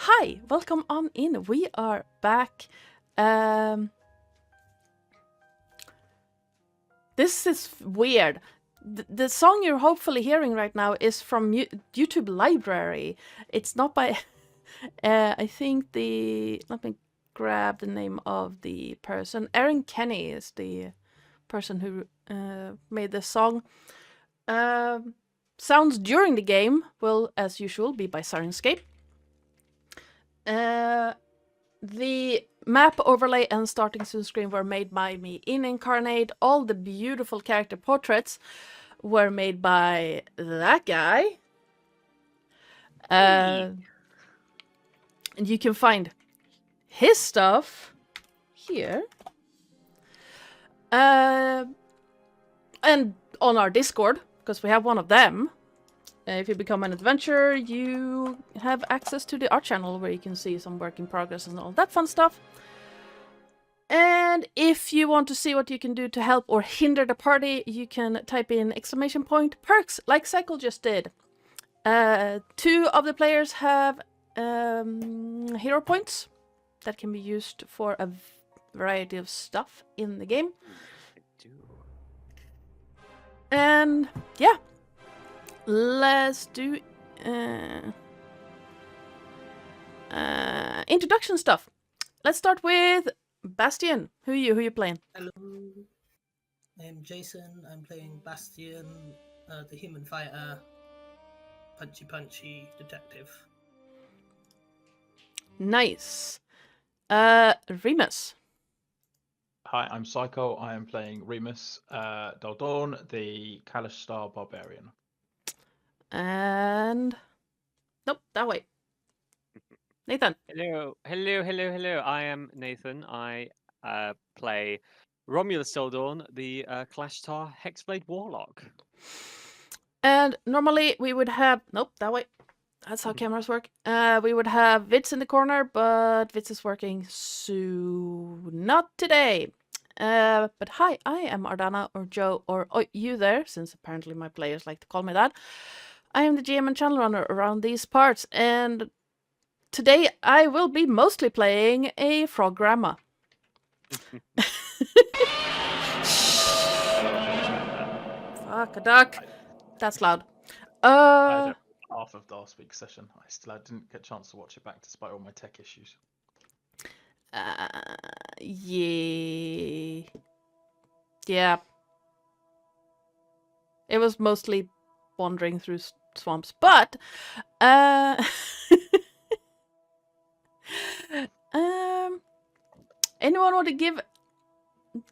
Hi, welcome on in. We are back. This is weird. The song you're hopefully hearing right now is from YouTube Library. It's not by... I think the... Let me grab the name of the person. Erin Kenny is the person who made this song. Sounds during the game will, as usual, be by Sirenscape. The map overlay and starting soon screen were made by me in Incarnate. All the beautiful character portraits were made by that guy. And you can find his stuff here. And on our Discord, because we have one of them. If you become an adventurer, you have access to the art channel where you can see some work in progress and all that fun stuff. And if you want to see what you can do to help or hinder the party, you can type in !perks, like Psycole just did. 2 of the players have hero points that can be used for a variety of stuff in the game. I do. And yeah. Let's do introduction stuff. Let's start with Bastian. Who are you? Who are you playing? Hello, I'm Jason. I'm playing Bastian, the human fighter, punchy detective. Nice. Remus. Hi, I'm Psycole. I am playing Remus Daldorn, the Kalish Star Barbarian. And nope, that way. Nathan. Hello. I am Nathan. I play Romulus Soldorn, the Kalashtar Hexblade Warlock. And normally we would have nope, that way. That's how cameras work. We would have Vits in the corner, but Vits is working, so not today. But hi, I am Ardana or Joe or you there, since apparently my players like to call me that. I am the GM and channel runner around these parts, and today I will be mostly playing a frog grandma. Fuck a duck. That's loud. I had half of last week's session. I didn't get a chance to watch it back despite all my tech issues. Yeah. It was mostly wandering through swamps, but anyone want to give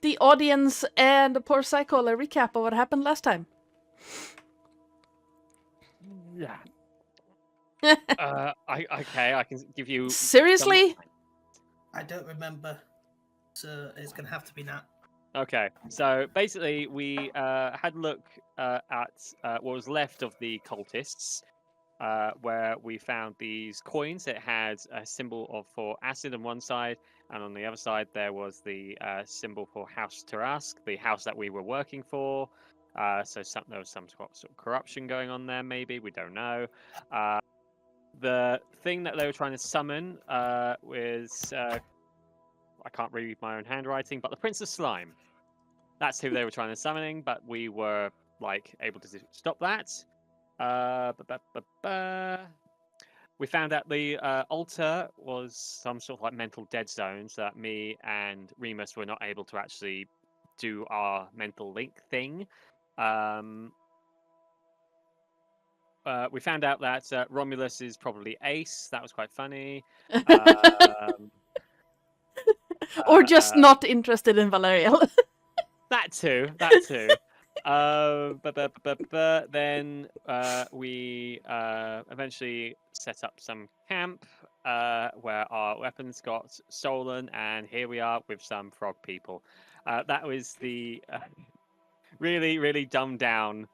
the audience and the poor Psycole a recap of what happened last time? Yeah. I can give you. Seriously? I don't remember, so it's gonna have to be Nat. Okay, so basically we had a look at what was left of the cultists, where we found these coins that had a symbol for acid on one side, and on the other side there was the symbol for House Tarask, the house that we were working for. So there was some sort of corruption going on there, maybe, we don't know. The thing that they were trying to summon was... I can't read my own handwriting, but the Prince of Slime. That's who they were trying to summoning, but we were able to stop that. We found out the altar was some sort of mental dead zone, so that me and Remus were not able to actually do our mental link thing. We found out that Romulus is probably Ace. That was quite funny. Or just not interested in Valerial. That too. Then we eventually set up some camp where our weapons got stolen, and here we are with some frog people. That was the really dumbed down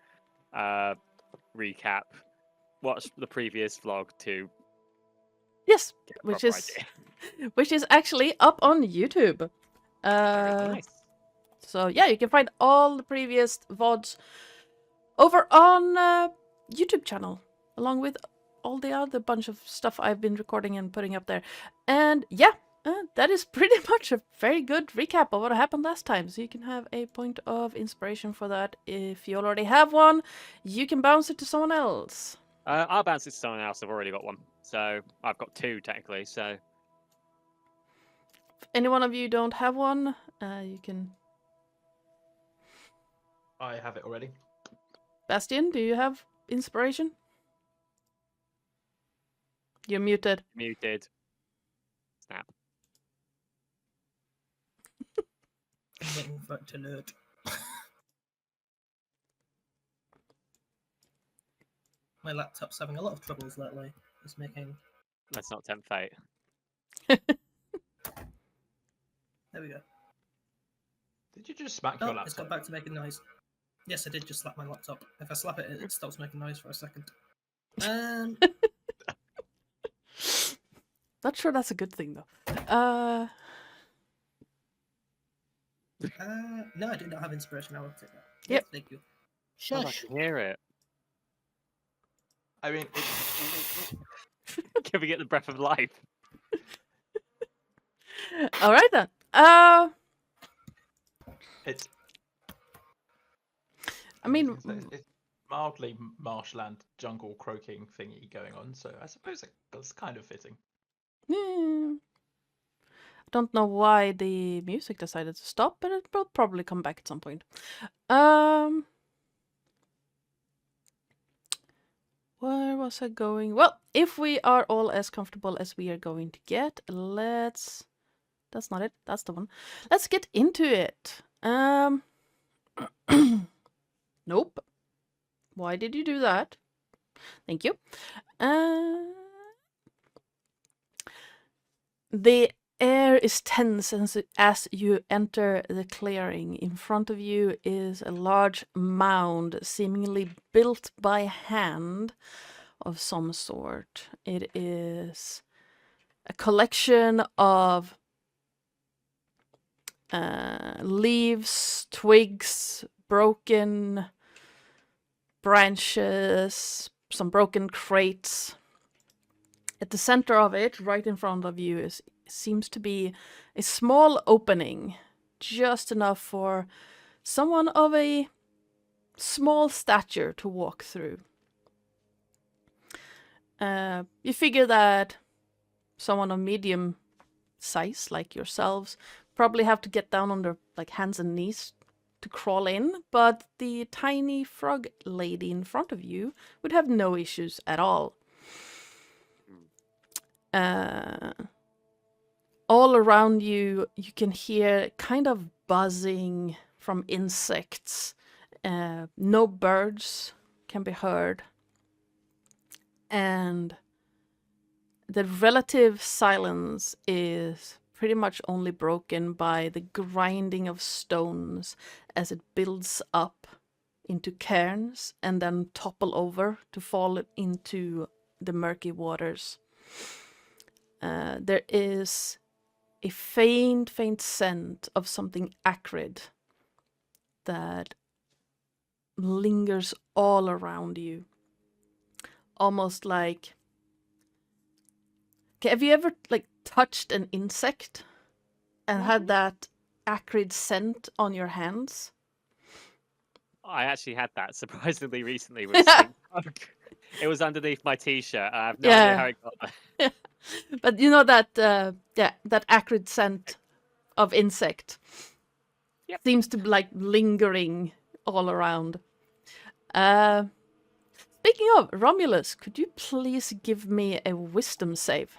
recap. Watch the previous vlog to Yes, get a which proper is idea. which is actually up on YouTube. Very nice. So yeah, you can find all the previous VODs over on YouTube channel, along with all the other bunch of stuff I've been recording and putting up there. And yeah, that is pretty much a very good recap of what happened last time. So you can have a point of inspiration for that. If you already have one, you can bounce it to someone else. I'll bounce it to someone else. I've already got one. So I've got 2 technically. So If any one of you don't have one, you can... I have it already. Bastian, do you have inspiration? You're muted. muted. Snap. I'm waiting for it to load. My laptop's having a lot of troubles lately. It's making... Let's not tempt fate. There we go. Did you just smack Oh, your it's got laptop? back to making noise. Yes, I did just slap my laptop. If I slap it, it stops making noise for a second. Not sure that's a good thing though. No, I do not have inspiration. I will take that. Yep. Yes, thank you. Oh, I Shush. can hear it. I mean, Can we get the breath of life? All right then. it's. I mean, it's mildly marshland jungle croaking thingy going on, so I suppose it's kind of fitting. I don't know why the music decided to stop, but it will probably come back at some point. Where was I going? Well, if we are all as comfortable as we are going to get, let's... That's not it. That's the one. Let's get into it. Nope. Why did you do that? Thank you. The air is tense as you enter the clearing. In front of you is a large mound, seemingly built by hand of some sort. It is a collection of leaves, twigs, broken branches, some broken crates. At the center of it, right in front of you, seems to be a small opening, just enough for someone of a small stature to walk through. You figure that someone of medium size, like yourselves, probably have to get down on their hands and knees to crawl in, but the tiny frog lady in front of you would have no issues at all. All around you, you can hear kind of buzzing from insects. No birds can be heard. And the relative silence is pretty much only broken by the grinding of stones as it builds up into cairns and then topple over to fall into the murky waters. There is a faint scent of something acrid that lingers all around you. Almost like... Okay, have you ever touched an insect and had that acrid scent on your hands? I actually had that surprisingly recently with a stink bug. It was underneath my t-shirt. I have no idea how it got there. But you know that that acrid scent of insect seems to be lingering all around. Speaking of, Romulus, could you please give me a wisdom save?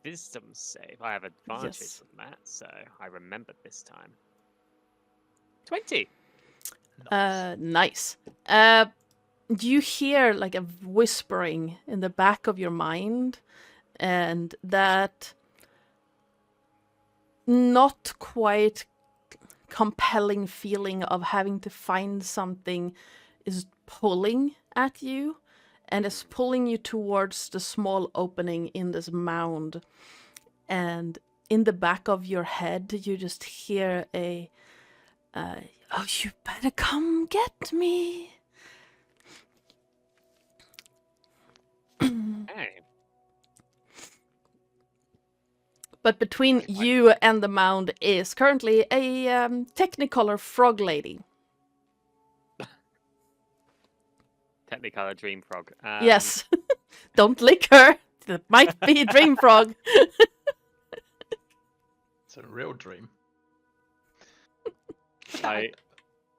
Wisdom save. I have advantage Yes. on that, so I remembered this time. 20. Nice. You hear a whispering in the back of your mind, and that not quite compelling feeling of having to find something is pulling at you, and is pulling you towards the small opening in this mound. And in the back of your head, you just hear a, oh, you better come get me. But between you and the mound is currently a Technicolor frog lady. Technicolor Dream Frog. Yes. Don't lick her. That might be a dream frog. It's a real dream. I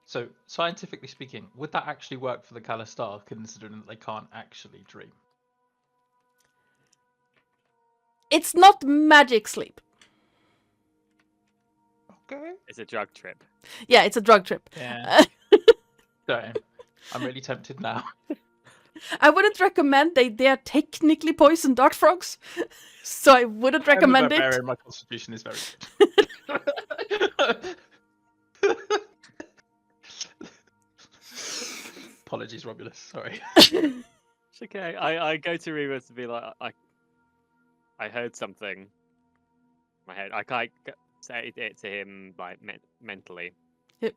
So, scientifically speaking, would that actually work for the Kalastar, considering that they can't actually dream? It's not magic sleep. Okay. it's a drug trip. Yeah, it's a drug trip. Yeah. Sorry. I'm really tempted now. I wouldn't recommend they are technically poison dart frogs. So I wouldn't recommend it. My constitution is very good. Apologies, Romulus. Sorry. It's okay. I go to Remus to be like, I heard something. In my head. I can't say it to him like mentally. Yep.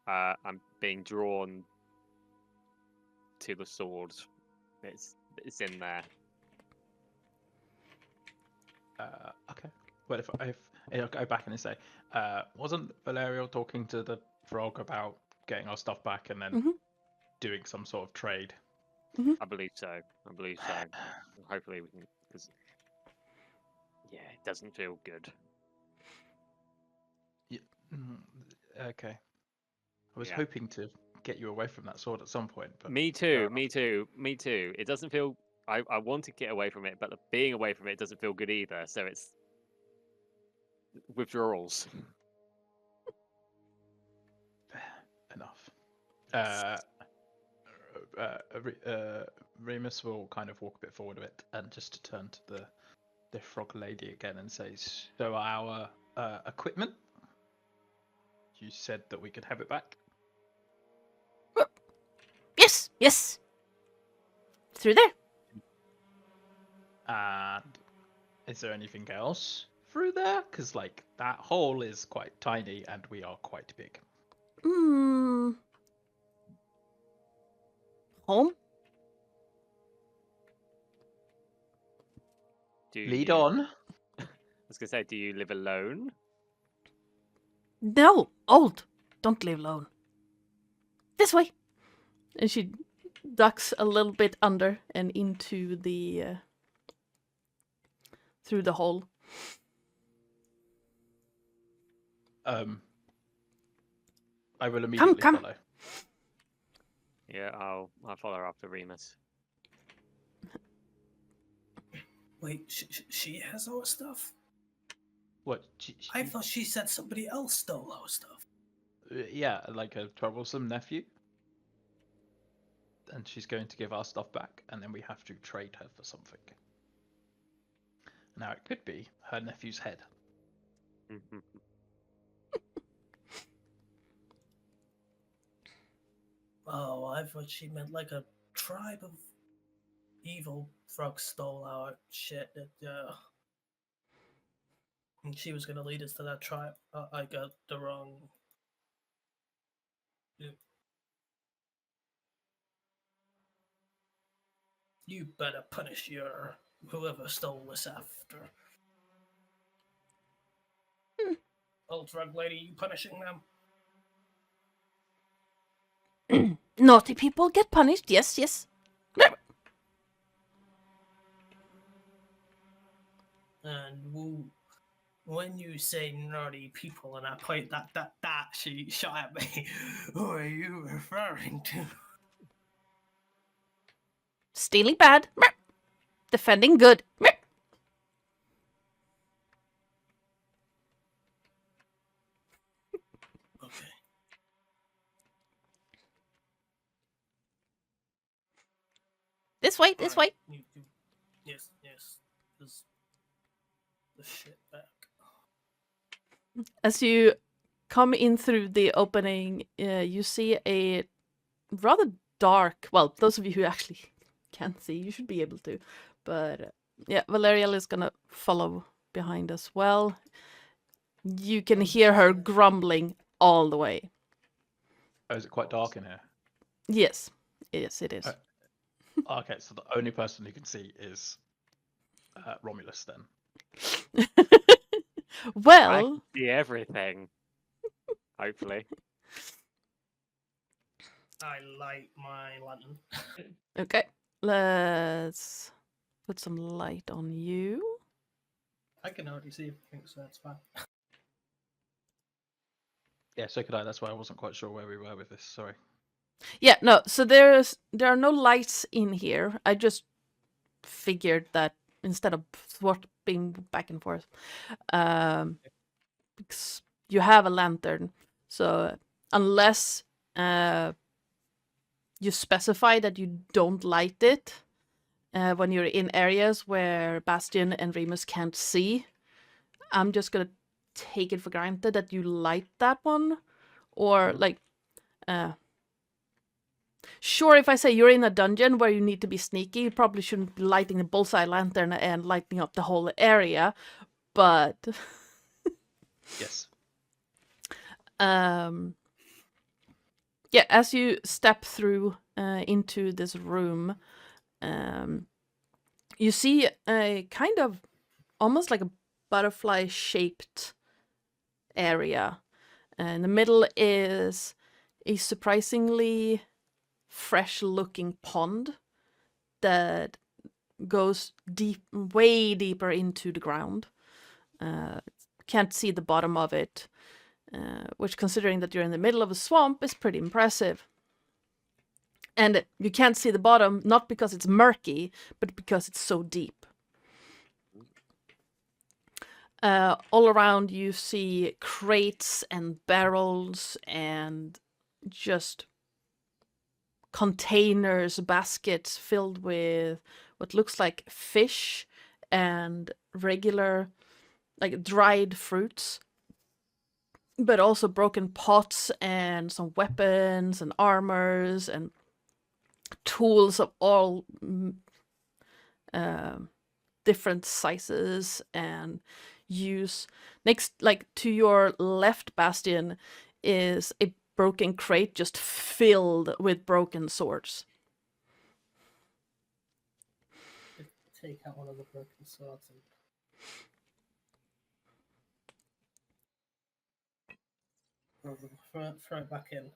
I'm being drawn to the sword. It's in there. Okay. Well, if I'll go back and say, wasn't Valerio talking to the frog about getting our stuff back and then doing some sort of trade? I believe so. Hopefully we can, because yeah, it doesn't feel good. Yeah. Okay. I was Yeah. hoping to get you away from that sword at some point, but Me too. It doesn't feel. I want to get away from it, but being away from it doesn't feel good either. So it's withdrawals. enough. Remus will kind of walk a bit forward a bit and just turn to the frog lady again and says, "So our equipment? You said that we could have it back." Yes. Through there. And is there anything else through there? Because like that hole is quite tiny and we are quite big. Home? Lead on. I was gonna say, do you live alone? No, old. Don't live alone. This way. And she ducks a little bit under and into the through the hole. I will immediately Come. Yeah, I'll follow her after Remus. Wait, she has our stuff? What? I thought she said somebody else stole our stuff. Yeah, like a troublesome nephew. And she's going to give our stuff back, and then we have to trade her for something. Now, it could be her nephew's head. Oh, I thought she meant like a tribe of evil frogs stole our shit. And she was going to lead us to that tribe. I got the wrong... You better punish whoever stole this after. Old drug lady, you punishing them? Naughty people get punished. Yes. And when you say naughty people and I point that she shot at me, who are you referring to? Stealing bad. Defending good. Okay. This way. Yes. There's the shit back. As you come in through the opening, you see a rather dark... Well, those of you who actually can't see, you should be able to. But yeah, Valerial is gonna follow behind as well. You can hear her grumbling all the way. Oh, is it quite dark in here? Yes, it is. Okay, so the only person who can see is Romulus then. I Well, can see everything. Hopefully. I light my lantern. okay. Let's put some light on you. I can already see everything, so that's fine. Yeah, so could I. That's why I wasn't quite sure where we were with this. Sorry. Yeah, no. So there are no lights in here. I just figured that instead of swapping back and forth, because you have a lantern, so unless you specify that you don't light it when you're in areas where Bastion and Remus can't see, I'm just gonna take it for granted that you light that one, or like. Sure, if I say you're in a dungeon where you need to be sneaky, you probably shouldn't be lighting the bullseye lantern and lighting up the whole area. But Yes. yeah, as you step through into this room, you see a kind of almost like a butterfly-shaped area. In the middle is a surprisingly fresh-looking pond that goes deep, way deeper into the ground. Can't see the bottom of it, which, considering that you're in the middle of a swamp, is pretty impressive. And you can't see the bottom, not because it's murky, but because it's so deep. All around you see crates and barrels and just containers, baskets filled with what looks like fish and regular, like dried fruits, but also broken pots and some weapons and armors and tools of all different sizes and use. Next, like to your left, Bastion, is a broken crate just filled with broken swords. Take out one of the broken swords and throw it back in.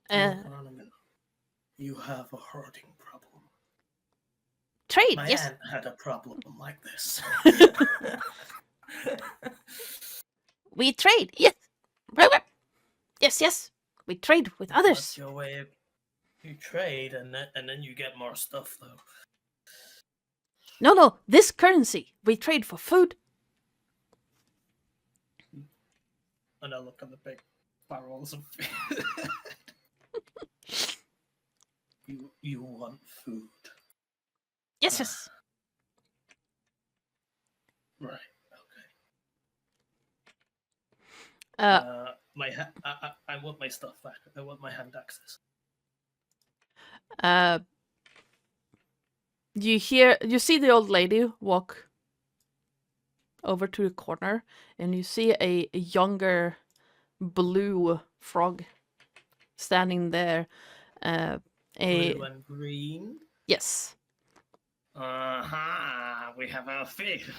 Look around a minute. You have a hoarding problem. Trade, My yes. aunt had a problem like this. We trade, yes. Yes. We trade with others. That's your way of, you trade and then you get more stuff though. No, this currency. We trade for food. And I look at the big barrels of You want food. Yes. Right. Okay. I want my stuff back. I want my hand axes. You see the old lady walk over to the corner, and you see a younger blue frog standing there. Blue and green. Yes. We have our fish.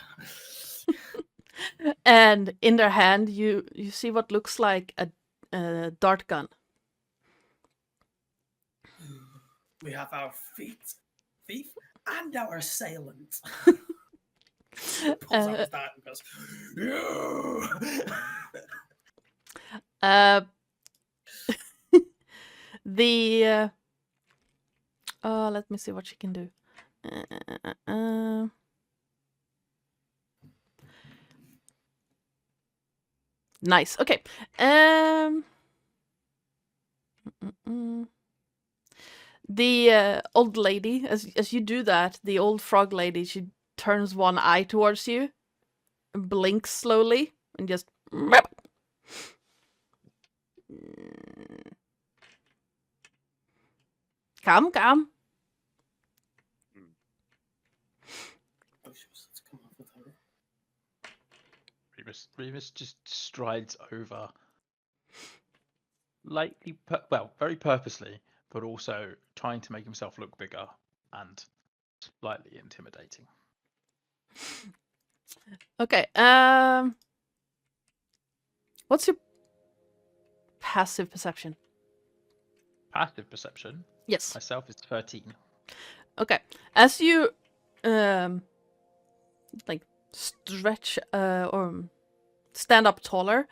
And in their hand, you see what looks like a dart gun. We have our thief and our assailant. Pulls out his dart and goes, let me see what she can do. Nice. Okay. The old lady, as you do that, the old frog lady, she turns one eye towards you, and blinks slowly, and just. Come. Remus just strides over, lightly, very purposely, but also trying to make himself look bigger and slightly intimidating. Okay. What's your passive perception? Passive perception. Yes. Myself is 13. Okay. As you like stretch or stand up taller,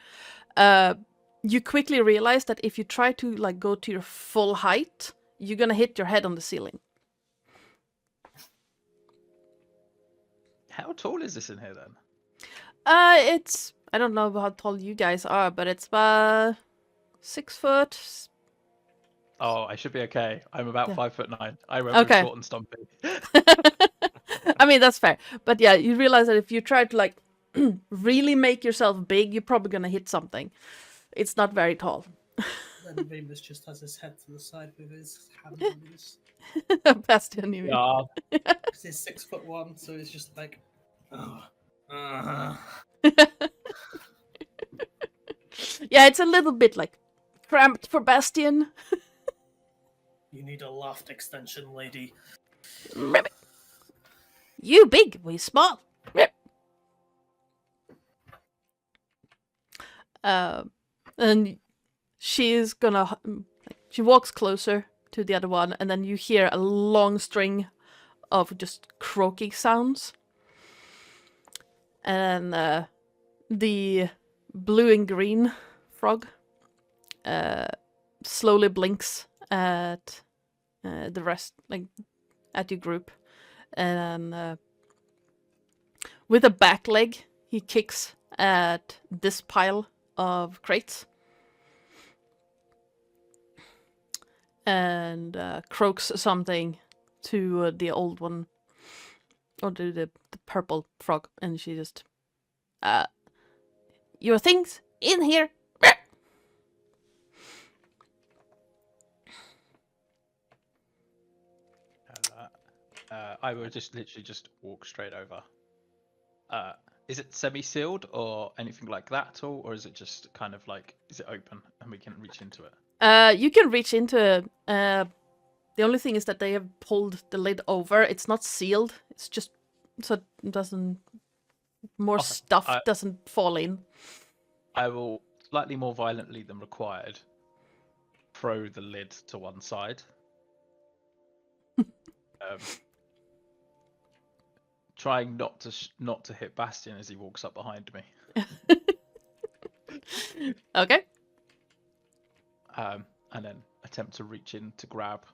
you quickly realize that if you try to like go to your full height, you're gonna hit your head on the ceiling. How tall is this in here then? It's I don't know how tall you guys are, but it's about 6 foot. Oh, I should be okay. I'm about Yeah. 5'9". I remember Okay. short and stumpy. I mean that's fair, but yeah, you realize that if you try to like really make yourself big, you're probably gonna hit something. It's not very tall. Then Remus just has his head to the side with his hand on his. Bastion, you mean? Yeah. Because he's 6'1", so he's just like, oh, Yeah, it's a little bit like cramped for Bastion. you need a loft extension, lady. Ribbit. You big, we small. Rip. And she's gonna. She walks closer to the other one, and then you hear a long string of just croaking sounds. And the blue and green frog slowly blinks at the rest, like at your group, and with a back leg, he kicks at this pile of crates and croaks something to the old one, or the purple frog, and she just, your things in here. I would just literally just walk straight over. Is it semi-sealed or anything like that at all, or is it just kind of like, is it open and we can reach into it? You can reach into it. The only thing is that they have pulled the lid over. It's not sealed. It's just so it doesn't more Okay, stuff doesn't fall in. I will slightly more violently than required throw the lid to one side. Trying not to hit Bastion as he walks up behind me. Okay. And then attempt to reach in to grab.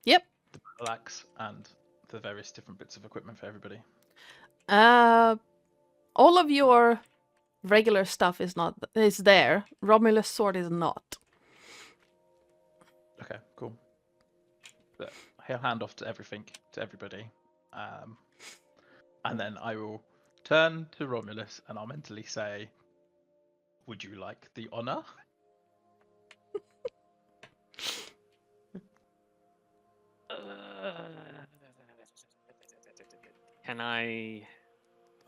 Yep. The battle axe and the various different bits of equipment for everybody. All of your regular stuff is there. Romulus' sword is not. Okay, cool. But he'll hand off to everybody. And then I will turn to Romulus and I'll mentally say, "Would you like the honor?" Can I?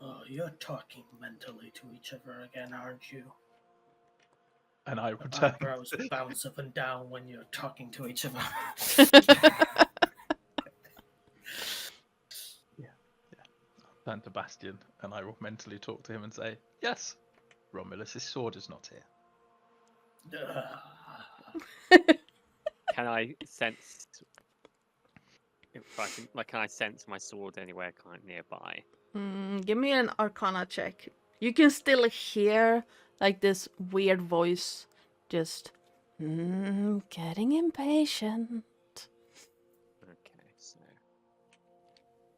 Oh, you're talking mentally to each other again, aren't you? And I The will turn. eyebrows bounce up and down when you're talking to each other. Turn to Bastion and I will mentally talk to him and say, "Yes, Romulus' sword is not here." Can I sense? If I can, like, can I sense my sword anywhere kind of nearby? Give me an Arcana check. You can still hear like this weird voice, just getting impatient. Okay, so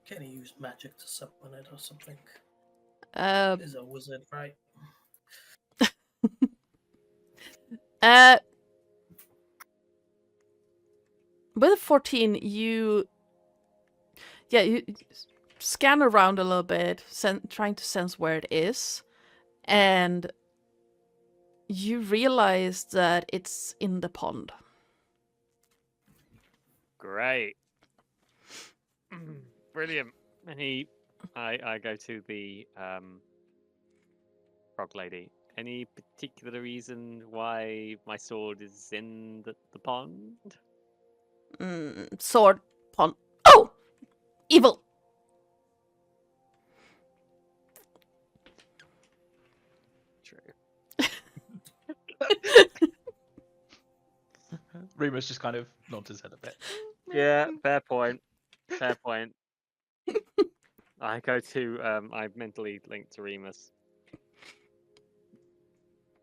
Can he use magic to summon it or something? Uh, He's a wizard, right? With 14, you scan around a little bit, trying to sense where it is, and you realize that it's in the pond. great, brilliant. And I go to the frog lady. Any particular reason why my sword is in the pond? Sword pond. Oh! Evil. True. Remus just kind of nods his head a bit. Yeah, fair point. Fair point. I go to I mentally link to Remus.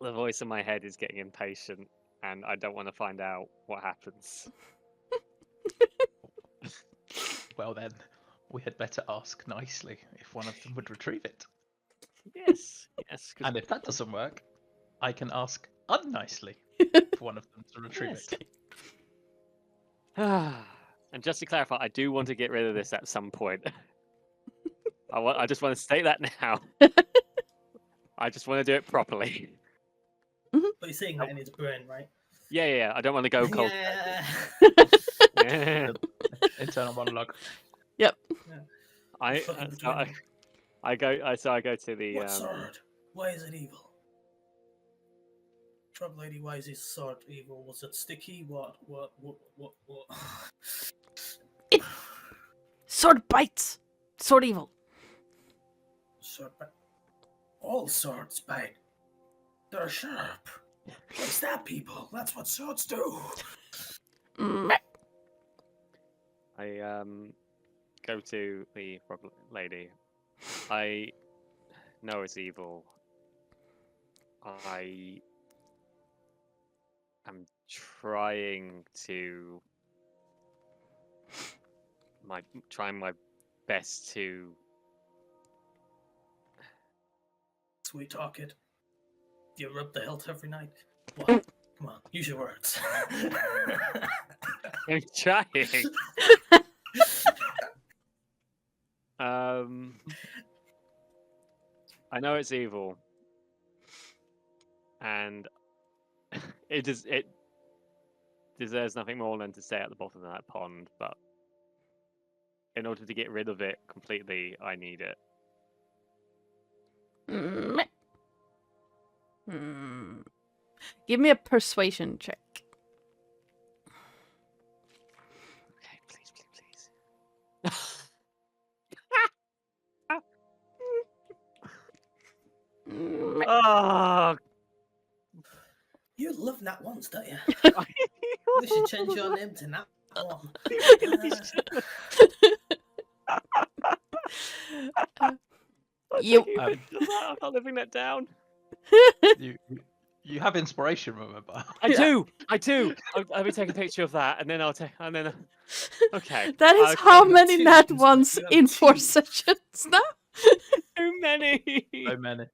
The voice in my head is getting impatient, and I don't want to find out what happens. Well then, we had better ask nicely if one of them would retrieve it. Yes, yes. 'Cause And if that doesn't work, I can ask unnicely for one of them to retrieve Yes. it. And just to clarify, I do want to get rid of this at some point. I just want to state that now. I just want to do it properly. But you're saying that in his brain, right? Yeah. I don't want to go cold. Yeah. Yeah. Internal monologue. I Fucking so between them. I go to the What sword? Why is it evil? Trouble lady, why is his sword evil? Was it sticky? What? Sword bites. Sword evil. Sword bite. All swords bite. They're sharp. They stab people. That's what swords do. Meh. I go to the frog lady. I know it's evil. I am trying my best to. Sweet talk it. You rub the hilt every night. What? Come on, use your words. I'm trying. I know it's evil, and it deserves nothing more than to stay at the bottom of that pond. But in order to get rid of it completely, I need it. Meh. Give me a persuasion check. Okay, please. Meh. Oh, You love Nat ones, don't you? We should change your name to Nat One. You- I'm not living that down. You have inspiration, remember? I Yeah. do. I'll be taking a picture of that, and then I'll take. And then, okay. That is Okay. how many two, nat Inspector, ones you have in 4 two. sessions now? Too many. So many.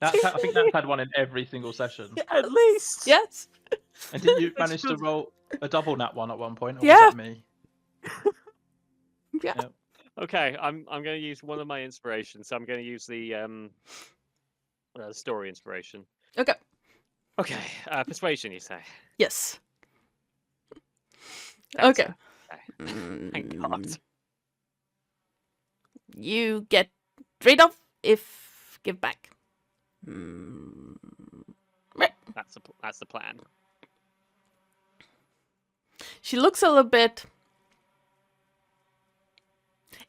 I think that's had one in every single session. At least. Yes. And did you It's manage to good. roll a double nat one at one point, or Yeah. was that me? Yeah. Yeah. Okay, I'm going to use one of my inspirations. So I'm going to use the story inspiration. Okay. Okay, persuasion. You say? Yes. Better. Okay. Thank God. You get rid of if give back. That's the plan. She looks a little bit.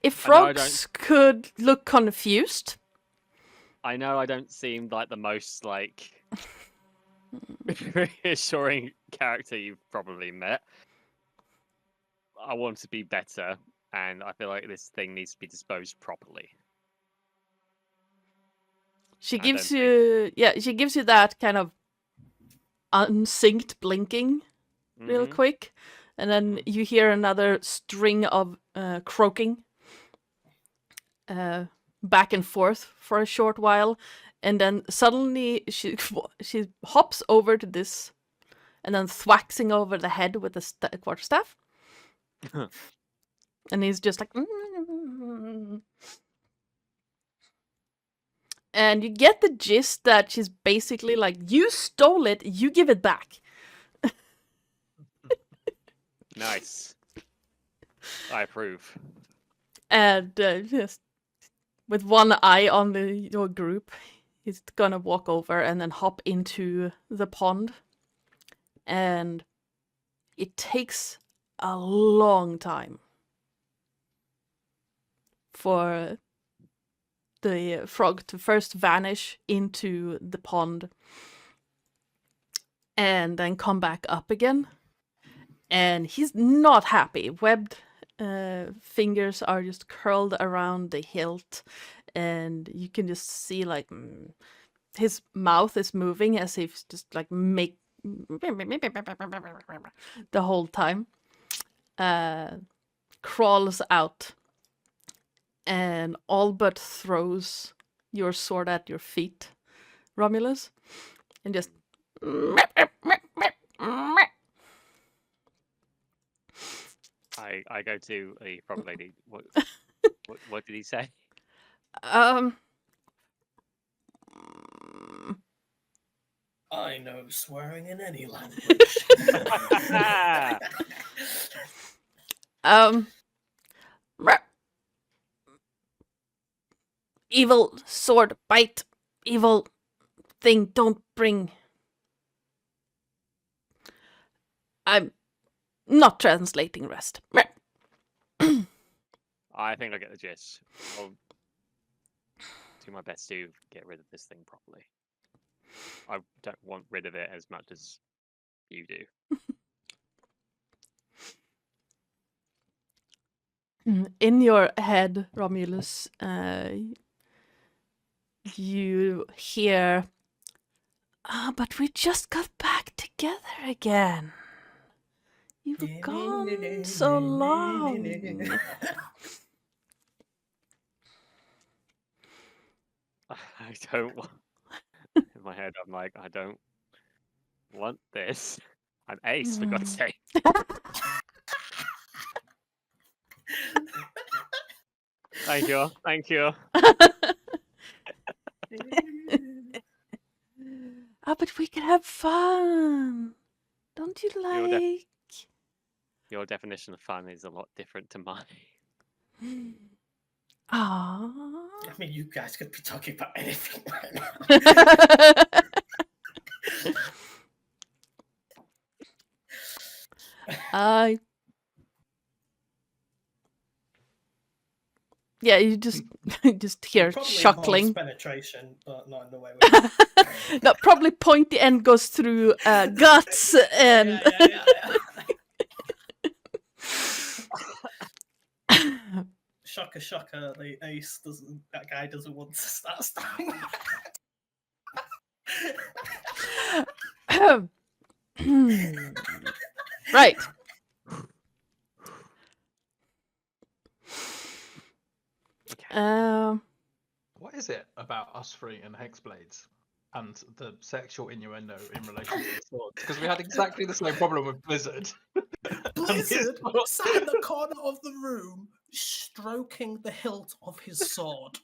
If I know I frogs could look confused, I know I don't seem like the most like reassuring character you've probably met. I want to be better, and I feel like this thing needs to be disposed properly. she I gives don't you she gives you that kind of unsynced blinking real Mhm. quick, and then you hear another string of croaking back and forth for a short while, and then suddenly she hops over to this and then thwacksing over the head with the quarterstaff. And he's just like and you get the gist that she's basically like, you stole it, you give it back. Nice. I approve. And just with one eye on your group, he's gonna walk over and then hop into the pond. And it takes a long time for the frog to first vanish into the pond and then come back up again. And he's not happy. Webbed fingers are just curled around the hilt, and you can just see like his mouth is moving as if just like make the whole time. Crawls out and all but throws your sword at your feet, Romulus, and just I go to the frog lady. What did he say? I know swearing in any language. Evil sword bite, evil thing don't bring. I'm not translating rest. I think I get the gist. I'll do my best to get rid of this thing properly. I don't want rid of it as much as you do. In your head, Romulus, you hear, but we just got back together again. You were gone so long. I don't want... In my head, I'm like, I don't want this. I'm Ace, for God's sake. Thank you. Thank you. But we can have fun. Don't you like? Your definition of fun is a lot different to mine. Ah. I mean, you guys could be talking about anything right now. Yeah, you just hear Probably chuckling. involves penetration, but not in the way we No, probably pointy end goes through guts and. Yeah. Shocker, the Ace doesn't. That guy doesn't want to start stabbing. Right. What is it about us three and Hexblades and the sexual innuendo in relation to the swords? Because we had exactly the same problem with Blizzard. Blizzard sat in the corner of the room, stroking the hilt of his sword.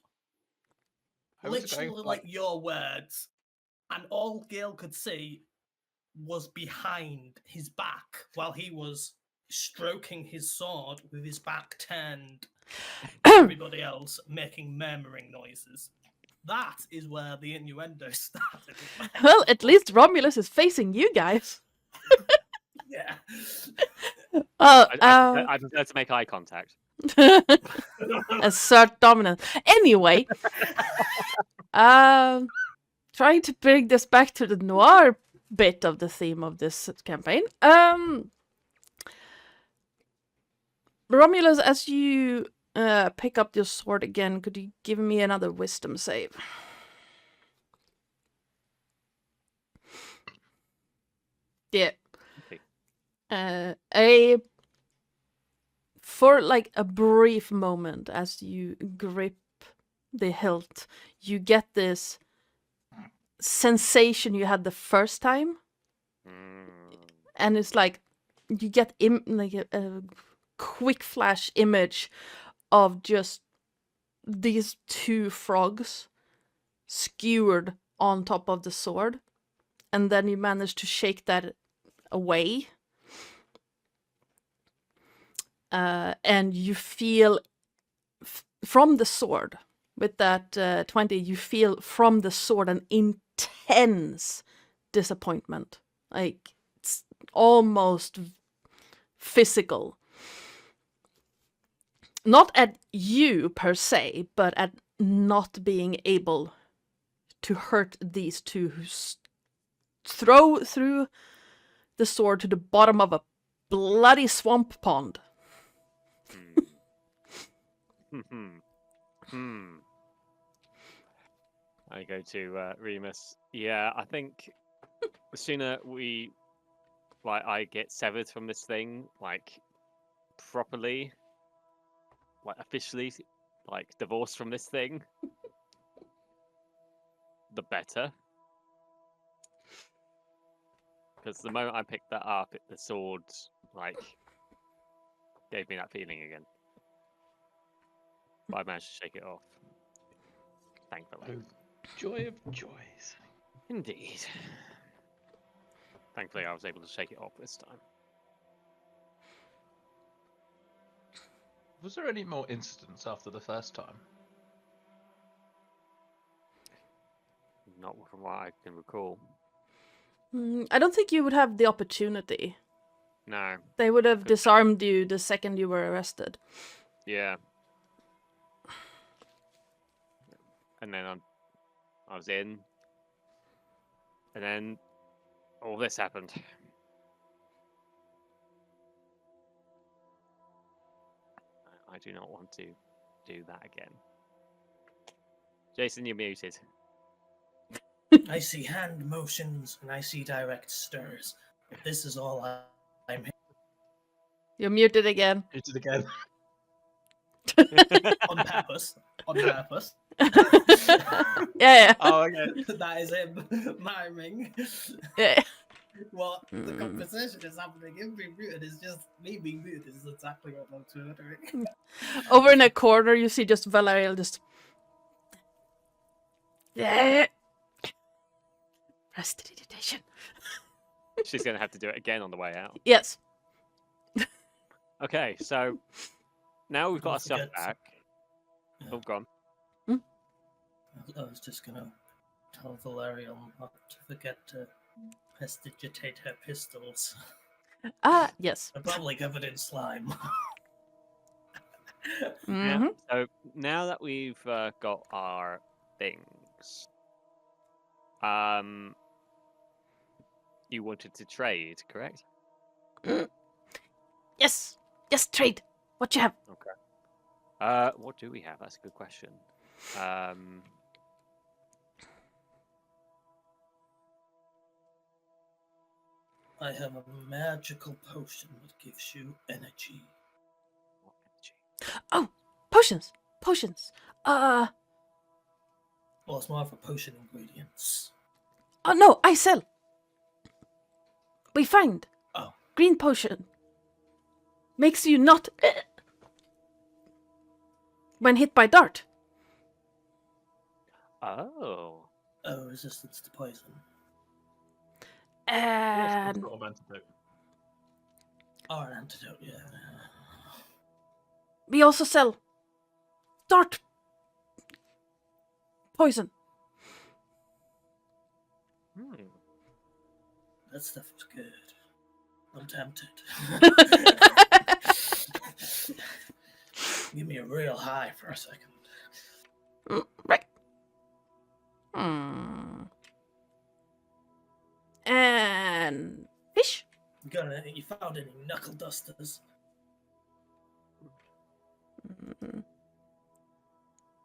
Literally like your words. And all Gale could see was behind his back while he was stroking his sword with his back turned. Everybody else making murmuring noises. That is where the innuendo started. Well, at least Romulus is facing you guys. Yeah. I prefer to make eye contact. Assert dominance. Anyway, trying to bring this back to the Noir bit of the theme of this campaign. Romulus, as you pick up your sword again, could you give me another wisdom save? Yeah. Okay. For like a brief moment as you grip the hilt, you get this sensation you had the first time. And it's like you get like a quick flash image of just these two frogs skewered on top of the sword, and then you manage to shake that away, and you feel from the sword with that 20, you feel from the sword an intense disappointment, like it's almost physical. not at you per se, but at not being able to hurt these two who throw through the sword to the bottom of a bloody swamp pond. I go to Remus. Yeah, I think the sooner I get severed from this thing, like properly, like officially, like divorced from this thing, the better. Because the moment I picked that up, the sword like gave me that feeling again. But I managed to shake it off. Thankfully. Oh, joy of joys. Indeed. Thankfully, I was able to shake it off this time. Was there any more incidents after the first time? Not from what I can recall. I don't think you would have the opportunity. No. They would have disarmed you the second you were arrested. Yeah. And then I was in. And then all this happened. I do not want to do that again. Jason, you're muted. I see hand motions and I see direct stirs. This is all I'm You're muted again. Hit it again. on purpose. On purpose. Yeah. Oh, okay. That is him miming. Yeah. What the conversation is happening. Him being muted is just me being muted is exactly what I'm doing. Over in a corner, you see just Valerial just. Yeah. Prestidigitation. She's going to have to do it again on the way out. Yes. Okay, so now we've got Don't our stuff forget- back. Yeah. Oh, gone. I was just gonna tell Valerian not to forget to prestidigitate her pistols. Yes. They're probably covered in slime. Mhm. So now that we've got our things, you wanted to trade, correct? Yes. Yes, trade. What you have? Okay. What do we have? That's a good question. I have a magical potion that gives you energy. What energy? Oh, potions. Potions. Well, it's more for potion ingredients. Oh no, I sell. We find. Oh. Green potion. Makes you not when hit by dart. Oh. Oh, resistance to poison. And Sort of antidote. Or an antidote, yeah. we also sell dart poison. Hmm. That stuff was good. I'm tempted. Give me a real high for a second. Right. Hmm. And fish. You found any knuckle dusters?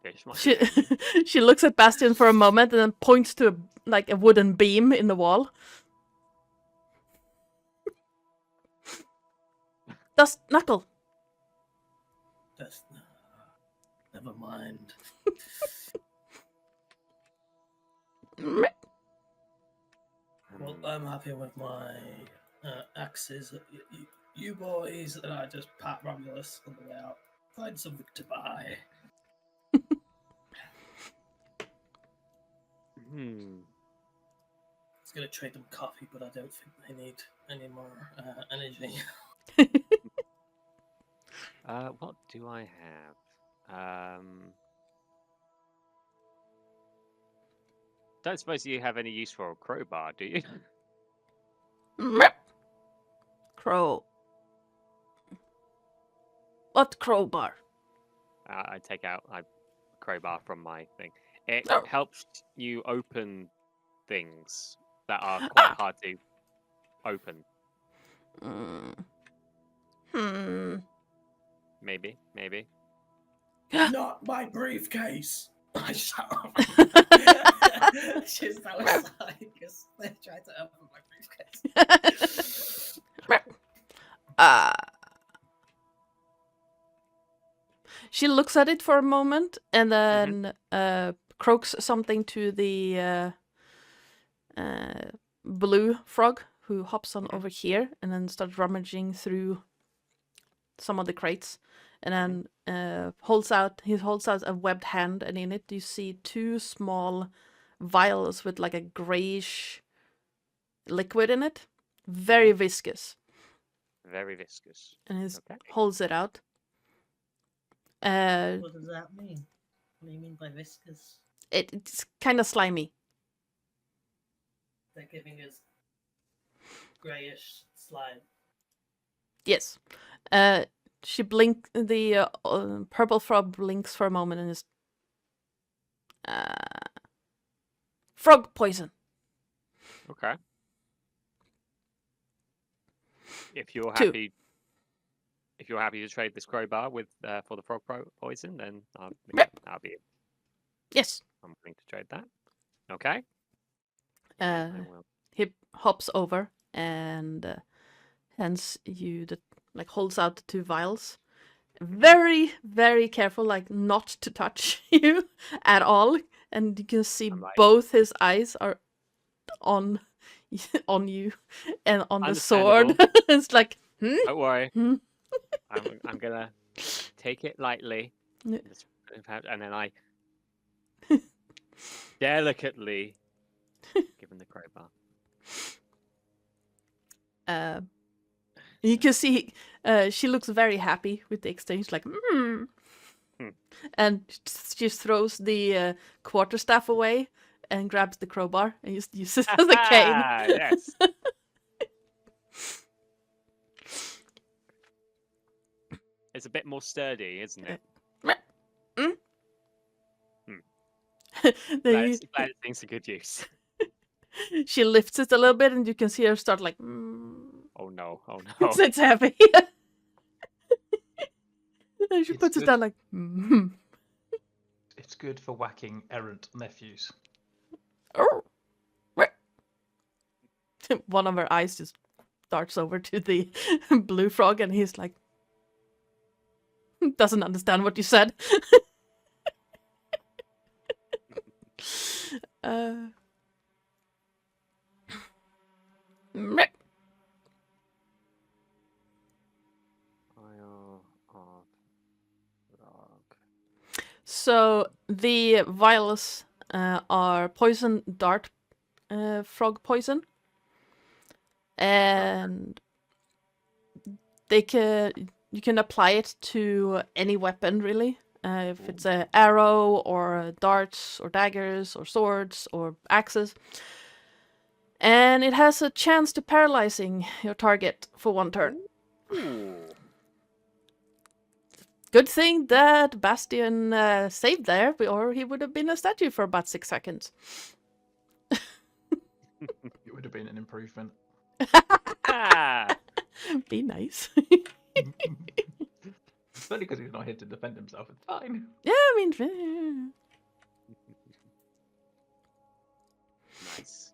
Fish might She be. she looks at Bastion for a moment and then points to a wooden beam in the wall. Dust knuckle. That's never mind. Well, I'm happy with my axes. You boys, and I just pat Romulus on the way out. Find something to buy. Hmm. I was gonna trade them coffee, but I don't think they need any more energy. What do I have? Don't suppose you have any use for a crowbar, do you? Crow. What crowbar? I take out a crowbar from my thing. It Oh. helps you open things that are quite hard to open. Maybe. Not my briefcase. I shout over. She's so excited because they tried to open my briefcase. She looks at it for a moment and then croaks something to the blue frog who hops on over here and then starts rummaging through some of the crates and then holds out a webbed hand, and in it you see 2 small vials with like a grayish liquid in it, very viscous, Very viscous. and he Okay. holds it out. What does that mean? What do you mean by viscous? It's kind of slimy. They're giving us greyish slime. Yes. The purple frog blinks for a moment and is frog poison. Okay. If you're 2. happy, to trade this crowbar with for the frog poison, then I'll be. Yes. I'm willing to trade that. Okay. I will. He hops over and hands you holds out the 2 vials. Very, very careful, like not to touch you at all. And you can see both his eyes are on you and on the sword. It's like, Don't worry. Hmm? I'm gonna take it lightly, Yeah. and then I delicately give him the crowbar. You can see she looks very happy with the exchange, like, and she throws the quarterstaff away and grabs the crowbar and uses it as a cane. Yes. It's a bit more sturdy, isn't it? Glad it thinks a good use. She lifts it a little bit, and you can see her start like, Oh no! It's heavy. And she puts it down like, It's good for whacking errant nephews. Oh. One of her eyes just darts over to the blue frog, and he's like, doesn't understand what you said. So the vials are poison dart frog poison, and you can apply it to any weapon really. If it's an arrow or darts or daggers or swords or axes, and it has a chance to paralyzing your target for 1 turn. Good thing that Bastion saved there, or he would have been a statue for about 6 seconds. It would have been an improvement. Be nice. It's only because he's not here to defend himself. It's fine. Yeah, I mean... Nice.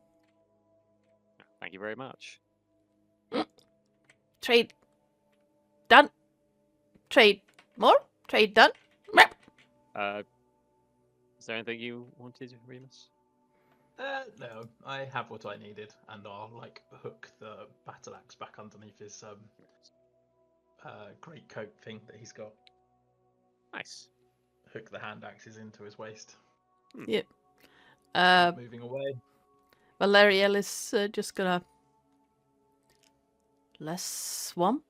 Thank you very much. Trade. Done. Trade. More? Trade done. Is there anything you wanted, Remus? No, I have what I needed, and I'll hook the battle axe back underneath his great coat thing that he's got. Nice. Hook the hand axes into his waist. Yep. Moving away. Valeriel is just gonna less swamp.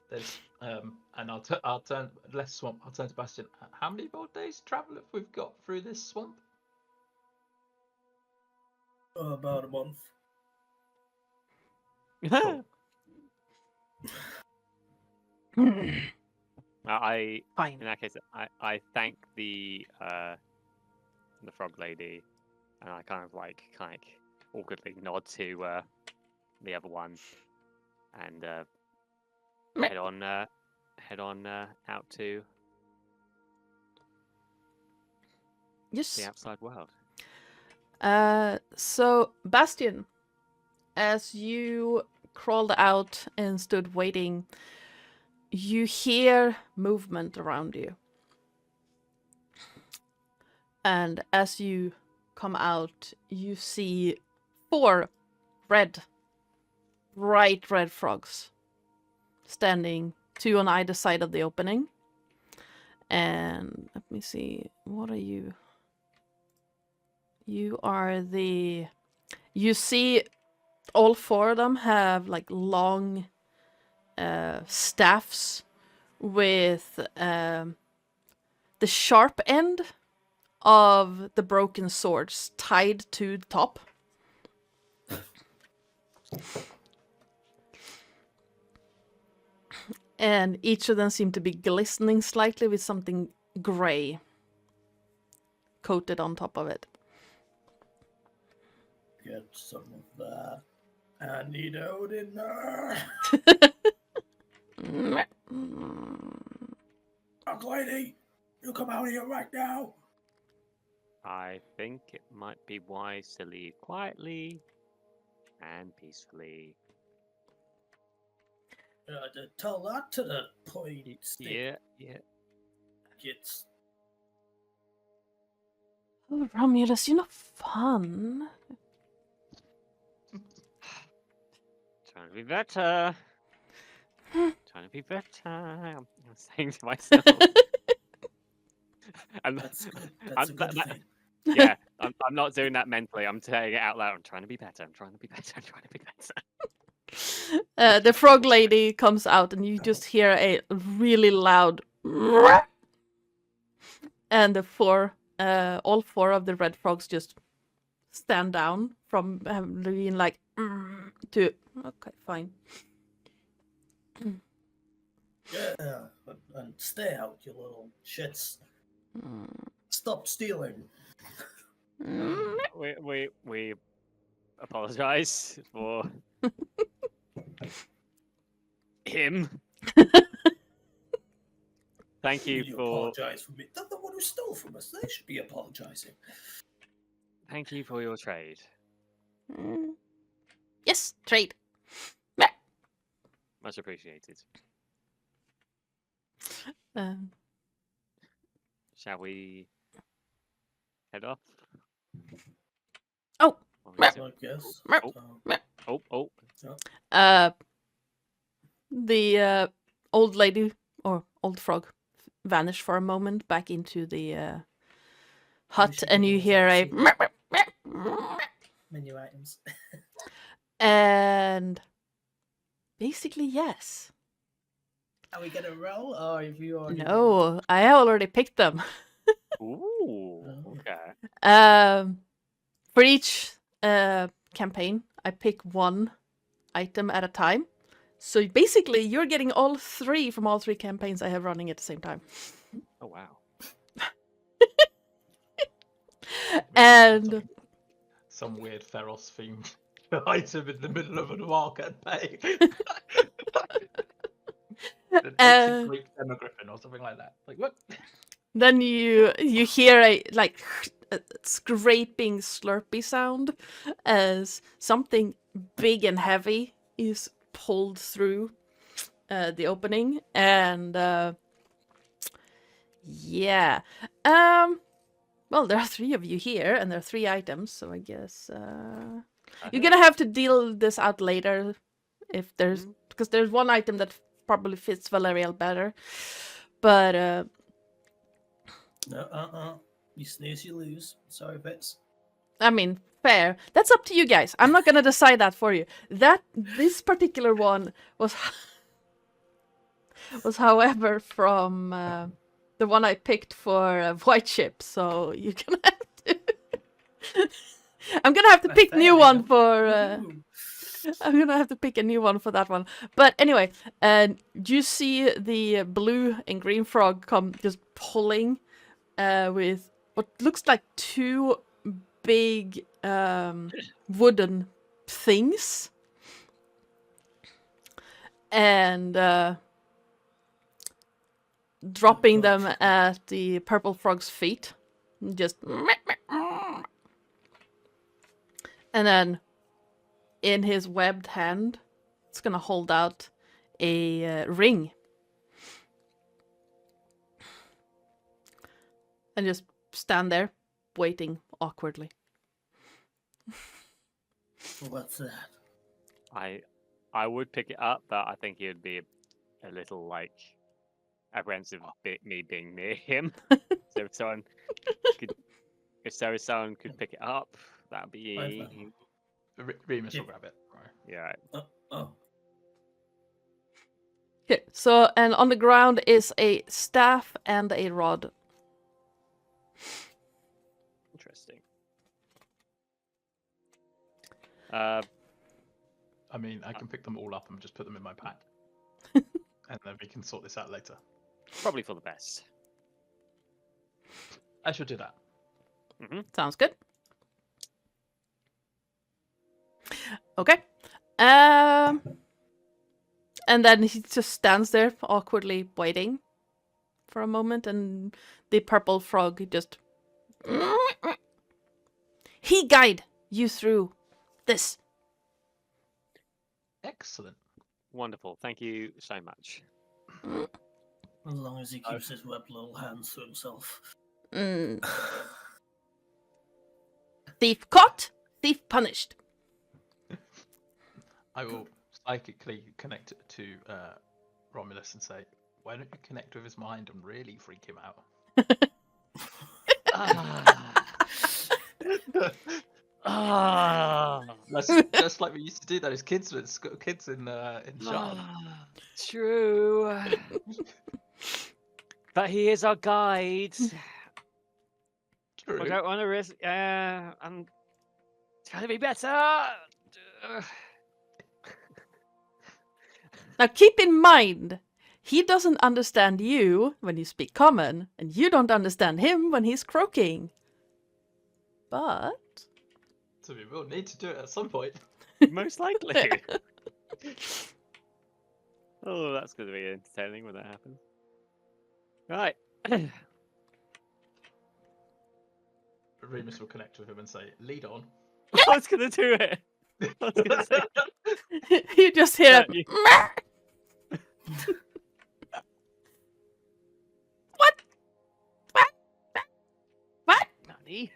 There's and I'll turn less swamp. I'll turn to Bastion. How many more days travel have we got through this swamp? About a month. Cool. I Fine. in that case, I thank the frog lady, and I kind of awkwardly nod to the other one, and head on out to Yes. the outside world. So, Bastion, as you crawled out and stood waiting, you hear movement around you. And as you come out, you see 4 bright red frogs standing 2 on either side of the opening. And let me see, what are you? You are you see all 4 of them have like long staffs with the sharp end of the broken swords tied to the top. And each of them seem to be glistening slightly with something grey coated on top of it. Get some of that. I need Odin. Frog lady, you come out here right now. I think it might be wise to leave quietly and peacefully. Tell that to the point. Yeah. It's Oh, Romulus, you're not fun. Trying to be better. Trying to be better. I'm saying to myself. that's good. That's a good thing. Yeah, I'm not doing that mentally. I'm saying it out loud. I'm trying to be better. I'm trying to be better. I'm trying to be better. The frog lady comes out and you just hear a really loud and all 4 of the red frogs just stand down from being like to okay, fine. Yeah, and stay out, you little shits. Stop stealing. We apologize for him. Thank you for apologize for me. They're the one who stole from us. They should be apologizing. Thank you for your trade. Yes, trade. Much appreciated. Shall we head off? Oh. I guess. The old lady or old frog vanish for a moment back into the hut, and you hear a menu items. And basically, yes. Are we gonna roll, or have you already? No, I already picked them. Ooh, okay. For each campaign, I pick 1 item at a time. So basically, you're getting all 3 from all 3 campaigns I have running at the same time. Oh wow. And some weird Feros themed item in the middle of a market pay. An ancient Greek demogriffin or something like that. Like what? then you hear a scraping slurpy sound as something big and heavy is pulled through the opening, and yeah. Well, there are 3 of you here, and there are 3 items, so I guess you're gonna have to deal this out later, if there's because there's 1 item that probably fits Valerial better, but No, you snooze, you lose. Sorry, Vits. I mean, fair. That's up to you guys. I'm not gonna decide that for you. This particular one was however from the one I picked for White Ship, so you're gonna have to. I'm gonna have to pick new one for. I'm gonna have to pick a new one for that one. But anyway, you see the blue and green frog come just pulling with what looks like two big wooden things. And dropping them at the purple frog's feet. Just... And then in his webbed hand, it's gonna hold out a ring. And just stand there, waiting awkwardly. What's that? I would pick it up, but I think he would be a little like apprehensive of me being near him. So if someone could pick it up, that'd be Remus will grab it. Right. yeah. Oh. Okay, so and on the ground is a staff and a rod. Interesting. I mean, I can pick them all up and just put them in my pack. And then we can sort this out later. Probably for the best. I should do that. Sounds good. Okay. And then he just stands there awkwardly waiting for a moment, and the purple frog just... He guide you through this. Excellent. Wonderful. Thank you so much. As long as he keeps his webbed little hands to himself. Thief caught, thief punished. I will psychically connect it to Romulus and say, why don't you connect with his mind and really freak him out? That's just like we used to do that as kids in Shard. True. But he is our guide. True. I don't want to risk. I'm trying to be better. Now keep in mind, he doesn't understand you when you speak common, and you don't understand him when he's croaking. But... So we will need to do it at some point. Most likely. Oh, that's going to be entertaining when that happens. Right. Remus will connect with him and say, lead on. I was going to do it. I was going to say. You just hear Yeah, it. What? Nani?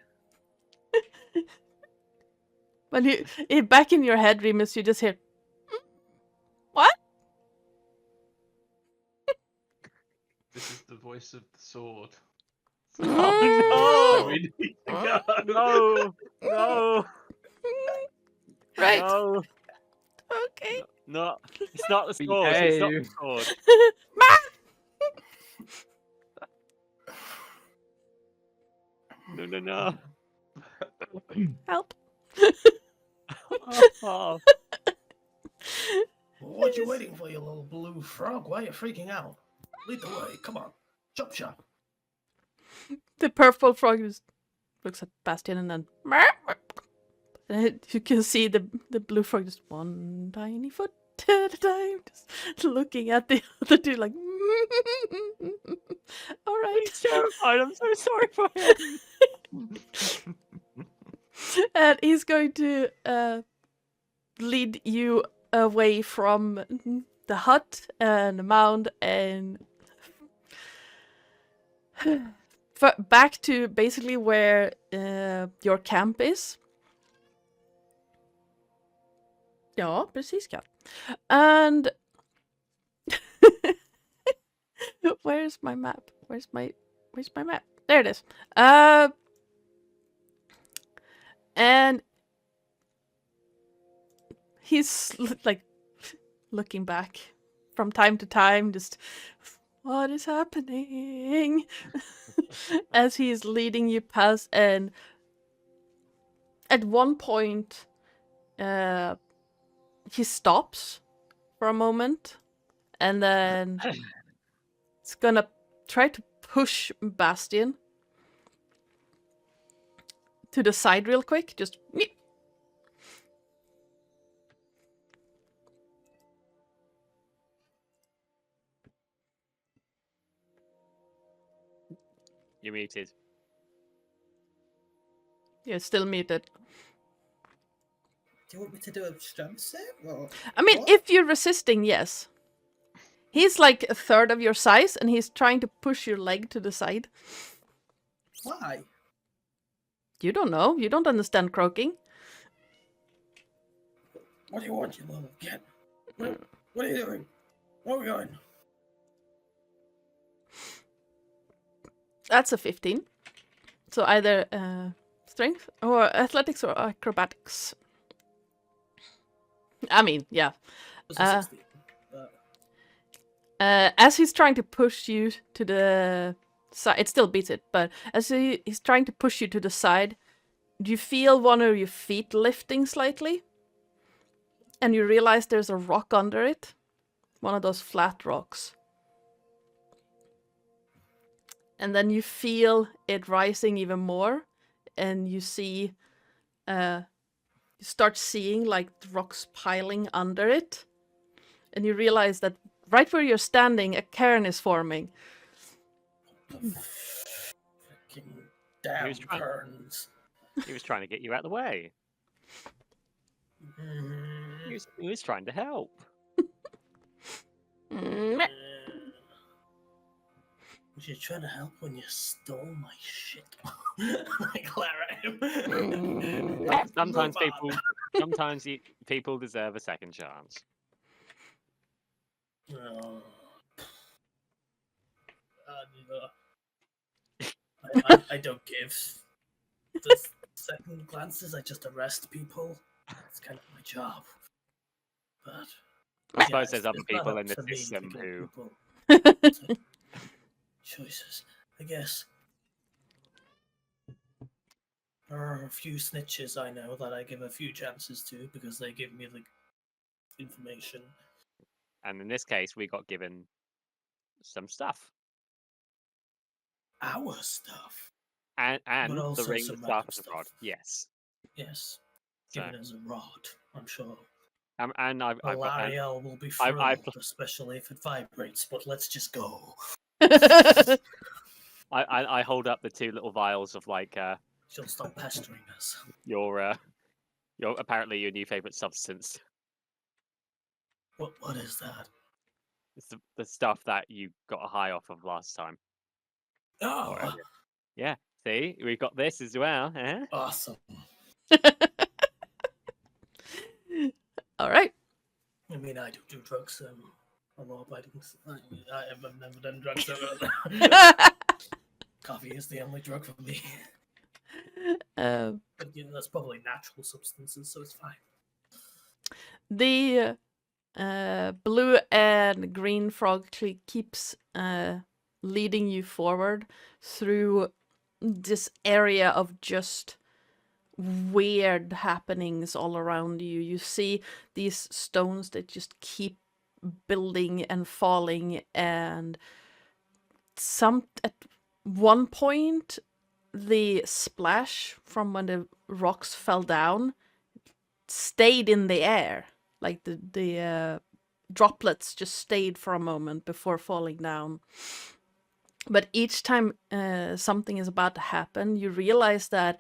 When you back in your head, Remus, you just hear, what? This is the voice of the sword. Oh, no! We need to go. No! No! Right. No! Okay. No, it's not the sword. It's not the sword. No, no, no. Help. Oh. What you waiting for, you little blue frog? Why are you freaking out? Lead the way. Come on. Chop chop. The purple frog just looks at Bastion and then... And you can see the blue frog just one tiny foot at a time, just looking at the other two like... All right. He's terrified. I'm so sorry for him. And he's going to lead you away from the hut and the mound and back to basically where your camp is. Ja, precis, katt. And where's my map? Where's my map? There it is. And he's like looking back from time to time, just what is happening as he's leading you past. And at one point, he stops for a moment, and then it's gonna try to push Bastian to the side real quick. Just meep. You're muted. You're still muted. Do you want me to do a strength save? Or I mean, what? if you're resisting, yes. He's like a third of your size, and he's trying to push your leg to the side. Why? You don't know. You don't understand croaking. What do you want, you little kid? What are you doing? Where are we going? That's a 15. So either strength or athletics or acrobatics. I mean, yeah. It was a 16, but As he's trying to push you to the side, it still beats it, but as he's trying to push you to the side, do you feel one of your feet lifting slightly? And you realize there's a rock under it. One of those flat rocks. And then you feel it rising even more, and you see, you start seeing like the rocks piling under it, and you realize that right where you're standing, a cairn is forming. fucking damn Who's trying- Kerns. He was trying to get you out of the way. He was trying to help. Was you trying to help when you stole my shit? I glare at him. Sometimes Move on. people deserve a second chance. Oh. I don't give the second glances. I just arrest people. It's kind of my job. But I suppose it's there's other not people up in the to me to system kill who. people. So, choices, I guess. There are a few snitches I know that I give a few chances to because they give me the information. And in this case, we got given some stuff. Our stuff. And But the also ring, some the staff, random and the stuff. rod. Yes. Yes. So, Given as a rod, I'm sure. and I've got. Valariel will be I- thrilled, especially if it vibrates, but let's just go. I hold up the two little vials of like She'll stop pestering us. your apparently your new favorite substance. What is that? It's the stuff that you got a high off of last time. Oh, Or earlier. Yeah. See, we've got this as well. Eh? awesome. All right. I mean, I do drugs. I'm law-abiding. I have never done drugs. So coffee is the only drug for me. Um, But you know, that's probably natural substances, so it's fine. The blue and green frog keeps leading you forward through this area of just weird happenings all around you. You see these stones that just keep building and falling, and at one point the splash from when the rocks fell down stayed in the air. Like the droplets just stayed for a moment before falling down. But each time something is about to happen, you realize that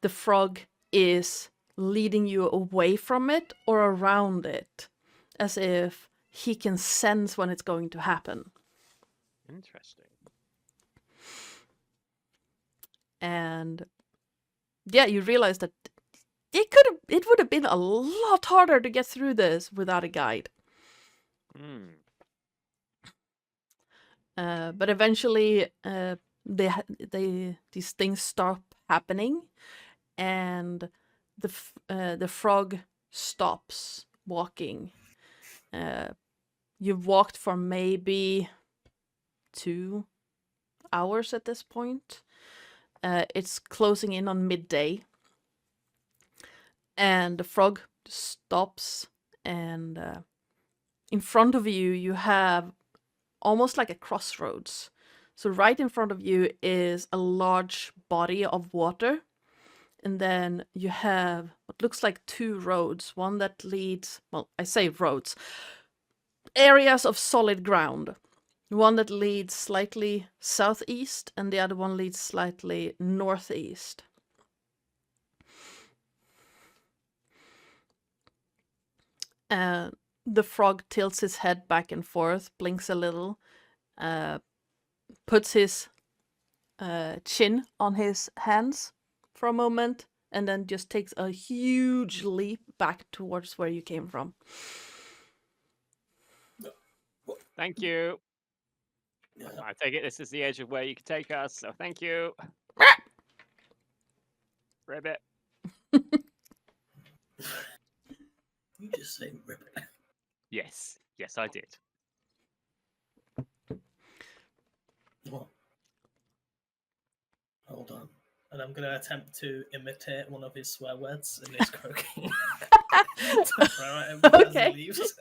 the frog is leading you away from it or around it, as if he can sense when it's going to happen. Interesting. And yeah, you realize that it would have been a lot harder to get through this without a guide. But eventually, these things stop happening, and the frog stops walking. You've walked for maybe 2 hours at this point. It's closing in on midday, and the frog stops and in front of you, you have almost like a crossroads. So right in front of you is a large body of water. And then you have what looks like two roads. One that leads, well, I say roads, areas of solid ground. One that leads slightly southeast, and the other one leads slightly northeast. The frog tilts his head back and forth, blinks a little, puts his chin on his hands for a moment, and then just takes a huge leap back towards where you came from. Thank you. I take it this is the edge of where you can take us, so thank you. Ribbit. You just say ribbit. Yes. Yes, I did. What? Hold on. And I'm going to attempt to imitate one of his swear words in his croaking. To throw at him as he Okay. leaves.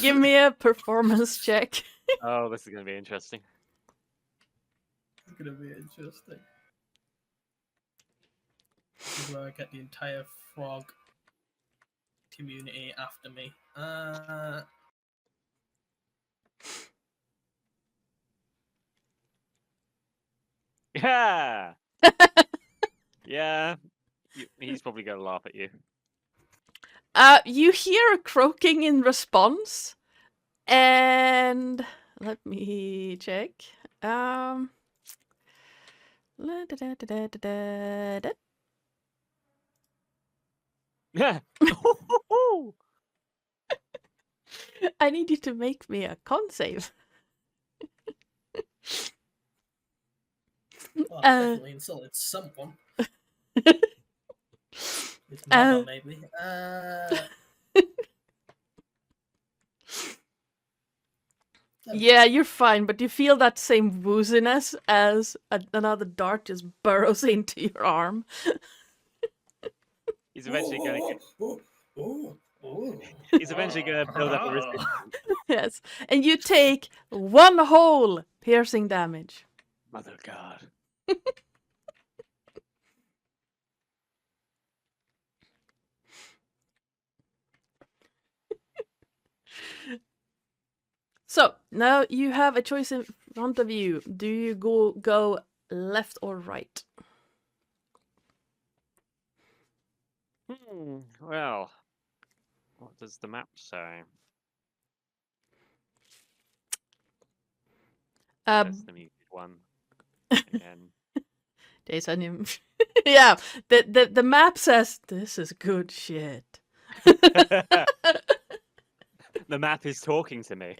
Give me a performance check. Oh, this is going to be interesting. It's going to be interesting. This is where I get the entire frog community after me. Yeah. Yeah. He's probably going to laugh at you. You hear a croaking in response, and let me check. Yeah. I need you to make me a con save. Well, I've definitely insulted someone. His mother, maybe. Yeah, you're fine, but you feel that same wooziness as another dart just burrows into your arm. He's eventually going to. He's eventually going to build up a resistance. Yes, and you take 1 whole piercing damage. Mother of God. So now you have a choice in front of you. Do you go left or right? Well, what does the map say? That's the muted one. Again. Jason, you... yeah, the map says this is good shit. The map is talking to me.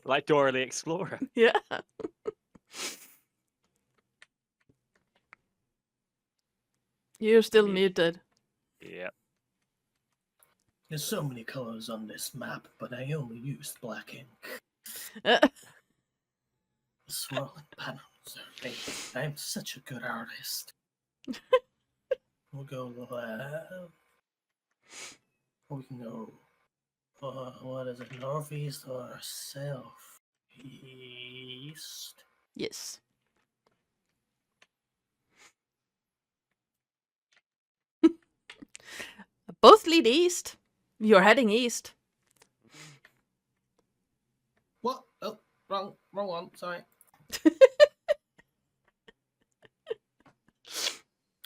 Like Dora the Explorer. Yeah. You're still muted. Yep. There's so many colors on this map, but I only used black ink. Swirling panels. I'm such a good artist. We'll go left. Or we can go. What is it? Northeast or southeast? Yes. Both lead east. You're heading east. What? Oh, wrong one. Sorry.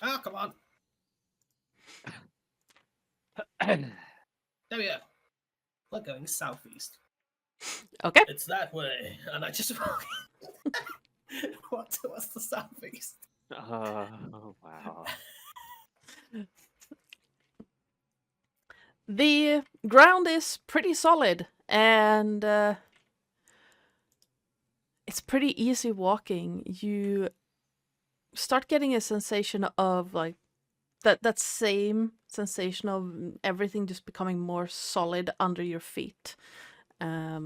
Ah, come on. There we go. We're going southeast. Okay. It's that way, and I just what's the southeast? Oh, wow. The ground is pretty solid, and it's pretty easy walking. You start getting a sensation of like that same sensation of everything just becoming more solid under your feet. There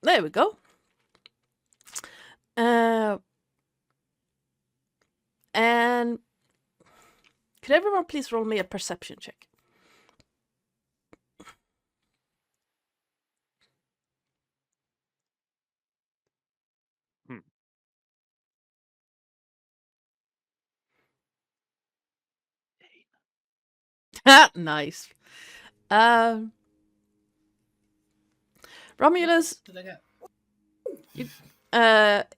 we go. And could everyone please roll me a perception check? Nice. Romulus, Did I get?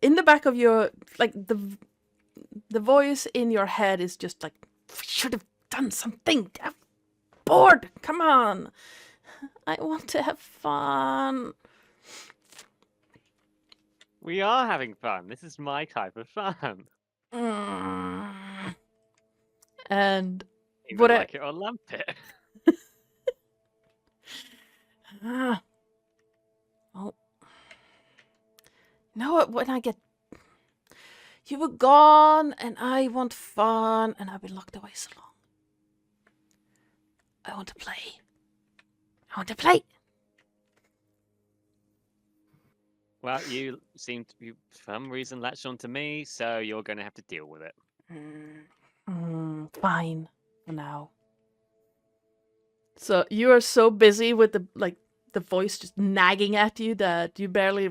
in the back of your like the voice in your head is just like, we should have done something. I'm bored. Come on. I want to have fun. We are having fun. This is my type of fun. And Even what like it or lump it. well, you know what? When I get you were gone, and I want fun, and I've been locked away so long. I want to play. I want to play. Well, you seem to be, for some reason, latched onto me, so you're going to have to deal with it. Fine for now. So you are so busy with the voice just nagging at you that you barely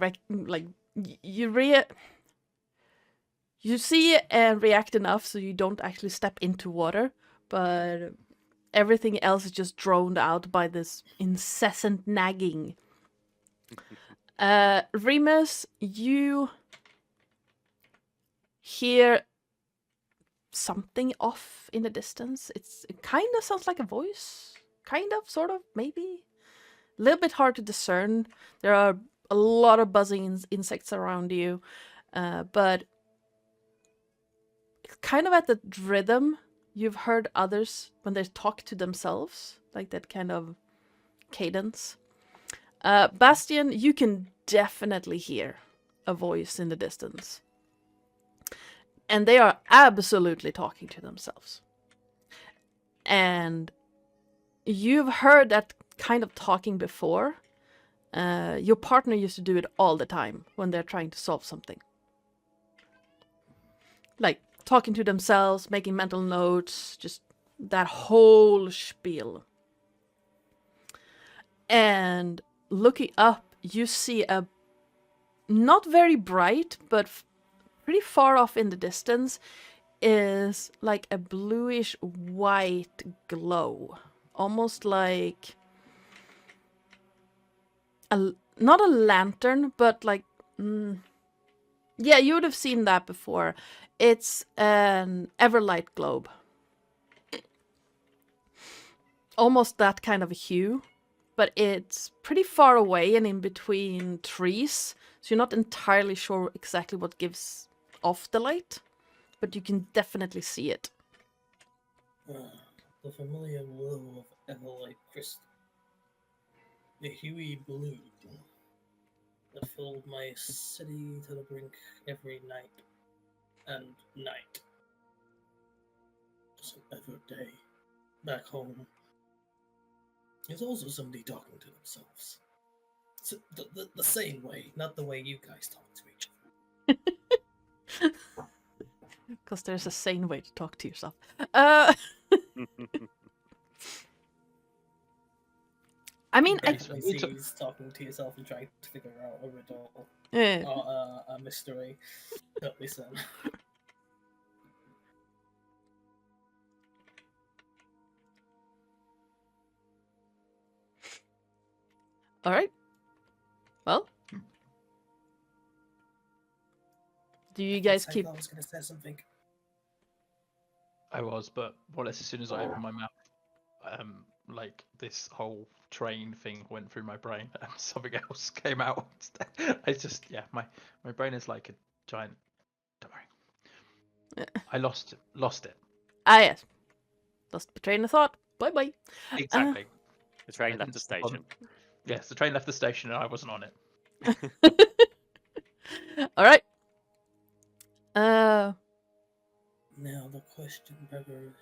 you see it and react enough so you don't actually step into water, but everything else is just drowned out by this incessant nagging. Remus, you hear something off in the distance. It kind of sounds like a voice. Kind of, sort of, maybe. A little bit hard to discern. There are a lot of buzzing insects around you, but it's kind of at the rhythm you've heard others when they talk to themselves, like that kind of cadence. Bastian, you can definitely hear a voice in the distance. And they are absolutely talking to themselves. And you've heard that kind of talking before. Your partner used to do it all the time when they're trying to solve something. Like talking to themselves, making mental notes, just that whole spiel. And looking up, you see a not very bright, but pretty far off in the distance is like a bluish white glow. Almost like not a lantern, but like yeah, you would have seen that before. It's an everlight globe. Almost that kind of a hue, but it's pretty far away and in between trees, so you're not entirely sure exactly what gives off the light, but you can definitely see it. The familiar glow of everlight crystal. The huey blue that filled my city to the brink every night and night. Just every day. Back home. There's also somebody talking to themselves. So the same way, not the way you guys talk to each other. Because there's a sane way to talk to yourself. I mean, NPCs talking to yourself and trying to figure out a riddle or a mystery. Don't listen. All right. Well, do you guys keep? I was gonna say something. I was, but as soon as I opened my mouth, like this whole train thing went through my brain and something else came out. I just, my brain is like a giant. Don't worry. I lost it. Ah, yes. Lost the train of thought. Bye bye. Exactly. The train left the station. Yes, the train left the station and I wasn't on it. All right. Now the question beggars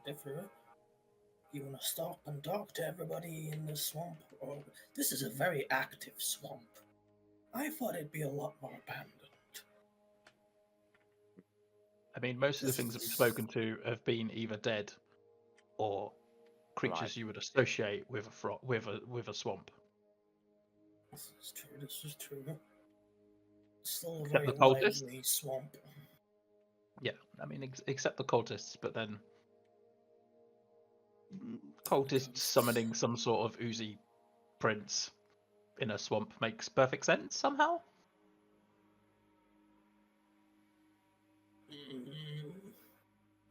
to differ. You want to stop and talk to everybody in the swamp? Or this is a very active swamp. I thought it'd be a lot more abandoned. I mean, most of the things that we've spoken to have been either dead or creatures you would associate with a swamp. This is true. Still a Except very the cultists? lively swamp. Yeah, I mean, except the cultists, but then cultist summoning some sort of oozy prince in a swamp makes perfect sense somehow.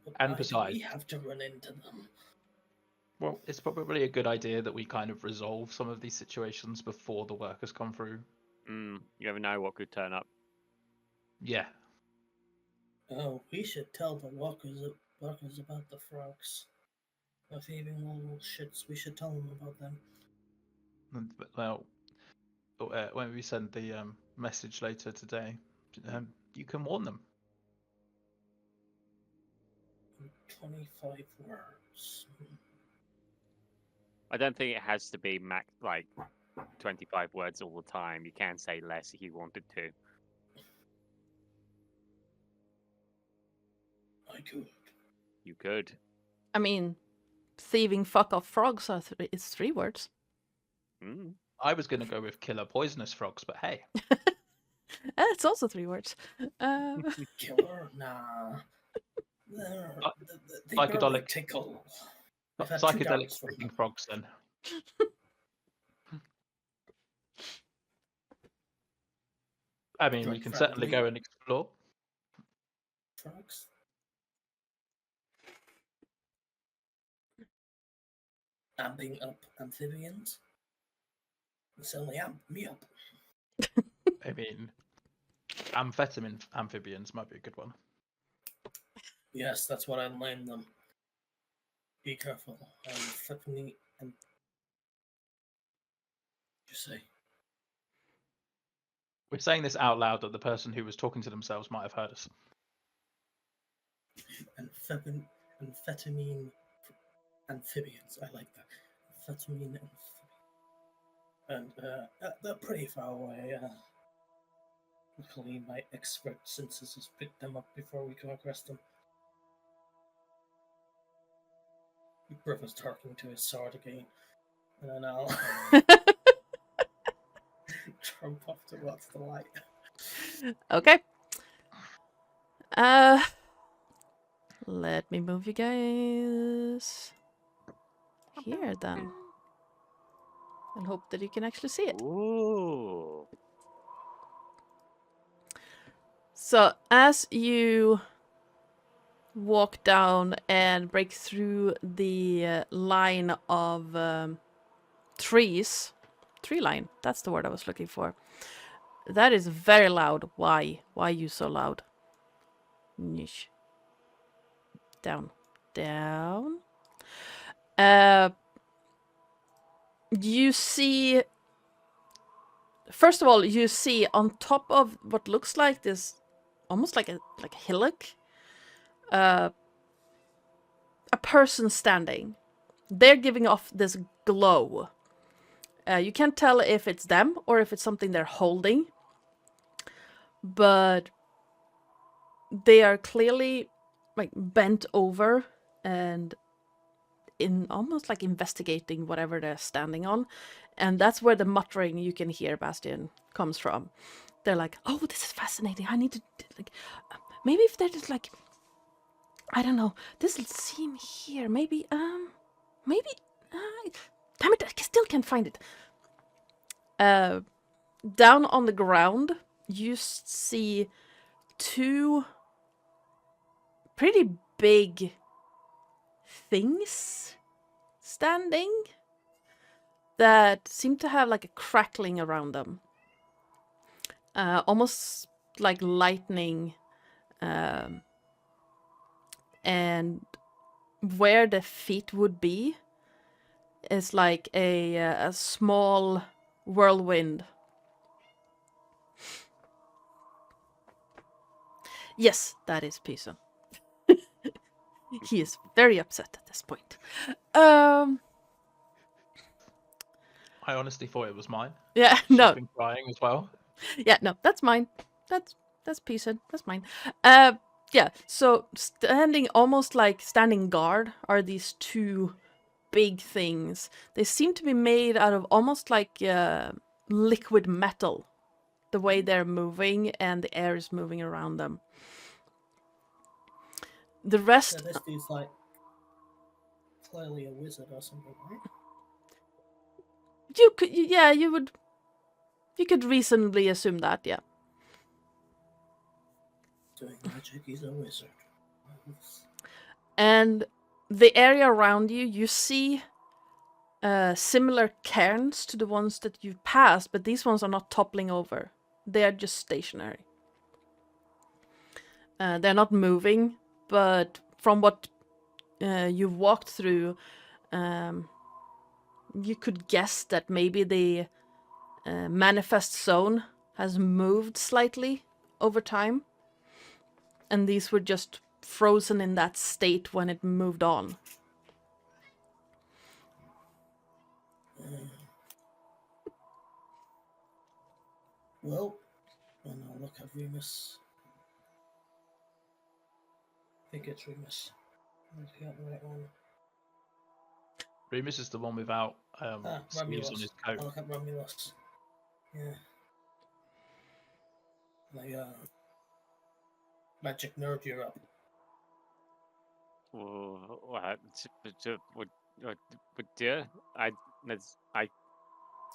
But And why do besides- we have to run into them? Well, it's probably a good idea that we kind of resolve some of these situations before the workers come through. You never know what could turn up. Yeah. Oh, we should tell the walkers about the frogs. The thieving little shits. We should tell them about them. Well, when we send the message later today, you can warn them. 25 words. I don't think it has to be 25 words all the time. You can say less if you wanted to. I could. You could. I mean, thieving fuck off frogs is 3 words. I was going to go with killer poisonous frogs, but hey. It's also 3 words. Killer? Nah. They Psychedelic- barely tickle. I've had 2 Psychedelic darts from freaking them. frogs then. I mean, we Drug can certainly go friendly. and explore. Frogs? Amping up amphibians? It's only amp me up. I mean, amphetamine amphibians might be a good one. Yes, that's what I named them. Be careful. Amphetamine and... You say? We're saying this out loud that the person who was talking to themselves might have heard us. Amphetamine amphibians. I like that. Amphetamine and they're pretty far away. Luckily, my expert senses has picked them up before we come across them. My brother's talking to his sword again, and then I'll jump off towards the light. Okay. Let me move you guys here then. And hope that you can actually see it. Ooh. So as you walk down and break through the line of trees, tree line, that's the word I was looking for. That is very loud. Why? Why are you so loud? Niche. Down. Down. You see... First of all, you see on top of what looks like this, almost like a hillock, a person standing. They're giving off this glow. You can't tell if it's them or if it's something they're holding, but they are clearly like bent over and in almost like investigating whatever they're standing on. And that's where the muttering you can hear, Bastian, comes from. They're like, oh, this is fascinating. I need to, like, maybe if they're just like, I don't know, this'll seem here. Maybe, damn it, I still can't find it. Down on the ground, you see 2 pretty big things standing that seem to have like a crackling around them. Almost like lightning. And where the feet would be is like a small whirlwind. Yes, that is Pisa. He is very upset at this point. I honestly thought it was mine. Yeah, She's no. been crying as well. Yeah, no, that's mine. That's Pisa. That's mine. Yeah, so standing almost like standing guard are these 2 big things. They seem to be made out of almost like liquid metal. The way they're moving and the air is moving around them. The rest... So this dude's like, clearly a wizard or something, right? You could, yeah, you would. You could reasonably assume that, yeah. Doing magic, he's a wizard. And the area around you, you see similar cairns to the ones that you've passed, but these ones are not toppling over. They are just stationary. They're not moving, but from what you've walked through, you could guess that maybe the manifest zone has moved slightly over time. And these were just frozen in that state when it moved on. Well, then I'll look at Remus. I think it's Remus. Let's get the right one. Remus is the one without sleeves on Romulus. his coat. I'll look at Romulus. Yeah. The magic nerd, you're up.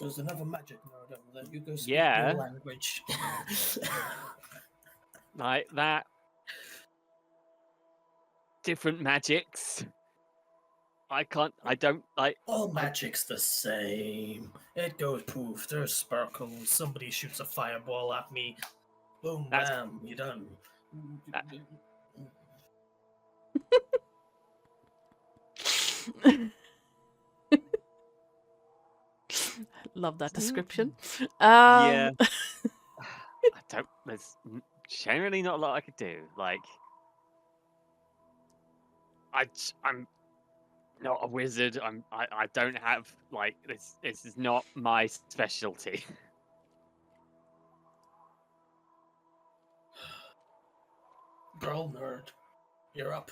There's another magic nerd over there. You go speak Yeah. your language. Like that. Different magics. I don't like. All magic's the same. It goes poof, there's sparkles, somebody shoots a fireball at me. Boom, That's- bam, you're done. Love that description. Yeah. I don't. There's generally not a lot I could do. Like, I'm not a wizard. I don't have like this. This is not my specialty. Girl nerd, you're up.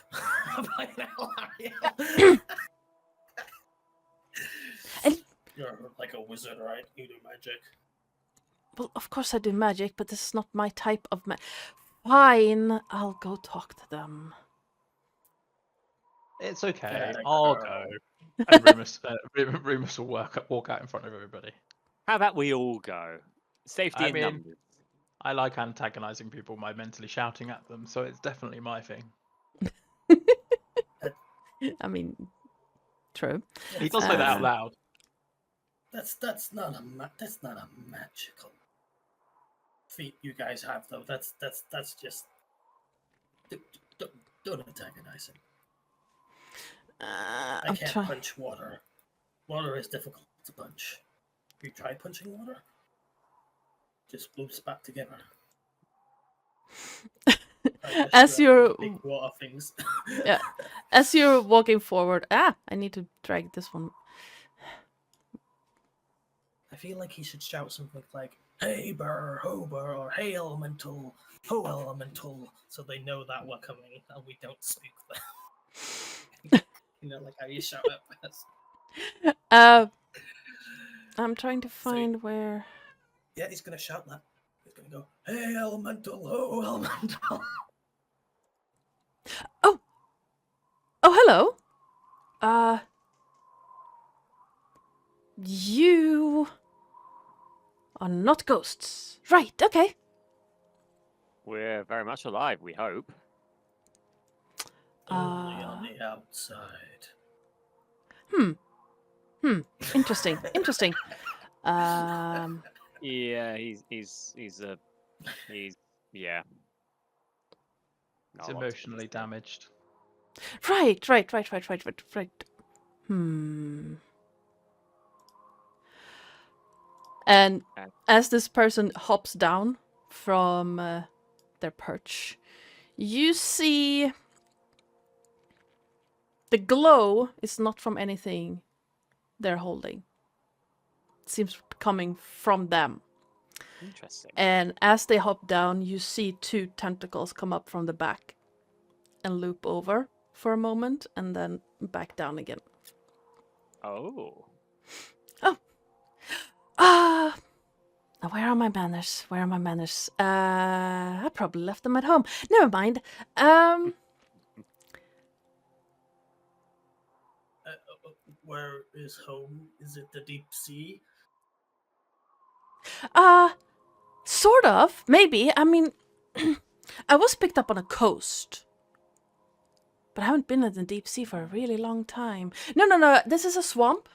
By now, are you? You're like a wizard, right? You do magic. Well, of course I do magic, but this is not my type of Fine, I'll go talk to them. It's okay. Get a I'll girl. go. And Remus will walk out in front of everybody. How about we all go? Safety I in mean- numbers. I like antagonizing people by mentally shouting at them, so it's definitely my thing. I mean, true. He does say that out Uh, loud. That's not a magical feat you guys have though. That's just don't antagonize him. I I'm can't trying. punch water. Water is difficult to punch. Have you tried punching water? Just loops back together. As you're big water things. as you're walking forward, I need to drag this one. I feel like he should shout something like "Hey Burr, Hober," or "Hey Elemental, Ho Elemental," so they know that we're coming and we don't spook them. You know, like how you shout at us. I'm trying to find where. Yeah, he's gonna shout that. He's gonna go, "Hey Elemental, Ho Elemental." Oh, hello. You are not ghosts, right? Okay. We're very much alive. We hope. Only on the outside. Interesting. Interesting. Yeah, he's yeah. It's Not a lot to emotionally say. damaged. Right. And as this person hops down from their perch, you see the glow is not from anything they're holding. It seems coming from them. Interesting. And as they hop down, you see two tentacles come up from the back and loop over for a moment and then back down again. Oh. Where are my manners? Where are my manners? I probably left them at home. Never mind. where is home? Is it the deep sea? Sort of, maybe. I mean, I was picked up on a coast. But I haven't been in the deep sea for a really long time. No. This is a swamp.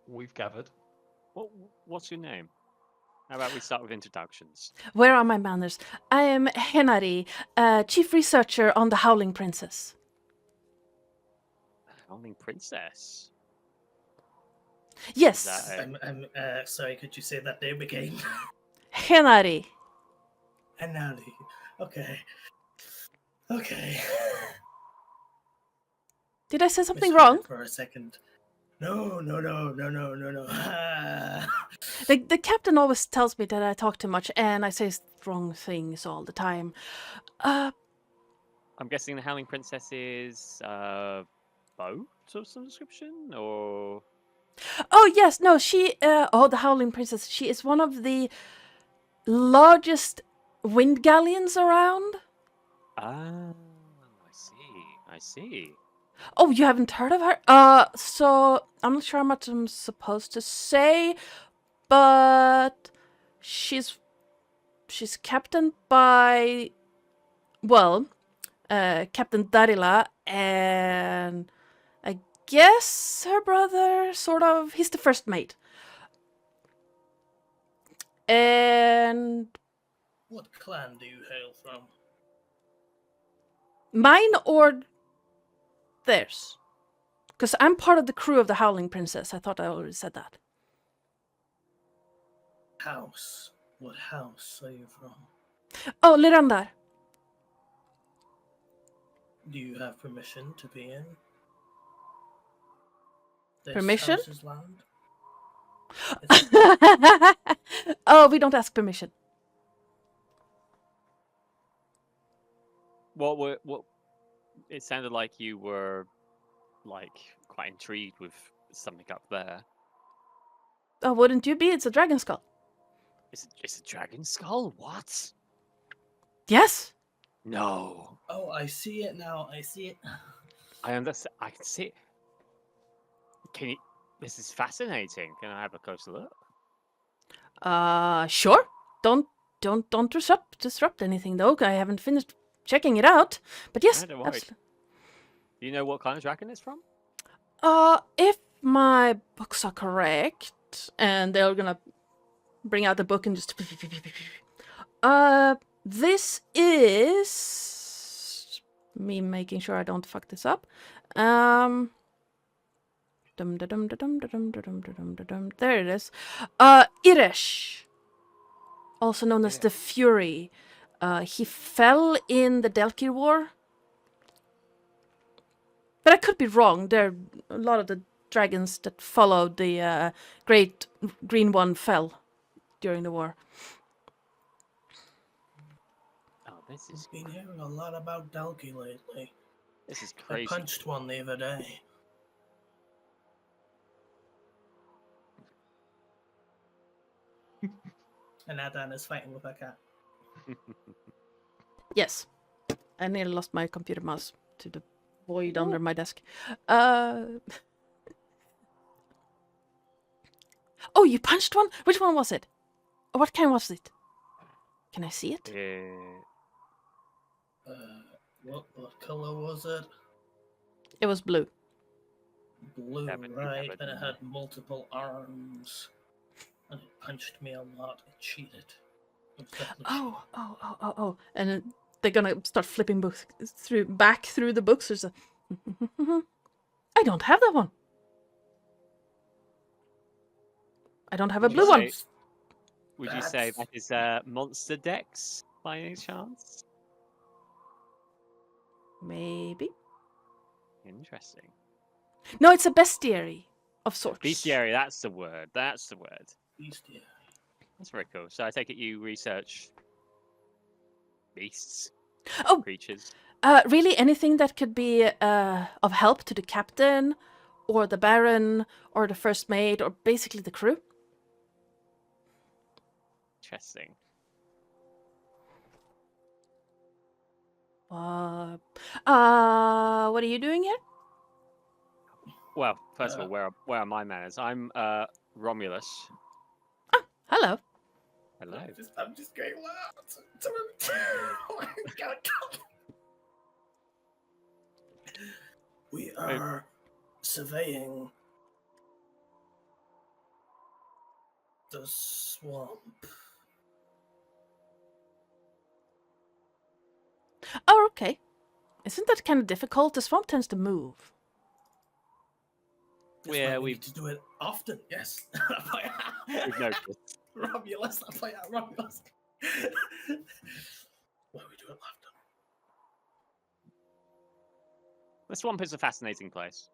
We've gathered. What's your name? How about we start with introductions? Where are my manners? I am Henari, chief researcher on the Howling Princess. Howling Princess. Yes, That I'm sorry, could you say that name again? Henari. Anali. Okay. Okay. Did I say something Misread wrong? for a second. No. The captain always tells me that I talk too much and I say wrong things all the time. I'm guessing the Howling Princess is boat of some description, or Oh yes, no, she. The Howling Princess. She is one of the largest wind galleons around. I see. Oh, you haven't heard of her? So I'm not sure how much I'm supposed to say, but she's captained by, well, Captain Darila, and I guess her brother, sort of. He's the first mate. And What clan do you hail from? mine or theirs? Because I'm part of the crew of the Howling Princess. I thought I already said that. House. What house are you from? Oh, Lirandar. Do you have permission to be in? This Permission? house's land? It's- Oh, we don't ask permission. what? It sounded like you were quite intrigued with something up there. Oh, wouldn't you be? It's a dragon skull. It's a dragon skull. What? Yes. No. Oh, I see it now. I see it. I understand. I can see it. Can you? This is fascinating. Can I have a closer look? Sure. Don't disrupt anything though. I haven't finished checking it out. But yes, No, don't worry. absolutely. Do you know what kind of dragon it's from? If my books are correct, and they're gonna bring out the book and just this is me making sure I don't fuck this up. There it is. Irish, also known as the Fury. He fell in the Delkir War. But I could be wrong. There are a lot of the dragons that followed the great green one fell during the war. Oh, this is Been hearing a lot about Dalki lately. I crazy. punched one the other day. And Adan is fighting with a cat. Yes. I nearly lost my computer mouse to the void under my desk. Oh, you punched one? Which one was it? What kind was it? Can I see it? What color was it? It was blue. Blue, Seven, you right? have it. And it had multiple arms. And it punched me a lot. It cheated. It was definitely Oh. And then they're gonna start flipping books back through the books. There's a... I don't have that one. I don't have a Would blue you one. say- Would you say that is Monster Dex by any chance? Maybe. Interesting. No, it's a bestiary of sorts. Bestiary, that's the word. That's the word. beastie. That's very cool. So I take it you research beasts, Oh, creatures. really anything that could be of help to the captain, or the baron, or the first mate, or basically the crew. Interesting. What are you doing here? Well, first of all, where are my manners? I'm Romulus. Hello. Hello. I'm just going loud. We are surveying the swamp. Oh, okay. Isn't that kind of difficult? The swamp tends to move. That's why we need to do it often. Yes. We've noticed. Romulus. Romulus. Why we do it often? The swamp is a fascinating place.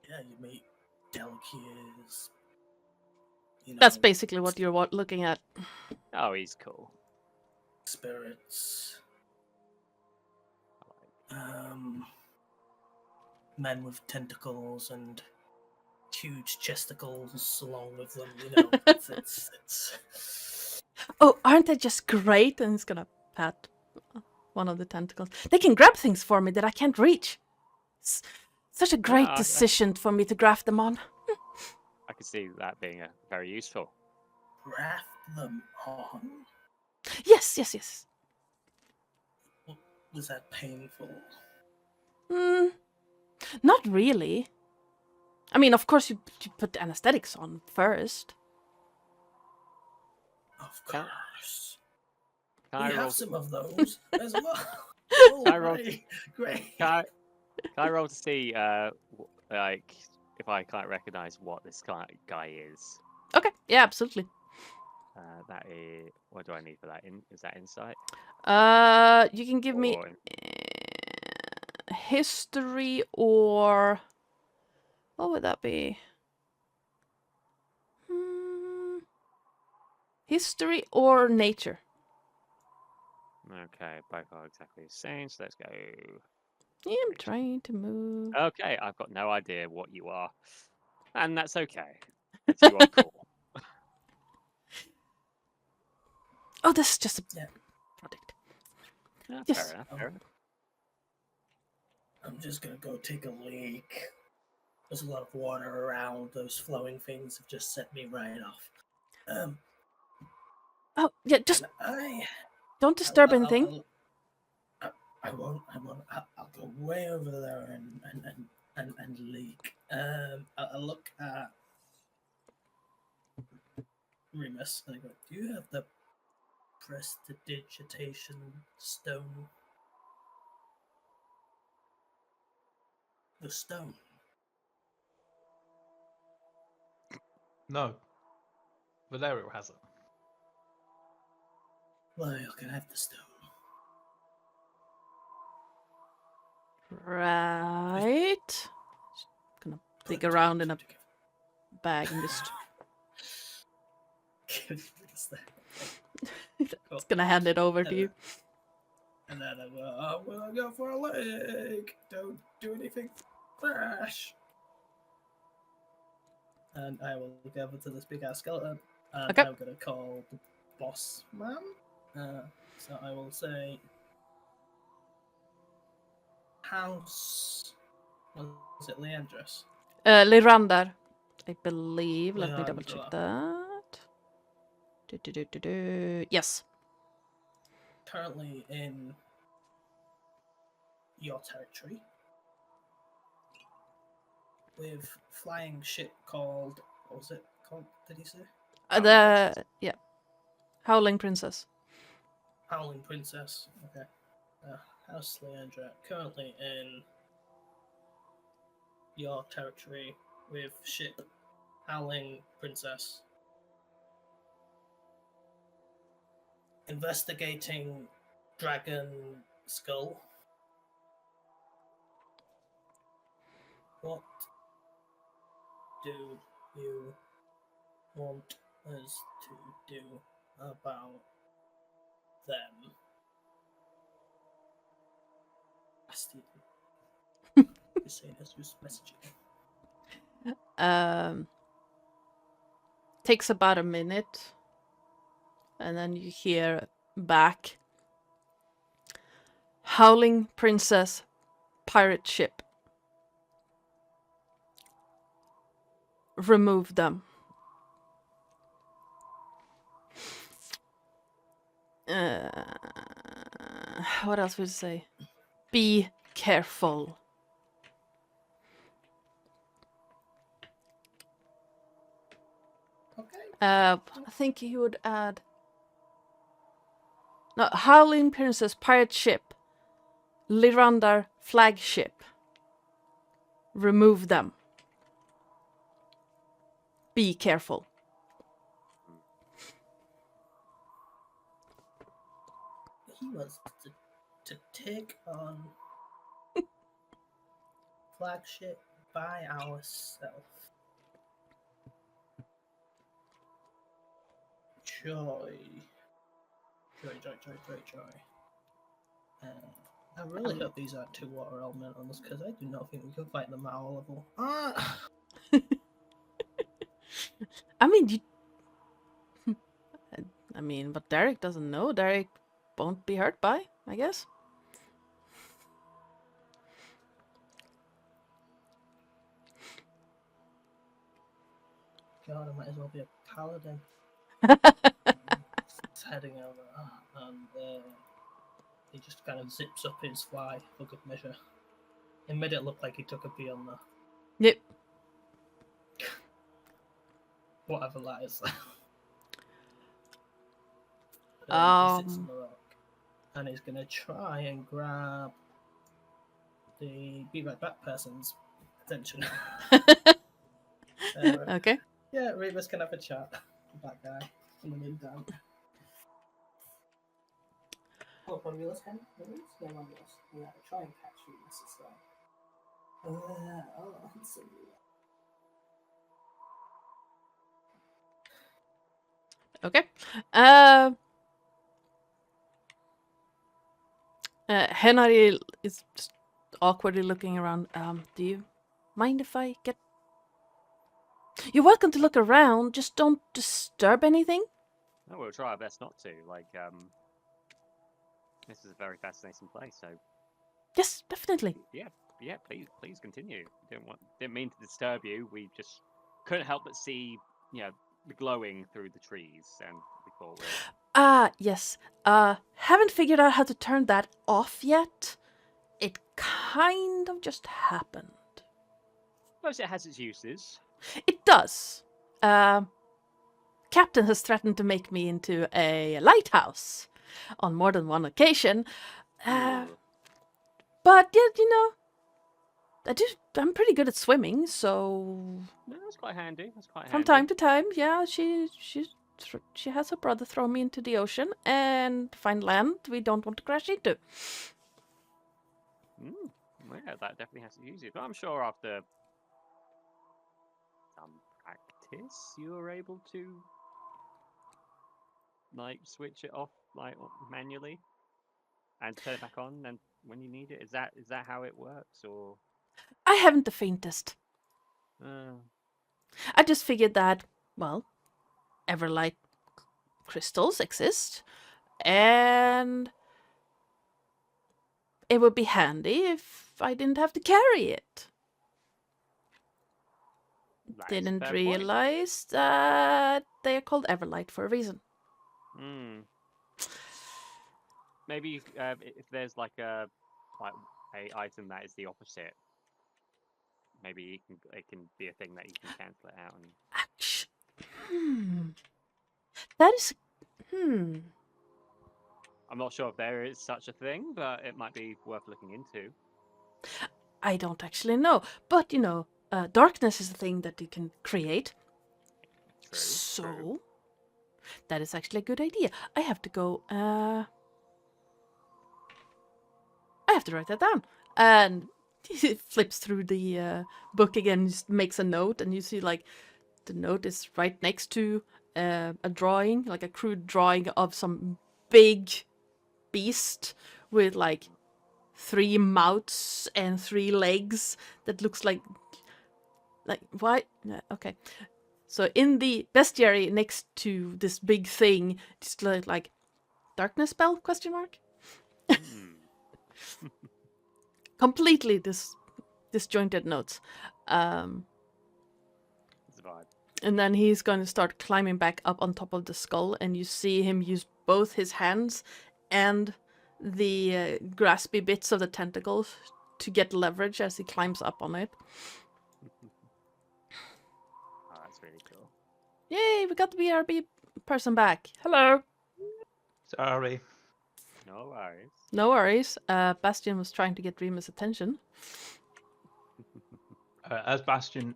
Yeah, you meet Delkiers. You know, That's basically what you're looking at. Oh, he's cool. spirits. Men with tentacles and huge chesticles along with them. You know, it's Oh, aren't they just great? And he's gonna pat one of the tentacles. They can grab things for me that I can't reach. It's such a great Yeah, decision for me to graft them on. I can see that being very useful. graft them on. Yes, yes, yes. Was that painful? Not really. I mean, of course, you put anesthetics on first. Of course. Can We I have roll? some of those as well. Oh, Can I roll? great. Can I roll to see, like, if I can't recognize what this guy is? Okay, yeah, absolutely. That is. What do I need for that? Is that insight? You can give me Or- history or what would that be? History or nature? Okay, both are exactly the same. So let's go. Yeah, I'm trying to move. Okay, I've got no idea what you are, and that's okay. You are cool. Oh, this is just a Yeah. product. Yeah, Yes. Fair enough. Fair enough. I'm just gonna go take a leak. There's a lot of water around. Those flowing things have just set me right off. Oh, yeah, just I don't disturb anything. I won't. I'll go way over there and leak. I'll look at Remus and I go, do you have the prestidigitation stone? The stone. No. Valerio has it. Well, you can have the stone. Right. Just gonna dig around in a bag and just it's gonna hand it over to you. And then I'm gonna go for a leg. Don't do anything fresh. And I will go over to this big ass skeleton. And Okay. I'm gonna call the boss man. So I will say House. Was it Leandros? Lyrandar, I believe. Let me double check Lyrandar. that. Yes. Currently in your territory. With flying ship called, what was it called? Did he say? Yeah, Howling Princess. Howling Princess. Okay. House Leandra. Currently in your territory with ship Howling Princess. Investigating Dragon Skull. What do you want us to do about them? Bastard. You're saying this was messaging. Takes about a minute, and then you hear back. Howling Princess pirate ship. Remove them. What else would you say? Be careful. Okay. I think he would add. No, Howling Princess pirate ship. Lyrandar flagship. Remove them. Be careful. He was to take on flagship by ourselves. Joy. I really hope these aren't two water elementals, because I do not think we can fight them at our level. I mean, but Derek doesn't know. Derek won't be hurt by, I guess. God, I might as well be a paladin. It's heading over, and he just kind of zips up his fly for good measure. It made it look like he took a pee on the Yep. whatever that is. He sits on the rock, and he's gonna try and grab the be right back person's attention. Okay. Yeah, Reavers can have a chat with that guy from the mid down. Oh, probably less him. Yeah, one of us. Yeah, try and catch you, Mrs. Star. Oh, handsome. Okay. Henry is just awkwardly looking around. Do you mind if I get... You're welcome to look around, just don't disturb anything. Oh, we'll try our best not to. This is a very fascinating place, so Yes, definitely. yeah, please continue. Didn't mean to disturb you. We just couldn't help but see, the glowing through the trees, and we thought Yes. Haven't figured out how to turn that off yet. It kind of just happened. suppose it has its uses. It does. Captain has threatened to make me into a lighthouse on more than one occasion. But yeah, I'm pretty good at swimming, so No, that's quite handy. from time to time, yeah, she has her brother throw me into the ocean and find land we don't want to crash into. Yeah, that definitely has its uses. But I'm sure after some practice, you were able to switch it off manually and turn it back on, and when you need it. Is that how it works, or? I haven't the faintest. I just figured that, well, Everlight crystals exist, and it would be handy if I didn't have to carry it. That is a Didn't fair point. realize that they are called Everlight for a reason. Maybe if there's a item that is the opposite, maybe it can be a thing that you can cancel it out. And... Actually, that is, I'm not sure if there is such a thing, but it might be worth looking into. I don't actually know, but darkness is a thing that you can create. True. That is actually a good idea. I have to go. I have to write that down. And he flips through the book again, just makes a note, and you see the note is right next to a drawing, a crude drawing of some big beast with 3 mouths and 3 legs that looks like why? Okay. So in the bestiary next to this big thing, just like darkness spell ? Completely disjointed notes. It's a vibe. And then he's going to start climbing back up on top of the skull, and you see him use both his hands and the graspy bits of the tentacles to get leverage as he climbs up on it. Oh, that's really cool. Yay, we got the BRB person back. Hello. Sorry. No worries. No worries. Bastion was trying to get Remus' attention. As Bastion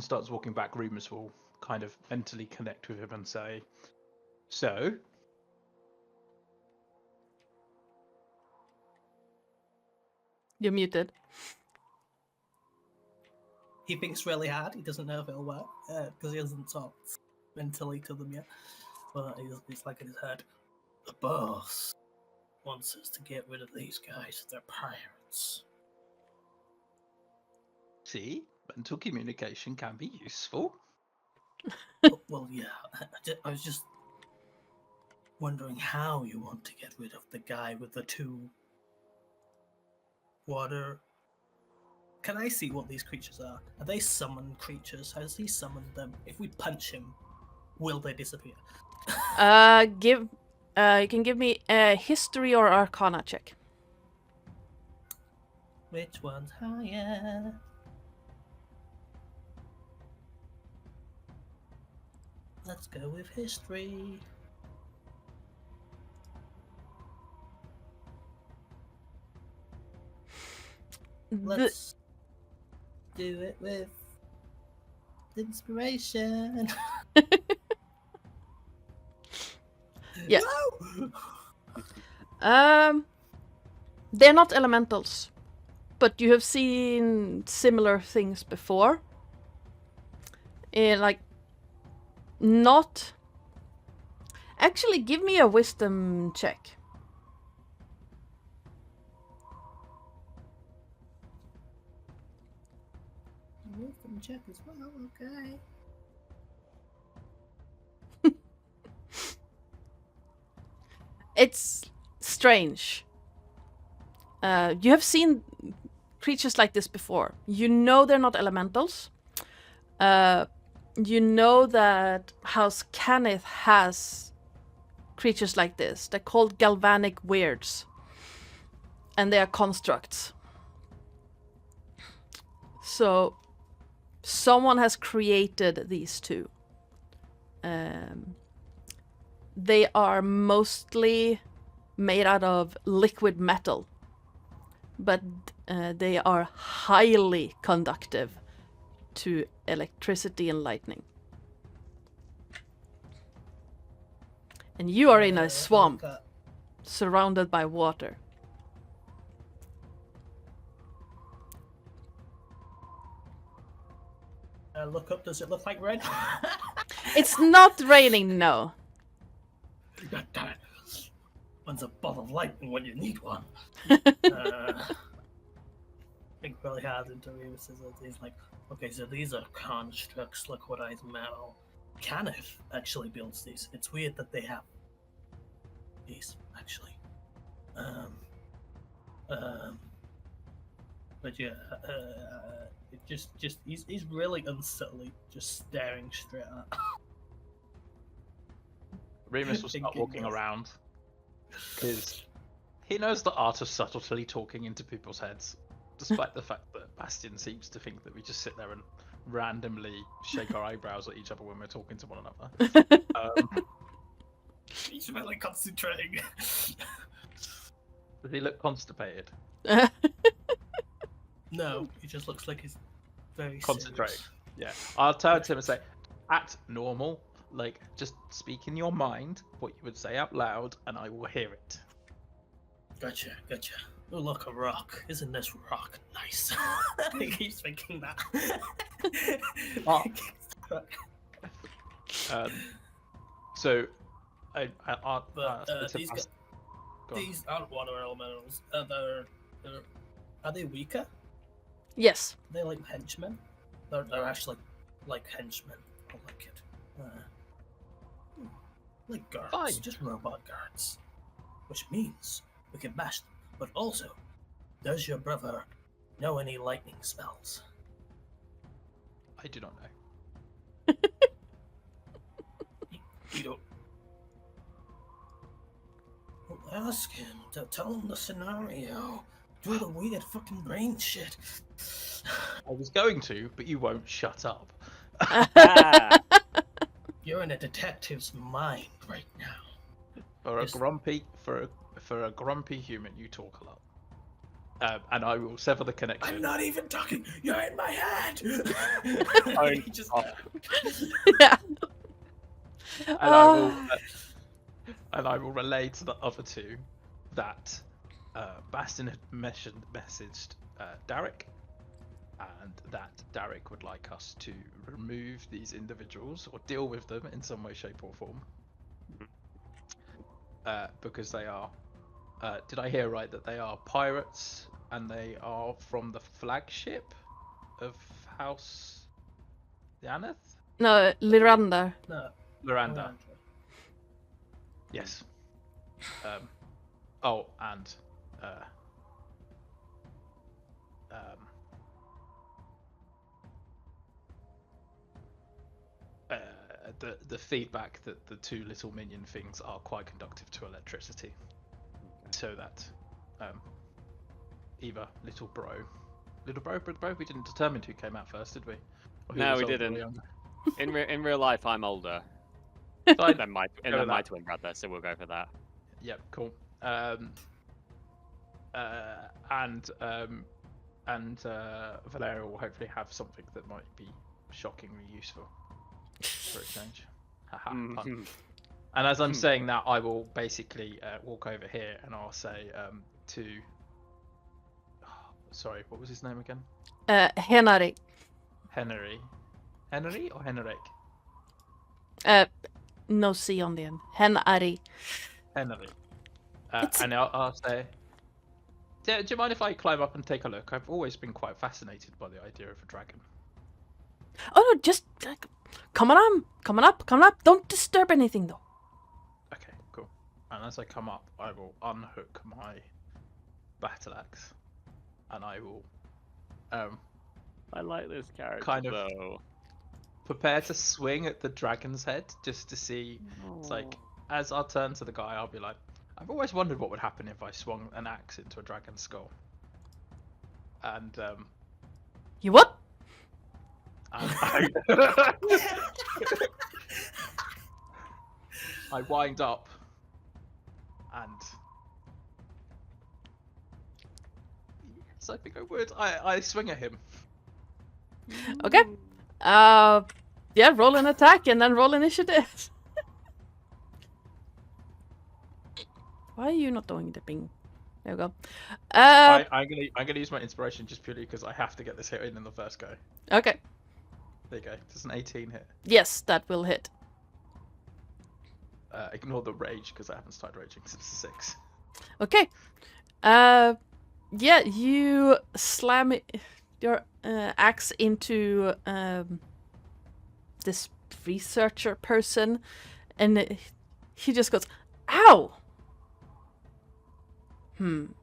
starts walking back, Remus will kind of mentally connect with him and say, "So, You're muted. He thinks really hard. He doesn't know if it'll work because he hasn't talked mentally to them yet. But he's like in his head. The boss wants us to get rid of these guys. They're pirates. see, mental communication can be useful." Well, yeah. I was just wondering how you want to get rid of the guy with the 2 water. Can I see what these creatures are? Are they summoned creatures? Has he summoned them? If we punch him, will they disappear? You can give me a history or arcana check. Which one's higher? Let's go with history. Let's do it with inspiration. Yeah. No! They're not elementals, but you have seen similar things before. Like, not. Actually, give me a wisdom check. Wisdom check as well, okay. It's strange. You have seen creatures like this before. You know they're not elementals. You know that House Kenneth has creatures like this. They're called galvanic weirds. And they are constructs. So, someone has created these 2. They are mostly made out of liquid metal, but they are highly conductive to electricity and lightning. And you are in a swamp, surrounded by water. Look up, does it look like rain? It's not raining, no. God damn it. When's a bolt of lightning when you need one? Think really hard into Remus's. He's like, okay, so these are constructs, liquidized metal. Kenneth actually builds these. It's weird that they have these, actually. But yeah, it just he's really unsubtly just staring straight at. Remus will start walking around because he knows the art of subtlety talking into people's heads, despite the fact that Bastion seems to think that we just sit there and randomly shake our eyebrows at each other when we're talking to one another. He's really concentrating. Does he look constipated? No, he just looks like he's very Concentrating. serious. Yeah. I'll turn to him and say, at normal, like, just speak in your mind what you would say out loud, and I will hear it. Gotcha. Oh, look, a rock. Isn't this rock nice? He keeps thinking that. Oh. So, these aren't water elementals. Are they weaker? Yes. Are they like henchmen? They're actually like henchmen. I like it. Like guards, Fine. just robot guards. Which means we can bash them, but also Does your brother know any lightning spells? I do not know. You don't. Well, ask him. Tell him the scenario. Do the weird fucking brain shit. I was going to, but you won't shut up. Ah, You're in a detective's mind right now. For a Yes. grumpy human, you talk a lot. And I will sever the connection. I'm not even talking. You're in my head. Phone He just- off. Yeah. And I will relay to the other two that Bastin had messaged Derek, and that Derek would like us to remove these individuals or deal with them in some way, shape, or form. Because they are. Did I hear right that they are pirates and they are from the flagship of House Yaneth? No, Lyranda. No. Lyranda. Yes. Oh, and the feedback that the two little minion things are quite conductive to electricity, so that either little bro, we didn't determine who came out first, did we? Or who No, was we older or didn't. younger? In real life, I'm older Fine. than my Go with that. twin brother, so we'll go for that. Yep, cool. And Valeria will hopefully have something that might be shockingly useful for a change. Haha, fun. Mhm. And as I'm saying that, I will basically walk over here and I'll say to... sorry, what was his name again? Henrik. Henry. Henry or Henrik? No C on the end. Henrik. Henry. It's- And I'll say... Do you mind if I climb up and take a look? I've always been quite fascinated by the idea of a dragon. Oh no, just come on up. Don't disturb anything though. Okay, cool. And as I come up, I will unhook my battle axe, and I will I like this character Kind of- though. prepare to swing at the dragon's head just to see. It's like as I'll turn to the guy, I'll be like, I've always wondered what would happen if I swung an axe into a dragon's skull. And You what? I wind up and yes, I think I would. I swing at him. Okay. Yeah, roll an attack and then roll initiative. Why are you not doing the ping? There we go. I'm gonna use my inspiration just purely because I have to get this hit in the first go. Okay. There you go. Does an 18 hit? Yes, that will hit. Ignore the rage because I haven't started raging since it's a 6. Okay. Yeah, you slam your axe into this researcher person, and he just goes, "Ow!" And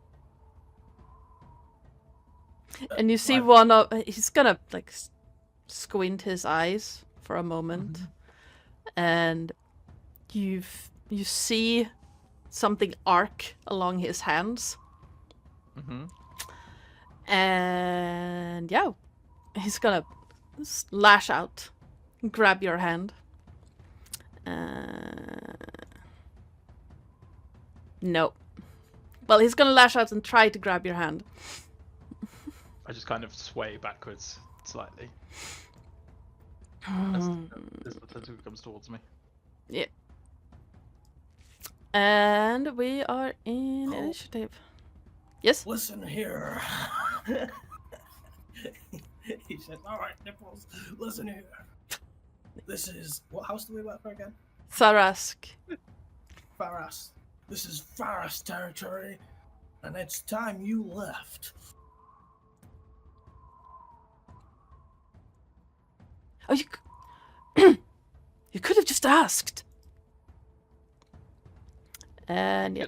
you see one of he's gonna like squint his eyes for a moment, and you see something arc along his hands. And yeah, he's gonna lash out, grab your hand. No. Well, he's gonna lash out and try to grab your hand. I just kind of sway backwards slightly as the tattoo comes towards me. Yeah. And we are in Oh. initiative. Yes? Listen here. He said, all right, nipples, listen here. This is, what house do we work for again? Sarask. Faras. This is Faras territory, and it's time you left. Oh, you could have just asked. And yeah.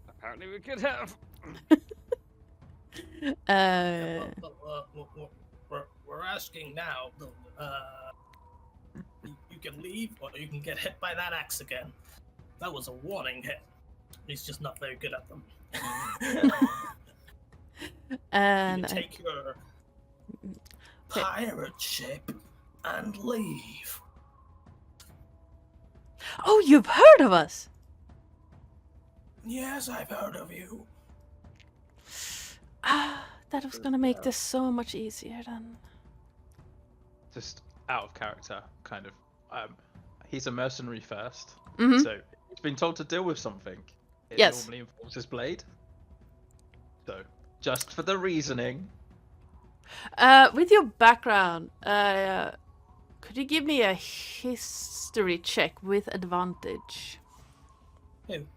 Apparently we could have. We're asking now. You can leave, or you can get hit by that axe again. That was a warning hit. He's just not very good at them. And you take your pirate ship and leave. oh, you've heard of us? Yes, I've heard of you. Ah, that was gonna make this so much easier then. Just out of character, kind of. He's a mercenary first, Mhm. so he's been told to deal with something. It Yes. normally involves his blade. So, just for the reasoning. With your background, could you give me a history check with advantage? Who?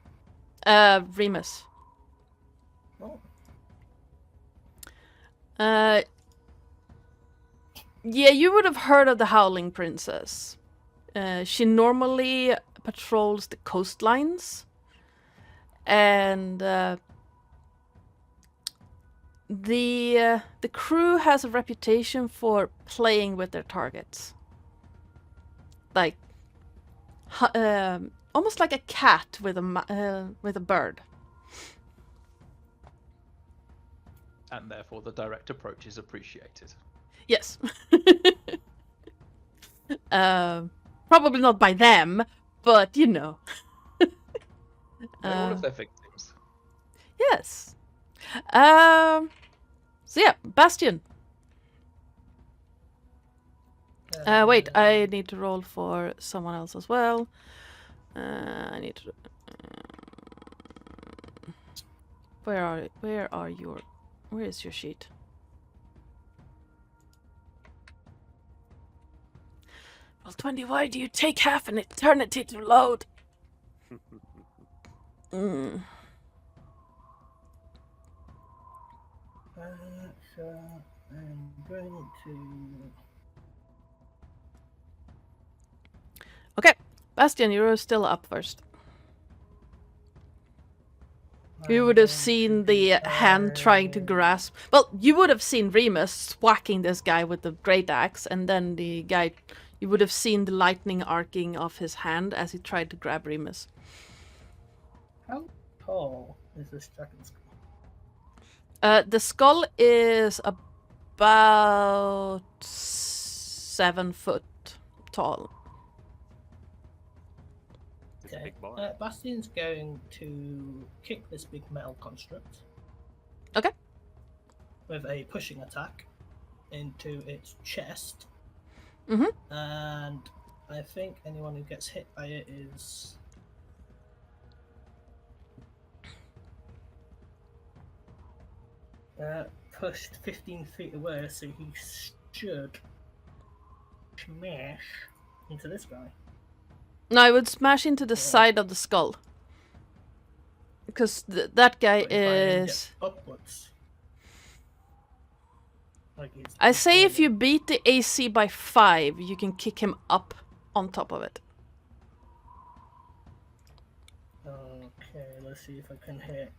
Remus. Oh. Yeah, you would have heard of the Howling Princess. She normally patrols the coastlines, and the crew has a reputation for playing with their targets, like almost like a cat with a bird. And therefore the direct approach is appreciated. Yes. Probably not by them, but you know. They're all of their victims. Yes. So yeah, Bastion. Wait, I need to roll for someone else as well. I need to. Where is your sheet? Well, 20. Why do you take half an eternity to load? Mm. So I'm going to. Okay, Bastion, you're still up first. You would have seen the hand trying to grasp. Well, you would have seen Remus whacking this guy with the great axe, and then the guy. You would have seen the lightning arcing off his hand as he tried to grab Remus. How tall is this dragon skull? The skull is about 7 foot tall. It's a Okay. big boy. Bastion's going to kick this big metal construct. Okay. With a pushing attack into its chest. Mhm. And I think anyone who gets hit by it is. Pushed 15 feet away, so he should smash into this guy. No, I would smash into the side of the skull. Because that guy But if I aimed it is... upwards. Like I say if you beat the AC by 5, you can kick him up on top of it. Okay, let's see if I can hit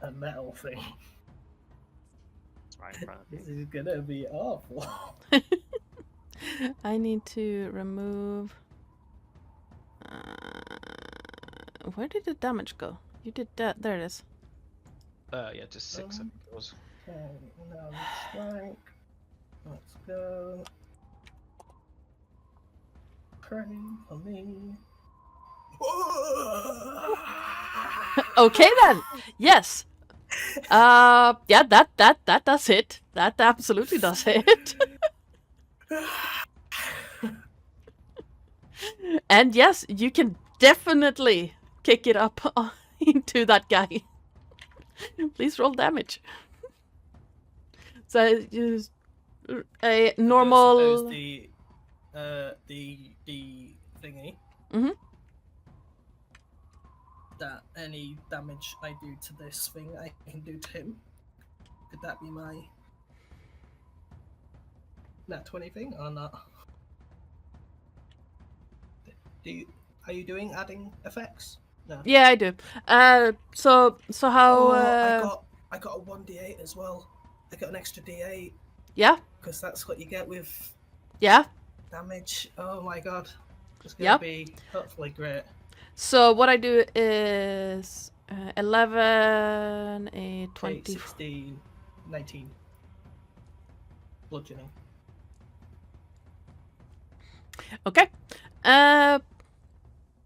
a metal thing. It's right in front of This you. is gonna be awful. I need to remove... where did the damage go? You did that. There it is. Yeah, just 6, I think it was. Okay, now the strike. Let's go. Pray for me. Okay then. Yes. Yeah, that does it. That absolutely does it. And yes, you can definitely kick it up into that guy. Please roll damage. So use a normal. The thingy. Mhm. That any damage I do to this thing, I can do to him. Could that be my nat 20 thing or not? Are you doing adding effects? No. Yeah, I do. So how? Oh, I got a 1d8 as well. I got an extra D8 Yeah, because that's what you get with yeah. damage. Oh my god. It's gonna Yep. be hopefully great. So what I do is 11, 8, 20. 16, 19. Bludgeoning. Okay.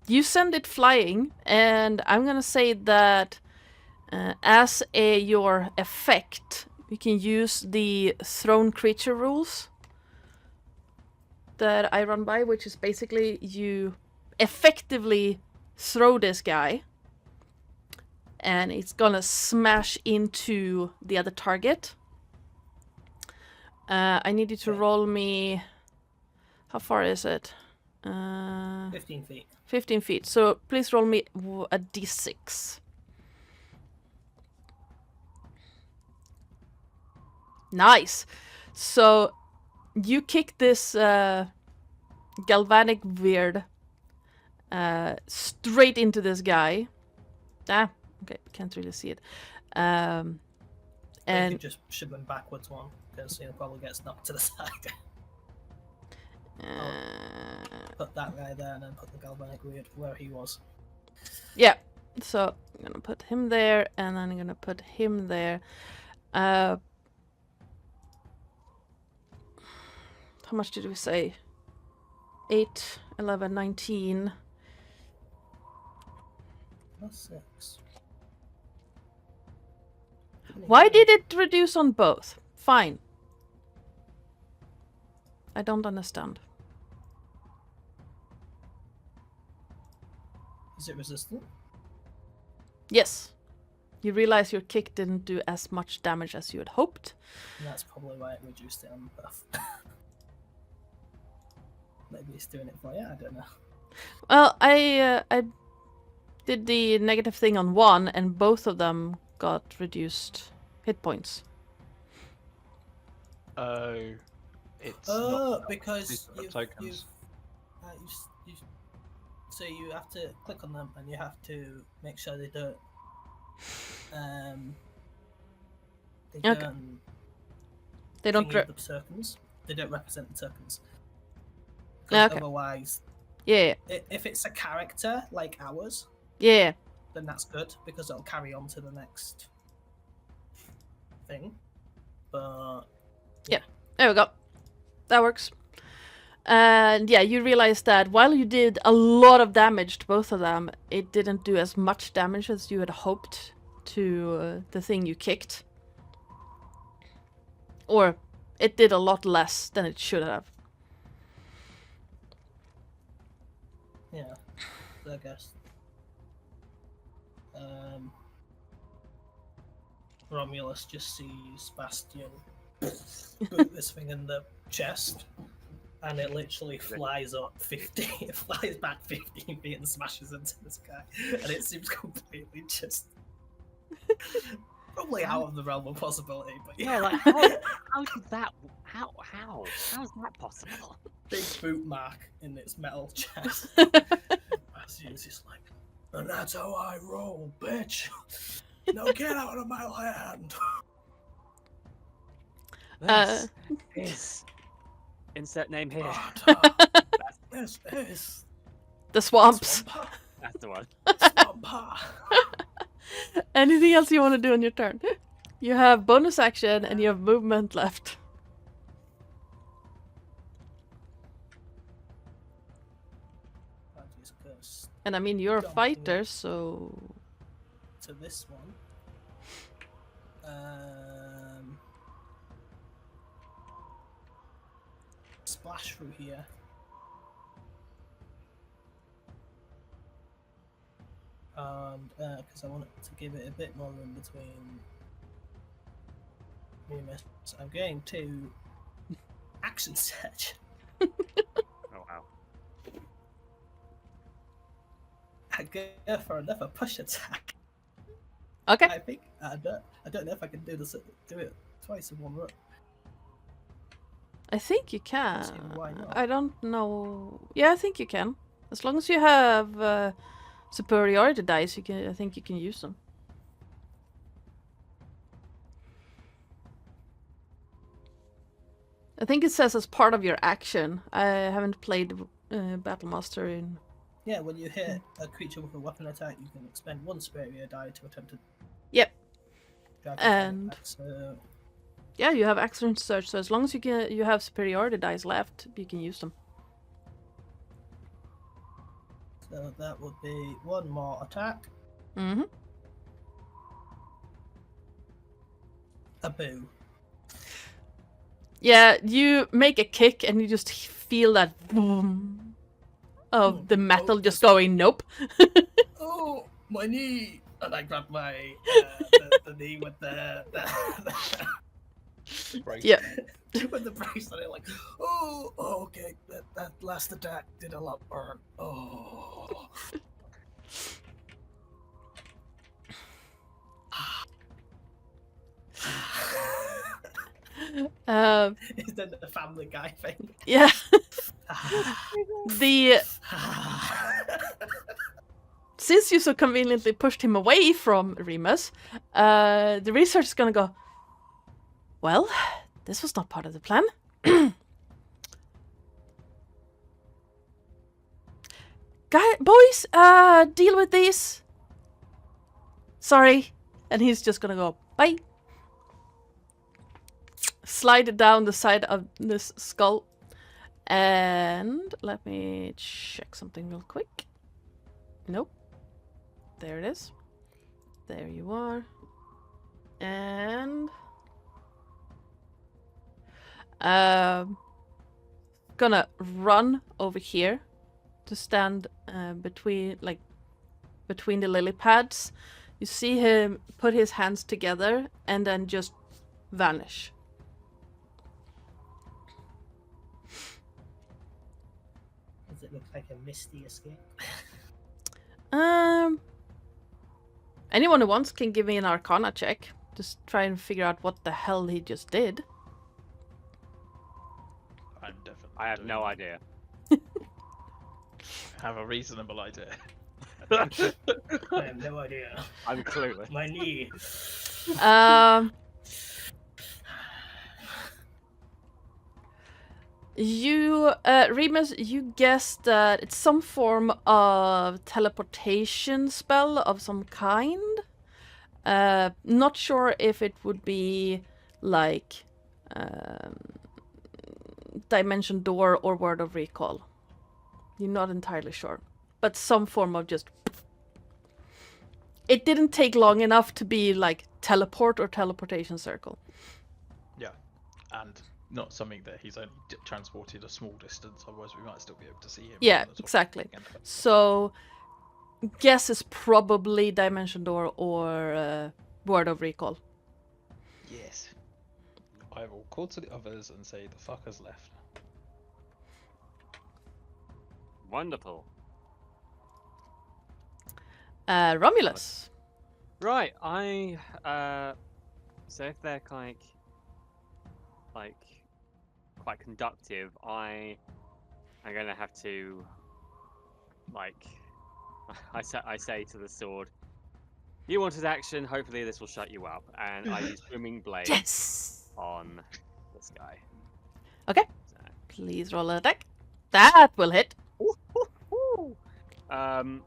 You send it flying, and I'm gonna say that as your effect, you can use the thrown creature rules that I run by, which is basically you effectively throw this guy, and it's gonna smash into the other target. I need you to Okay. roll me. How far is it? 15 feet. 15 feet. So please roll me a d6. Nice. So you kick this galvanic weird straight into this guy. Ah, okay, can't really see it. And you And could just shove him backwards one, because he'll probably get knocked to the side. Put that guy there and then put the galvanic weird where he was. yeah. So I'm gonna put him there, and then I'm gonna put him there. How much did we say? 8, 11, 19. Plus 6. Why did it reduce on both? Fine. I don't understand. Is it resistant? Yes. You realize your kick didn't do as much damage as you had hoped. And that's probably why it reduced it on both. Maybe it's doing it for you, I don't know. Well, I did the negative thing on one, and both of them got reduced hit points. Oh, it's Oh, not because these are you've, tokens. so you have to click on them and you have to make sure they don't they Okay. don't They don't. thingy the tokens. They don't represent the tokens. 'Cause Okay. otherwise, Yeah, if it's a character like ours, yeah. then that's good because it'll carry on to the next thing. But There we go. That works. And yeah, you realize that while you did a lot of damage to both of them, it didn't do as much damage as you had hoped to the thing you kicked. Or it did a lot less than it should have. yeah, so I guess Romulus just sees Bastion boot this thing in the chest, and it literally flies up 50. It flies back 15 feet and smashes into the sky, and it seems completely just probably out of the realm of possibility. But Yeah, yeah, like how did that? How is that possible? big boot mark in its metal chest. Bastion's just like, and that's how I roll, bitch. Now get out of my land. This is insert name here. This is The swamps. Swampa. That's the one. Swampa. Anything else you want to do on your turn? You have bonus action and you have movement left. Magi's curse And I mean, you're a Don't fighter, so... to this one. Splash through here. And because I want it to give it a bit more room between movements, I'm going to action search. Oh wow. I go for another push attack. Okay. I think I don't know if I can do it twice in one run. I think you can. See, why not? I don't know. Yeah, I think you can. As long as you have superiority dice, I think you can use them. I think it says as part of your action. I haven't played Battle Master in. Yeah, when you hit a creature with a weapon attack, you can expend 1 superior die to attempt to Yep. drive And- attack. So Yeah, you have action search, so as long as you have superiority dice left, you can use them. that would be 1 more attack. Mm-hmm. A boo. Yeah, you make a kick and you just feel that boom of the metal just going nope. Oh, my knee! And I grab my the knee with the Right. Yeah. with the bracelet. Like, oh, okay, that last attack did a lot burn. Oh. Is that the Family Guy thing? Yeah. the Since you so conveniently pushed him away from Remus, the researcher is gonna go, well, this was not part of the plan. Boys, deal with these. Sorry. And he's just gonna go, bye. Slide it down the side of this skull. And let me check something real quick. Nope. There it is. There you are. And gonna run over here to stand between the lily pads. You see him put his hands together and then just vanish. Does it look like a misty escape? Anyone who wants can give me an Arcana check. Just try and figure out what the hell he just did. I'm definitely. I have doing no it. idea. I have a reasonable idea. I have no idea. I'm clueless. My knee. Remus, you guessed that it's some form of teleportation spell of some kind. Not sure if it would be like Dimension Door or Word of Recall. You're not entirely sure. But some form of just... It didn't take long enough to be like teleport or teleportation circle. Yeah, and not something that he's only transported a small distance. Otherwise, we might still be able to see him. Yeah, on the top of exactly. the end. So, guess is probably Dimension Door or Word of Recall. Yes. I will call to the others and say the fuckers left. Wonderful. Romulus. Right, so if they're like quite conductive, I'm gonna have to I say to the sword, you wanted action, hopefully this will shut you up, and I use booming blade Yes! on this guy. Okay. So, Please roll an attack. That will hit. and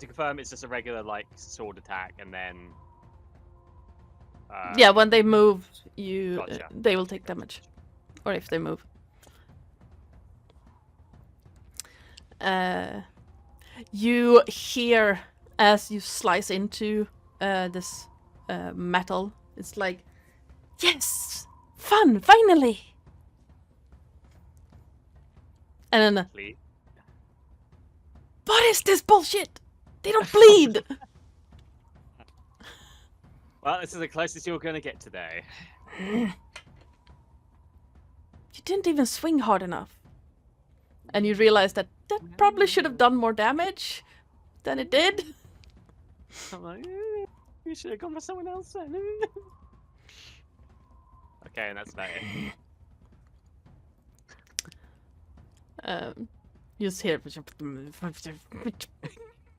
to confirm, it's just a regular sword attack, and then Yeah, when they move, Gotcha. they will take damage. Or if they move. You hear as you slice into this metal. It's like, yes, fun, finally. And then, please. what is this bullshit? They don't bleed. Well, this is the closest you're gonna get today. You didn't even swing hard enough. And you realize that probably should have done more damage than it did. I'm like, you should have gone for someone else then. Okay, and that's about it. You just hear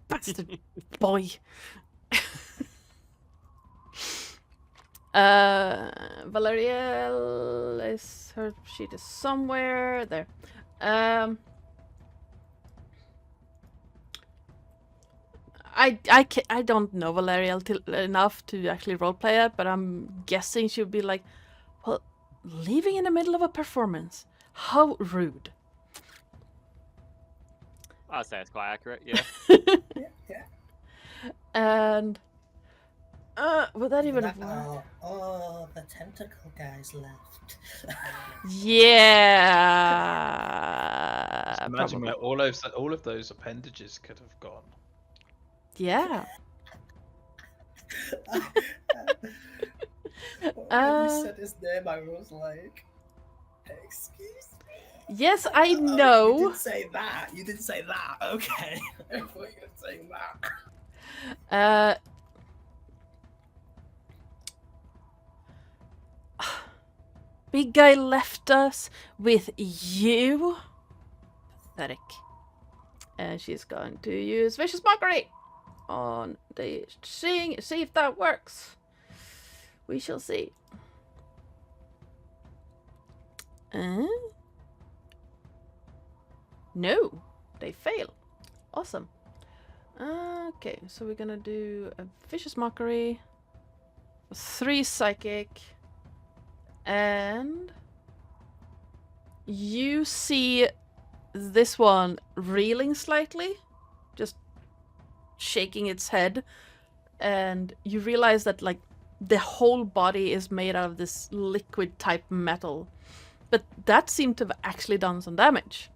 bastard boy. Valeriel is her sheet is somewhere there. I don't know Valeriel enough to actually roleplay it, but I'm guessing she'll be like, well, leaving in the middle of a performance. How rude. I'd say it's quite accurate. Yeah. Yeah. And would that even That- work? oh, the tentacle guys left. Yeah. Just imagine probably. where all of those appendages could have gone. Yeah. When you said his name, I was like, excuse me? Yes, I You know. didn't say that. You didn't say that. Okay. I thought you were saying that. Big guy left us with you. Pathetic. And she's going to use Vicious Mockery on the see if that works. We shall see. No, they fail. Awesome. Okay, so we're gonna do a Vicious Mockery, 3 Psychic, and you see this one reeling slightly, just shaking its head, and you realize that like the whole body is made out of this liquid type metal, but that seemed to have actually done some damage.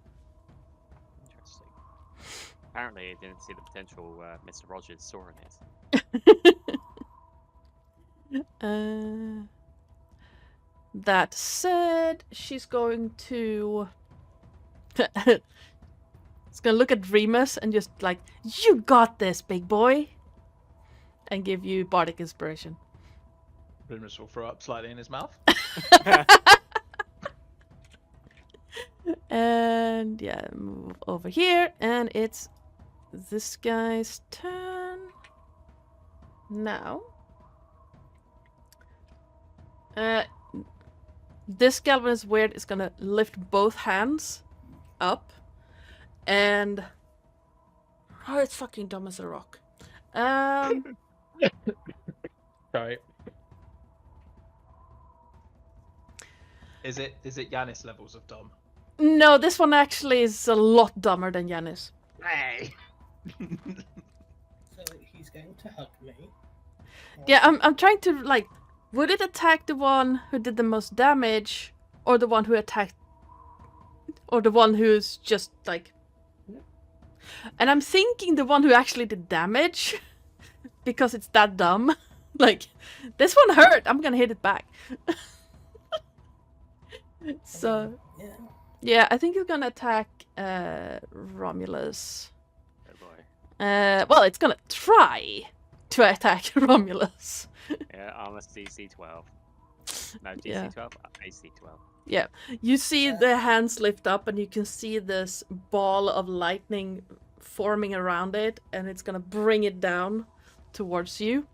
Interesting. Apparently, it didn't see the potential Mr. Rogers saw in it. That said, she's going to it's gonna look at Remus and just like, you got this, big boy, and give you bardic inspiration. Remus will throw up slightly in his mouth. And yeah, move over here, and it's this guy's turn now. This Galvin is weird. It's gonna lift both hands up, and oh, it's fucking dumb as a rock. Sorry. Is it Yanis levels of dumb? No, this one actually is a lot dumber than Yanis. Hey. So he's going to hug me. Yeah, I'm trying to like, would it attack the one who did the most damage, or the one who attacked, or the one who's just like, and I'm thinking the one who actually did damage, because it's that dumb. Like, this one hurt. I'm gonna hit it back. So yeah, I think he's gonna attack Romulus. Oh boy. Well, it's gonna try to attack Romulus. Yeah, armor DC 12. No, DC Yeah. 12? AC 12. Yeah, you see the hands lift up, and you can see this ball of lightning forming around it, and it's gonna bring it down towards you.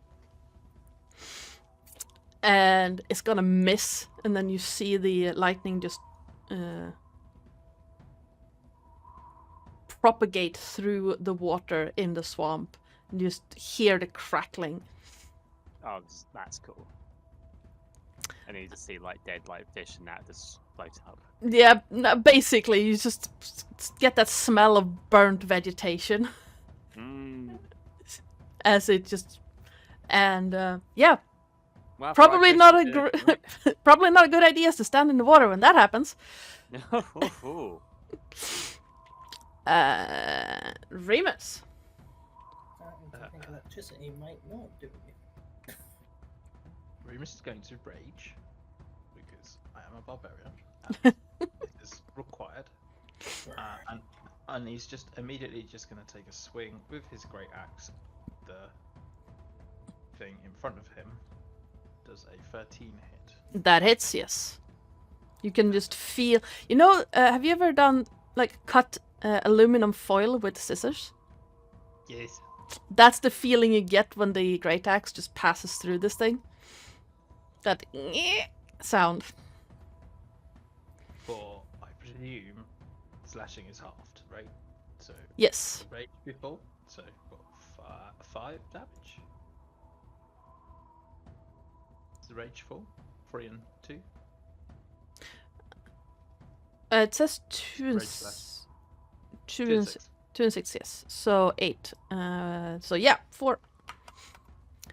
And it's gonna miss, and then you see the lightning just propagate through the water in the swamp. And you just hear the crackling. Oh, that's cool. And you just see like dead like fish and that just floats up. Yeah, basically, you just get that smell of burnt vegetation as it just, and yeah, Well, probably fried not a fish probably not a good idea to stand in the water when that happens. Ooh. Remus. I think electricity might not do it. Remus is going to rage because I am a barbarian. And it is required, and he's just immediately just going to take a swing with his great axe. The thing in front of him does a 13 hit. That hits, yes. You can just feel. You know, have you ever done like cut aluminum foil with scissors? Yes. That's the feeling you get when the great axe just passes through this thing. that sound. For I presume slashing is halved, right? So Yes. rage before. So what, 5 damage. Is the rage full? 3 and 2. It says 2 and Rage slash. 2 2 and and 6. 2 and 6, yes. So 8. So yeah, 4.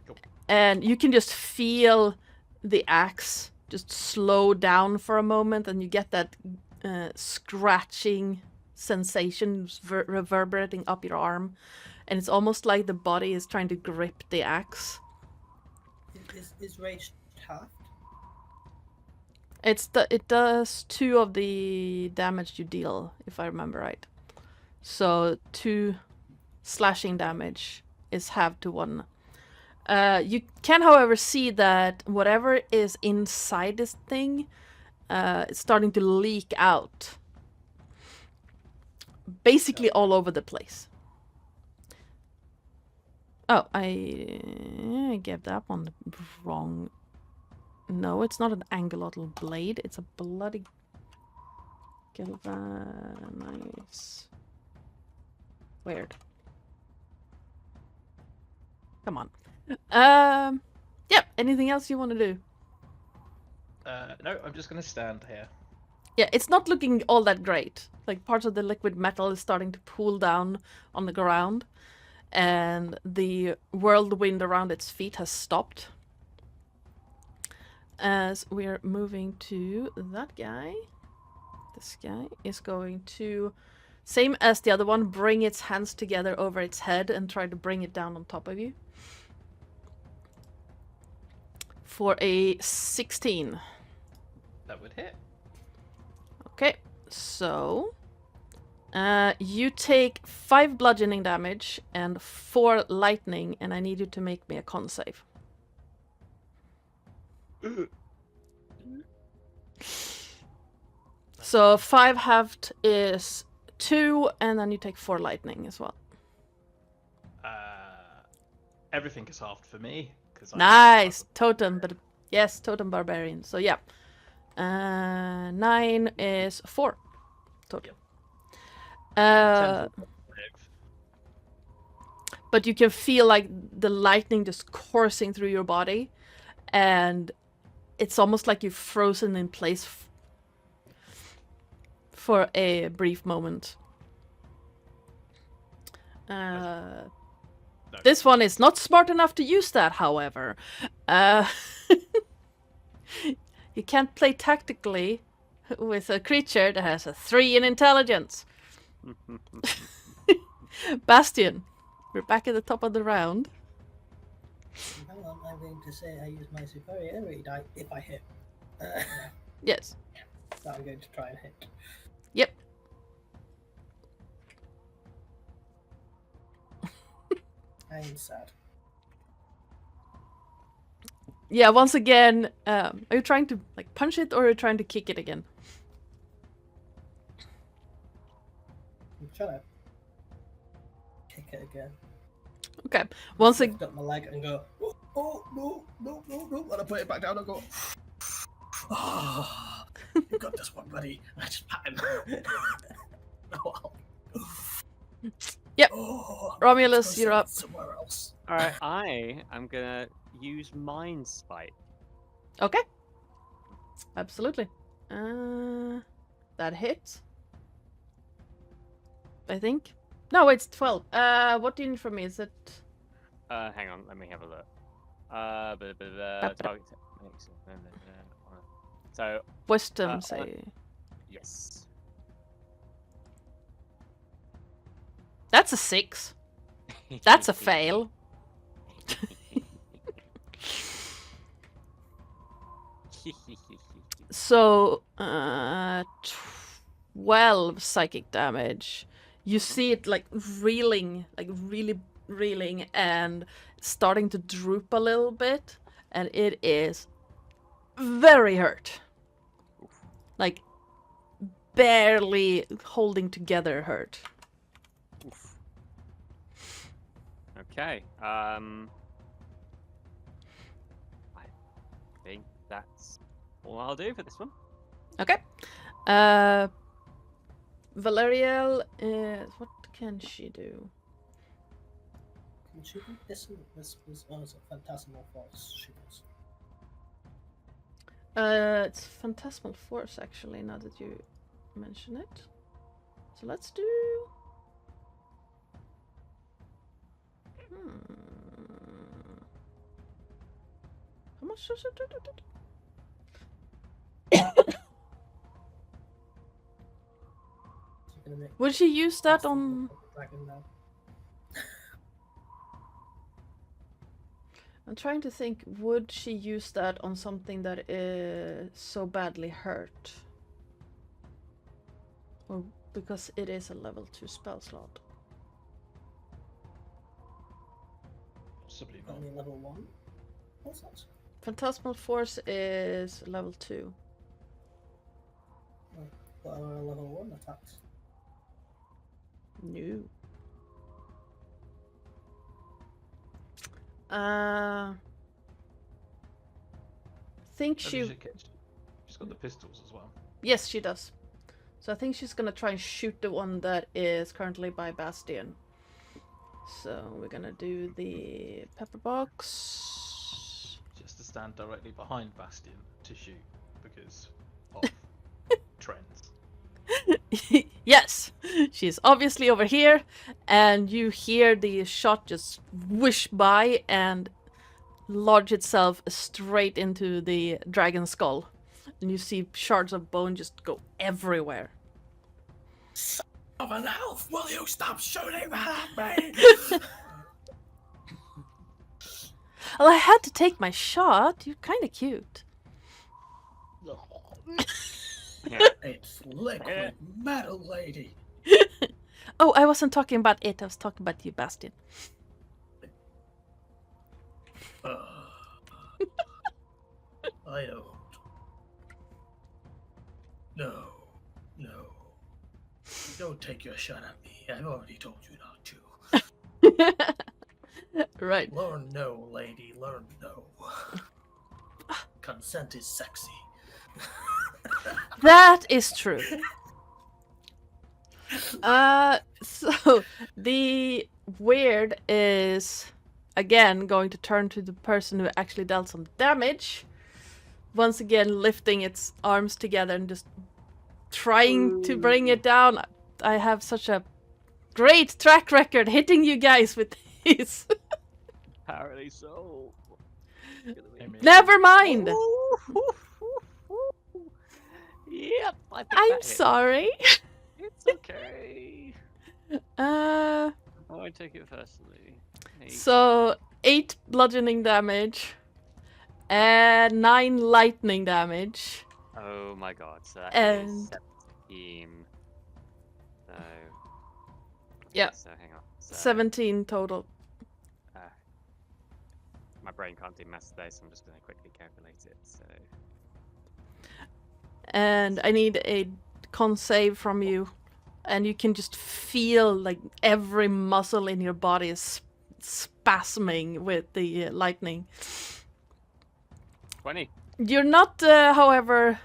Cool. And you can just feel the axe just slow down for a moment, and you get that scratching sensation reverberating up your arm, and it's almost like the body is trying to grip the axe. Is rage halved? It does 2 of the damage you deal, if I remember right. So 2 slashing damage is halved to 1. You can, however, see that whatever is inside this thing is starting to leak out. Basically all over the place. Oh, I gave that one wrong. No, it's not an angulotl blade. It's a bloody galvanize. Weird. Come on. Yeah, anything else you want to do? No, I'm just gonna stand here. Yeah, it's not looking all that great. Like, parts of the liquid metal is starting to pool down on the ground, and the whirlwind around its feet has stopped. As we're moving to that guy, this guy is going to, same as the other one, bring its hands together over its head and try to bring it down on top of you. For a 16. That would hit. Okay, so you take 5 bludgeoning damage and 4 lightning, and I need you to make me a con save. So 5 halved is 2, and then you take 4 lightning as well. Everything is halved for me. Nice! Totem, but yes, totem barbarian. So yeah. 9 is 4 total. But you can feel like the lightning just coursing through your body, and it's almost like you're frozen in place for a brief moment. This one is not smart enough to use that, however. You can't play tactically with a creature that has a 3 in intelligence. Bastion, we're back at the top of the round. Hang on, I'm going to say I use my superiority die if I hit. Yes. So I'm going to try and hit. Yep. I'm sad. Yeah, once again, are you trying to like punch it, or are you trying to kick it again? I'm trying to kick it again. Okay. Once again, Lift up my leg and go, oh, no. And I put it back down and go, oh, you got this one, buddy. And I just pat him. Oh, yep. oh, Romulus, you're up. Somewhere else. Alright, I am gonna use Mind Spite. Okay. Absolutely. That hits. I think. No, it's 12. What do you need from me? Is it? Hang on, let me have a look. Target. So, Wisdom, say. yes. That's a 6. That's a fail. So, 12 psychic damage. You see it like reeling, like really reeling and starting to droop a little bit, and it is very hurt. Like barely holding together hurt. Oof. Okay. I think that's all I'll do for this one. Okay. Valeriel is... What can she do? Can she do this? This was a phantasmal force. She does. It's Phantasmal Force, actually, now that you mention it. So let's do... How much does it do? Would she use that on... Dragon now. I'm trying to think, would she use that on something that is so badly hurt? Or because it is a level 2 spell slot? Possibly not. Only level 1? What's that? Phantasmal Force is level 2. What are our level 1 attacks? No. Think Maybe she... She's got the pistols as well. Yes, she does. So I think she's gonna try and shoot the one that is currently by Bastion. So we're gonna do the pepper box. She has to stand directly behind Bastion to shoot because of trends. Yes, she's obviously over here, and you hear the shot just whoosh by and lodge itself straight into the dragon skull. And you see shards of bone just go everywhere. Son of an elf, will you stop shooting at me? Well, I had to take my shot. You're kind of cute. It's liquid metal, lady. Oh, I wasn't talking about it. I was talking about you, Bastion. I don't. No. Don't take your shot at me. I've already told you not to. Right. Learn no, lady. Learn no. Consent is sexy. That is true. So the weird is again going to turn to the person who actually dealt some damage. Once again, lifting its arms together and just trying to bring it down. I have such a great track record hitting you guys with these. Apparently so. Never mind. Yep, I think I'm that hit. sorry. It's okay. I won't take it personally. Hey. So 8 bludgeoning damage and 9 lightning damage. Oh my god, so that And- is 17. So... Yeah. So hang on. So, 17 total. my brain can't do maths today, so I'm just going to quickly calculate it. So And I need a con save from you. And you can just feel like every muscle in your body is spasming with the lightning. 20. You're not, however,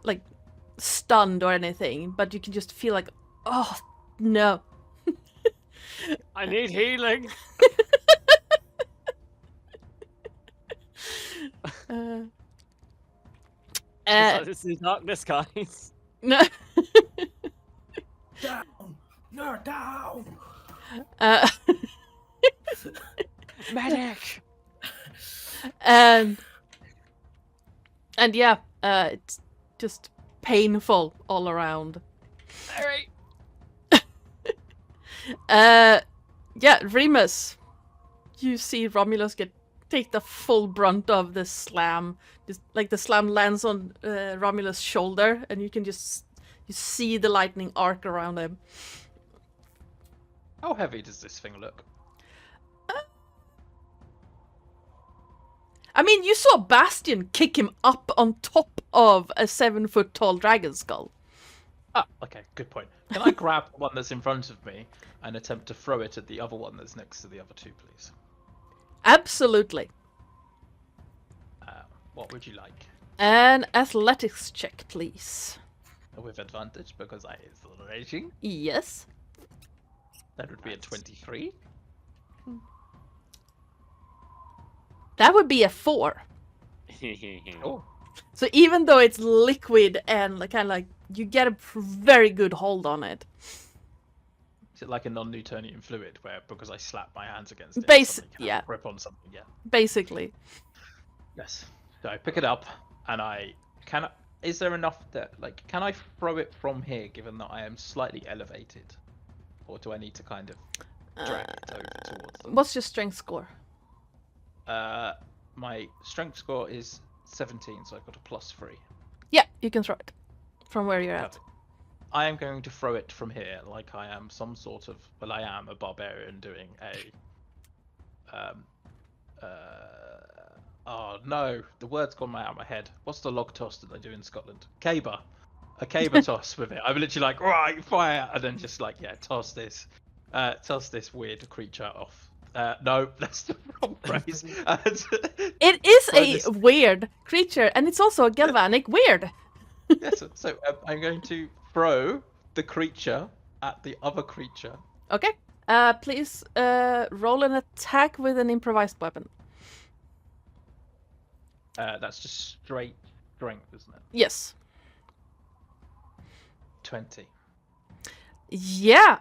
like stunned or anything, but you can just feel like, oh no. I need healing. This is darkness, guys. No. Down! No, down! Medic. And yeah, it's just painful all around. Alright. Yeah, Remus, you see Romulus take the full brunt of the slam. Just like the slam lands on Romulus' shoulder, and you can just you see the lightning arc around him. How heavy does this thing look? I mean, you saw Bastion kick him up on top of a 7-foot tall dragon skull. Ah, okay, good point. Can I grab the one that's in front of me and attempt to throw it at the other one that's next to the other two, please? Absolutely. What would you like? An athletics check, please. With advantage because I is raging. Yes. That would be a 23. That would be a 4. Oh. So even though it's liquid and kind of like you get a very good hold on it. Is it like a non-Newtonian fluid where because I slap my hands against it, suddenly can yeah. grip on something? Yeah. Basically. Yes. So I pick it up and is there enough that can I throw it from here given that I am slightly elevated? Or do I need to kind of drag it over towards them? What's your strength score? My strength score is 17, so I've got a +3. Yeah, you can throw it from where you're at. Perfect. I am going to throw it from here like I am some sort of... Well, I am a barbarian doing a... oh no, the word's gone out of my head. What's the log toss that they do in Scotland? Caber. A caber toss with it. I'm literally like, right, fire, and then just toss this weird creature off. No, that's the wrong phrase. It is a weird creature, and it's also a galvanic weird. Yes, so I'm going to throw the creature at the other creature. Okay. Please roll an attack with an improvised weapon. That's just straight strength, isn't it? Yes. 20. Yeah.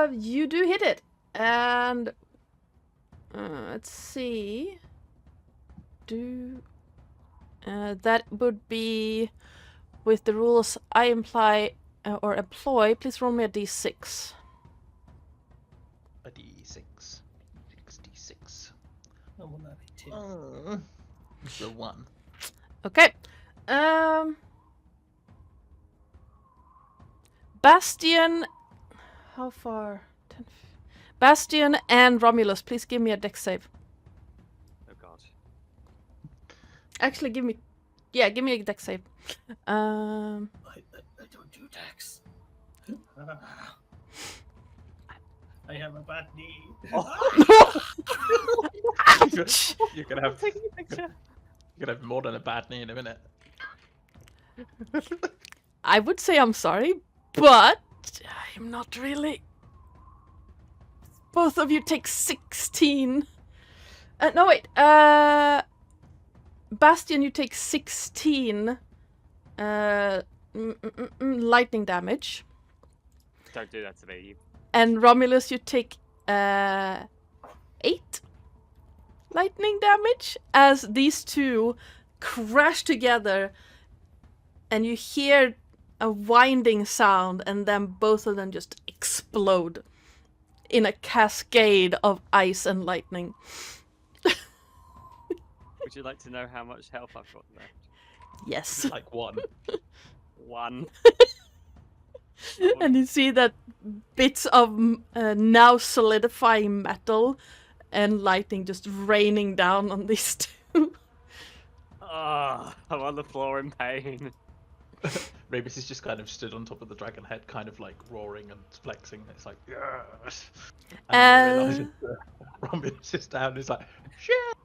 You do hit it, and let's see. That would be with the rules I imply or employ. Please roll me a d6. A d6. 66. Oh, well, that'd be 2. The 1. Okay. Bastian. How far? 10. Bastian and Romulus, please give me a dex save. Oh god. Actually, give me a dex save. I don't do dex. I have a bad knee. You're gonna have more than a bad knee in a minute. I would say I'm sorry, but I'm not really. Both of you take 16. No, wait. Bastian, you take 16 lightning damage. Don't do that to me. And Romulus, you take 8 lightning damage as these two crash together, and you hear a winding sound, and then both of them just explode in a cascade of ice and lightning. Would you like to know how much health I've got left? Yes. Like 1. 1. And you see that bits of now solidifying metal and lightning just raining down on these two. I'm on the floor in pain. Rebus is just kind of stood on top of the dragon head, kind of like roaring and flexing. It's like, yes. And then realizes Romulus is down. He's like, shit.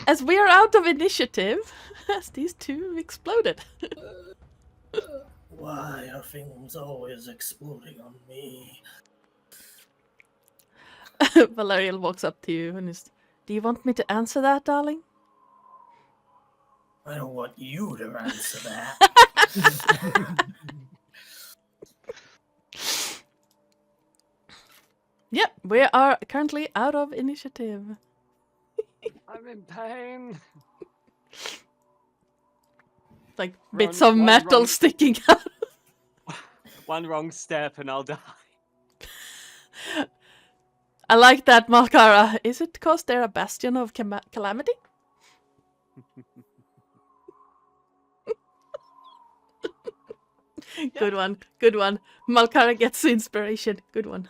As we are out of initiative, as these two exploded. Why are things always exploding on me? Valerian walks up to you and is, do you want me to answer that, darling? I don't want you to answer that. Yep, we are currently out of initiative. I'm in pain. Like bits of metal sticking out. One wrong step and I'll die. I like that, Malkara. Is it because they're a bastion of calamity? Good one, good one. Malkara gets inspiration. Good one.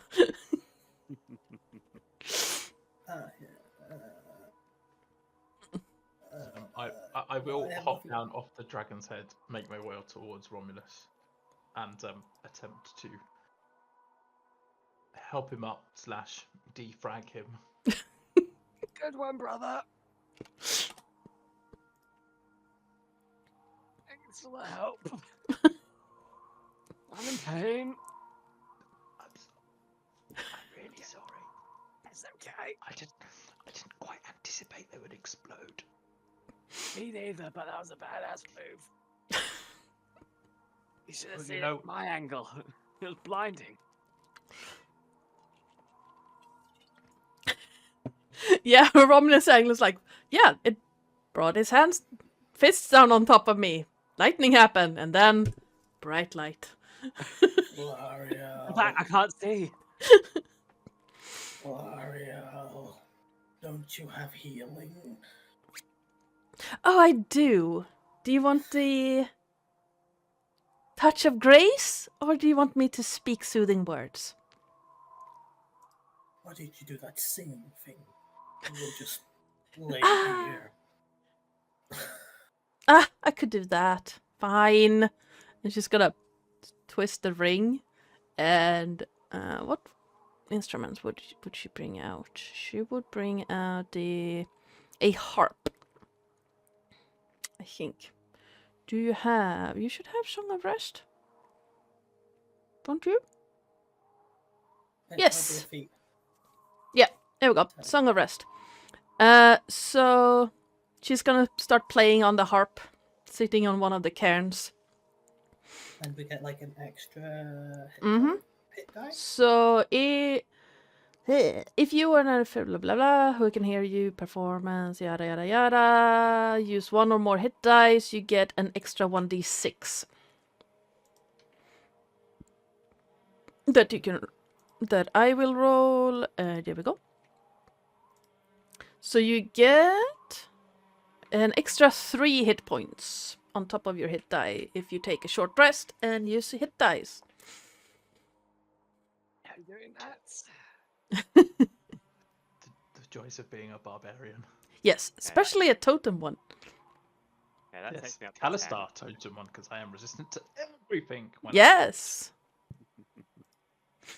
I will hop down off the dragon's head, make my way towards Romulus, and attempt to help him up / defrag him. Good one, brother. Thanks for the help. I'm in pain. I'm really sorry. It's okay. I didn't quite anticipate they would explode. Me neither, but that was a badass move. You should have Well, seen you know- it from my angle. It was blinding. Yeah, Romulus Angler's like, yeah, it brought his fists down on top of me. Lightning happened, and then bright light. L'Ariel, In fact, I can't see. L'Ariel, don't you have healing? Oh, I do. Do you want the touch of grace, or do you want me to speak soothing words? Why did you do that singing thing? You were just lay Ah. here. I could do that. Fine. And she's gonna twist the ring. And what instruments would she bring out? She would bring out a harp, I think. Do you have? You should have Song of Rest, don't you? Yes. Feet. There we go. Song of Rest. So she's gonna start playing on the harp, sitting on one of the cairns. And we get like an extra hit die. So if you are not blah blah blah, who can hear you, performance, yada yada yada, use one or more hit dice, you get an extra 1d6 that I will roll. There we go. So you get an extra 3 hit points on top of your hit die if you take a short rest and use hit dice. How are you doing that? The joys of being a barbarian. Yes, especially a totem one. Yeah, that Yes, takes me up to Kalistar totem one because I am resistant to everything. when I- Yes. 10.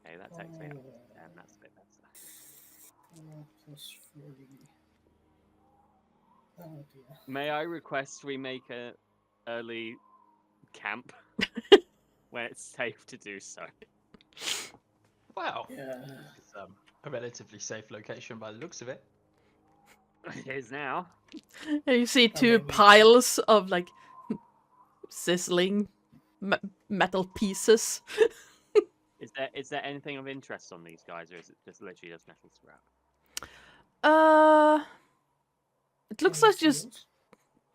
Okay, that takes me up to 10. That's a bit better. 4+3. Oh dear. May I request we make a early camp when it's safe to do so? Wow. Yeah. It's a relatively safe location by the looks of it. It is now. And you see Oh, two maybe. piles of like sizzling metal pieces. Is there anything of interest on these guys, or is it just literally just metal scrap? It looks like just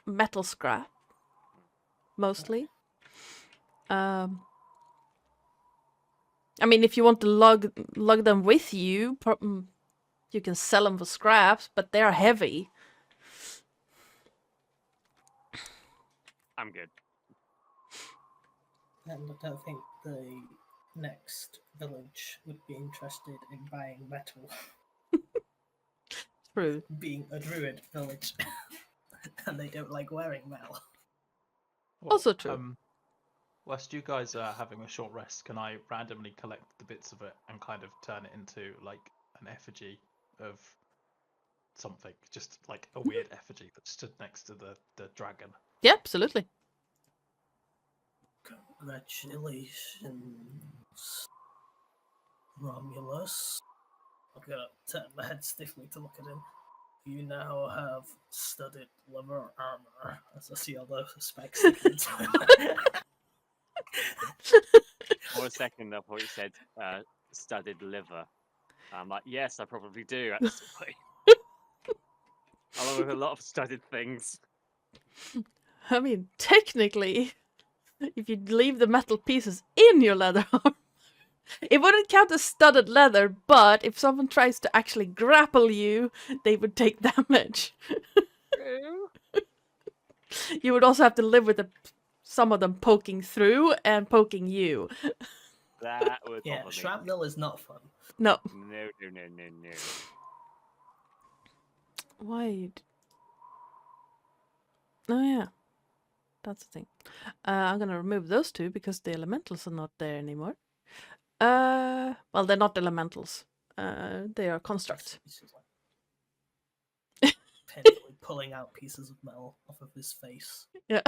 metal scrap, mostly. I mean, if you want to lug them with you, you can sell them for scraps, but they are heavy. I'm good. And I don't think the next village would be interested in buying metal. True. Being a druid village. And they don't like wearing metal. Well, Also true. Whilst you guys are having a short rest, can I randomly collect the bits of it and kind of turn it into like an effigy of something? Just like a weird effigy that stood next to the dragon. Yeah, absolutely. Congratulations, Romulus. I'm gonna turn my head stiffly to look at him. You now have studded leather armor. As I see all those spikes. For a second, I thought you said studded liver. I'm like, yes, I probably do, actually. Along with a lot of studded things. I mean, technically, if you leave the metal pieces in your leather armor, it wouldn't count as studded leather, but if someone tries to actually grapple you, they would take damage. True. You would also have to live with some of them poking through and poking you. That would Yeah, bother me. shrapnel is not fun. No. No. Why? Oh yeah, that's the thing. I'm gonna remove those two because the elementals are not there anymore. Well, they're not elementals. They are constructs. He's just like painfully pulling out pieces of metal off of his face. Yeah.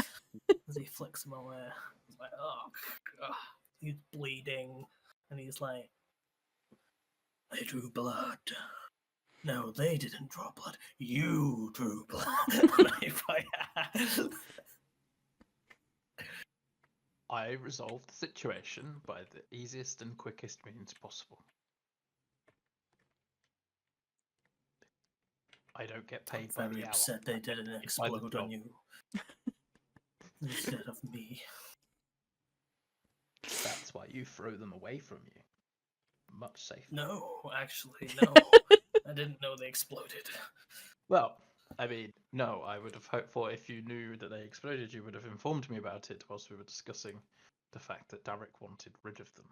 As he flicks him away. He's like, oh, God. He's bleeding. And he's like, they drew blood. No, they didn't draw blood. You drew blood. I resolved the situation by the easiest and quickest means possible. I don't get I'm paid by very the hour. upset they didn't by the explode job. on you. Instead of me. That's why you throw them away from you. Much safer. No, actually, no. I didn't know they exploded. Well, I mean, no, I would have hoped for if you knew that they exploded, you would have informed me about it whilst we were discussing the fact that Derek wanted rid of them.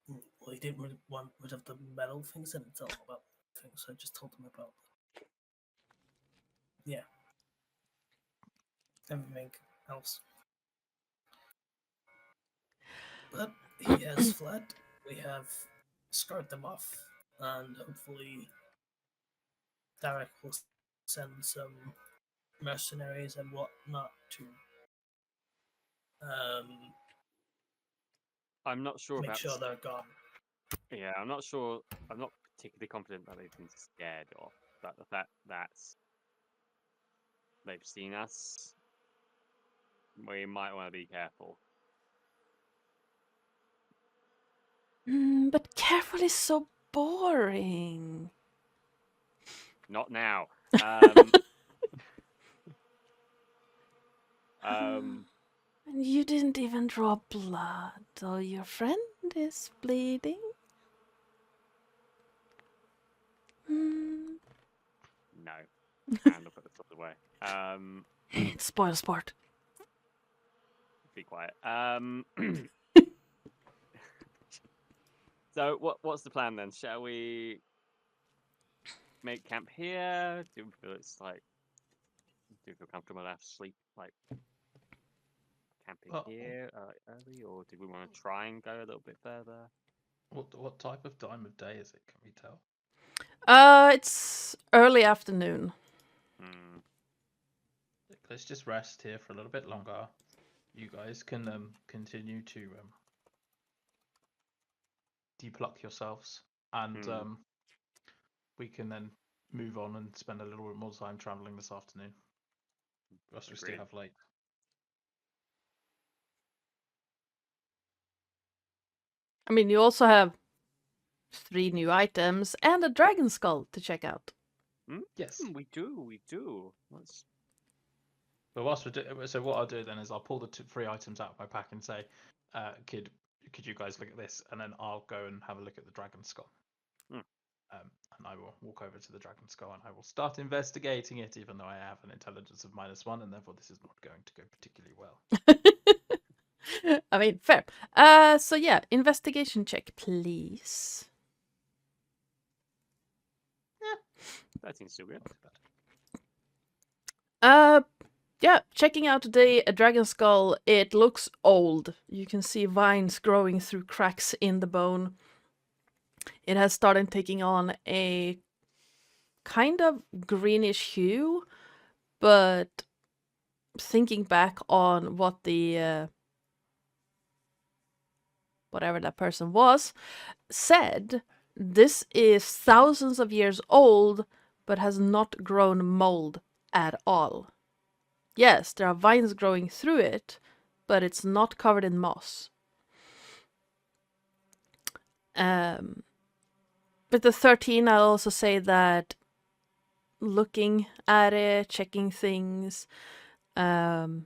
Well, he didn't want rid of the metal things. I didn't tell him about things. I just told him about, yeah, everything else. But he has fled. We have scarred them off, and hopefully Derek will send some mercenaries and whatnot to I'm not sure make about. sure they're gone. Yeah, I'm not sure. I'm not particularly confident that they've been scared off. But the fact that they've seen us, we might want to be careful. But careful is so boring. Not now. And you didn't even draw blood, though your friend is bleeding. No. And I'll put the flip away. Spoil sport. Be quiet. So what's the plan then? Shall we make camp here? Do we feel it's like? Do you feel comfortable enough to sleep like camping here early, or did we want to try and go a little bit further? What type of time of day is it? Can we tell? It's early afternoon. Let's just rest here for a little bit longer. You guys can continue to depuluck yourselves, and we can then move on and spend a little bit more time traveling this afternoon. Whilst we still have late. I mean, you also have 3 new items and a dragon skull to check out. Yes, we do. Let's. But whilst so what I'll do then is I'll pull the 3 items out of my pack and say, "Could you guys look at this?" And then I'll go and have a look at the dragon skull. And I will walk over to the dragon skull and I will start investigating it, even though I have an intelligence of -1, and therefore this is not going to go particularly well. I mean, fair. So yeah, investigation check, please. That seems so good. Yeah, checking out the dragon skull, it looks old. You can see vines growing through cracks in the bone. It has started taking on a kind of greenish hue, but thinking back on what the whatever that person was said, this is thousands of years old, but has not grown mold at all. Yes, there are vines growing through it, but it's not covered in moss. But the 13, I'll also say that looking at it, checking things, the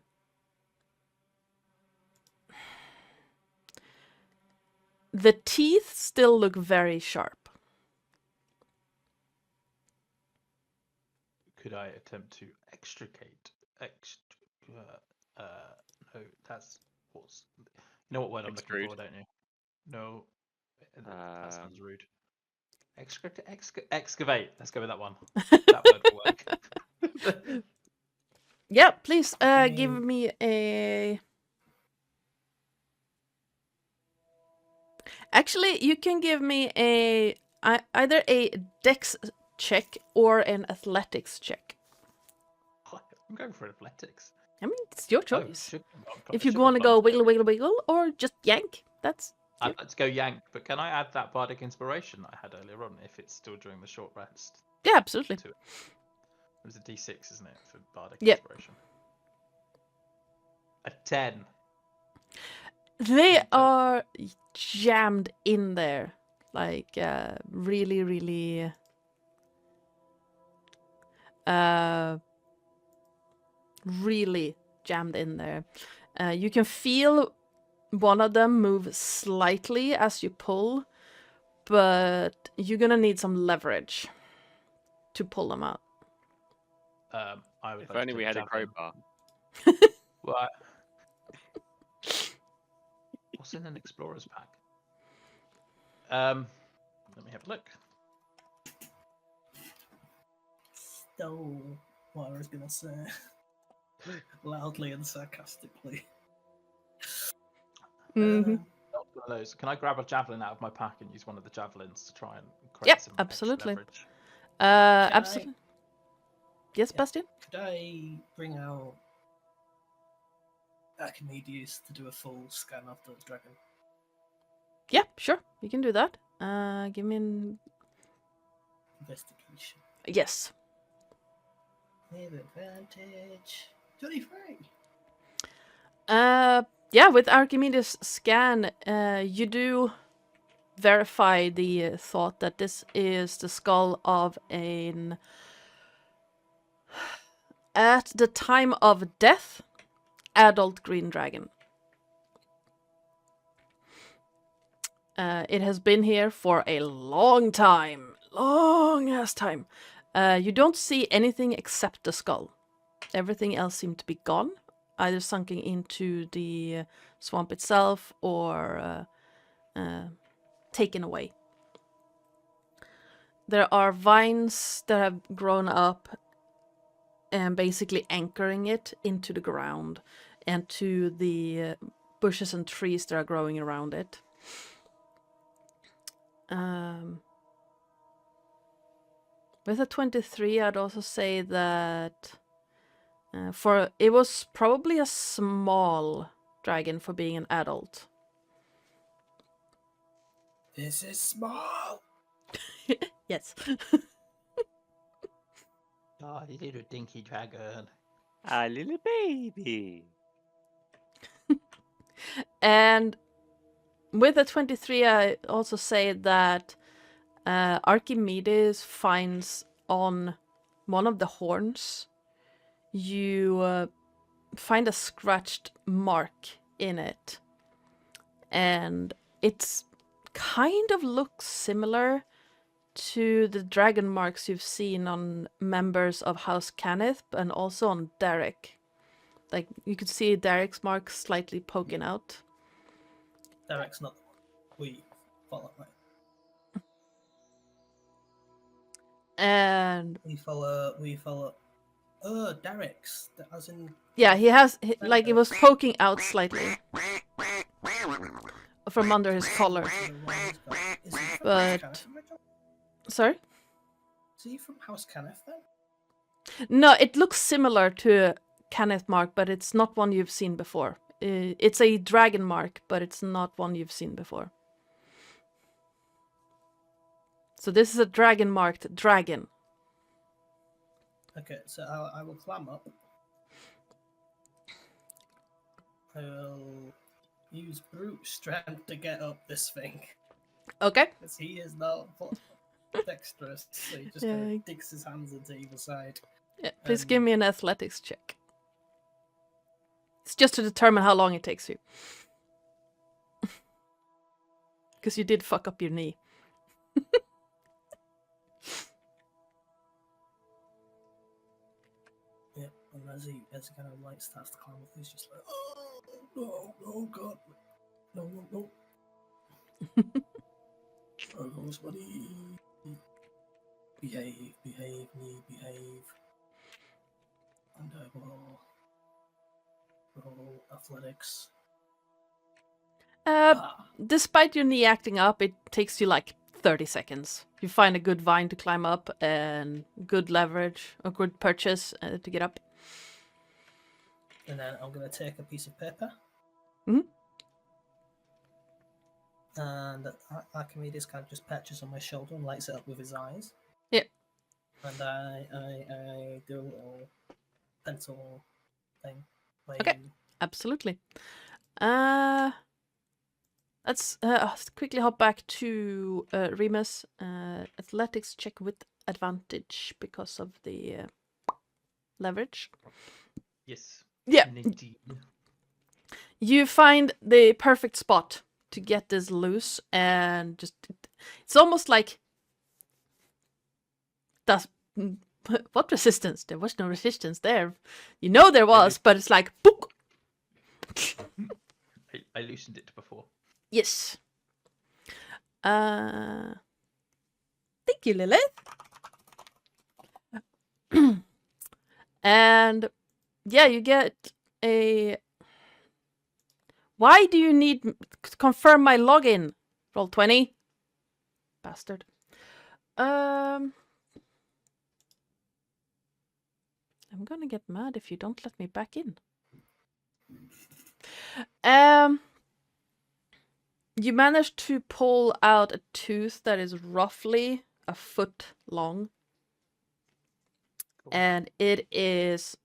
teeth still look very sharp. Could I attempt to extricate? No, that's what's. You know what word I'm looking for, don't you? No, that sounds rude. Excavate. Let's go with that one. That word will work. Yeah, please give me a... Actually, you can give me either a dex check or an athletics check. I'm going for athletics. I mean, it's your Oh, choice. I've If got you the want to sugar go plums wiggle, going. wiggle, wiggle, or just yank, that's I'd like to go yank, but can I add that bardic inspiration that I had earlier on if it's still during the short rest? yeah, absolutely. It was a D6, isn't it, for bardic Yep. inspiration? A 10. They Yeah, but- are jammed in there, like really, really. Really jammed in there. You can feel one of them move slightly as you pull, but you're gonna need some leverage to pull them out. I would If like only to we take had a javelin. crowbar. Well, what's in an explorer's pack? Let me have a look. Stole what I was gonna say. Loudly and sarcastically. Mhm. Not one of those. Can I grab a javelin out of my pack and use one of the javelins to try and create Yep, some extra absolutely. leverage? Absolutely. Yes, Yeah. Bastian? Could I bring out Archimedes to do a full scan of the dragon? Yeah, sure. You can do that. Give me Investigation. yes. With advantage. 23. Yeah, with Archimedes scan, you do verify the thought that this is the skull of an at the time of death adult green dragon. It has been here for a long time. Long ass time. You don't see anything except the skull. Everything else seemed to be gone, either sunken into the swamp itself or taken away. There are vines that have grown up and basically anchoring it into the ground and to the bushes and trees that are growing around it. With a 23, I'd also say that for it was probably a small dragon for being an adult. This is small. Yes. Oh, you little dinky dragon. A little baby. And with a 23, I also say that Archimedes finds on one of the horns, you find a scratched mark in it. And it's kind of looks similar to the dragon marks you've seen on members of House Cannith and also on Derek. Like, you could see Derek's mark slightly poking out. Derek's not the one. We follow, right? And We follow. Oh, Derek's. As in. yeah, he has, like, it was poking out slightly from under his collar. Is he from But- House Cannith, Rachel? Sorry? Is he from House Cannith then? No, it looks similar to Kenneth mark, but it's not one you've seen before. It's a dragon mark, but it's not one you've seen before. So this is a dragon marked dragon. Okay, so I will climb up. I will use brute strength to get up this thing. Okay. Because he is not dexterous, so he just Yeah. kind of digs his hands into either side. Yeah, please give me an athletics check. It's just to determine how long it takes you. Because you did fuck up your knee. Yeah, and as he kind of like starts to climb up, he's just like, oh no, no, God, no. Oh, buddy. Behave, behave. And I will roll athletics. Despite your knee acting up, it takes you like 30 seconds. You find a good vine to climb up and good leverage, a good purchase to get up. And then I'm going to take a piece of paper. Mhm. And Archimedes kind of just perches on my shoulder and lights it up with his eyes. Yeah. And I do a little pencil thing. Okay. Absolutely. Let's quickly hop back to Remus. Athletics check with advantage because of the leverage. Yes. Yeah. Indeed. You find the perfect spot to get this loose, and just it's almost like does what resistance? There was no resistance there. You know there was, but it's like book. I loosened it before. Yes. Thank you, Lilith. And yeah, you get a. Why do you need to confirm my login? Roll 20. Bastard. I'm gonna get mad if you don't let me back in. You managed to pull out a tooth that is roughly a foot long. Cool. And it is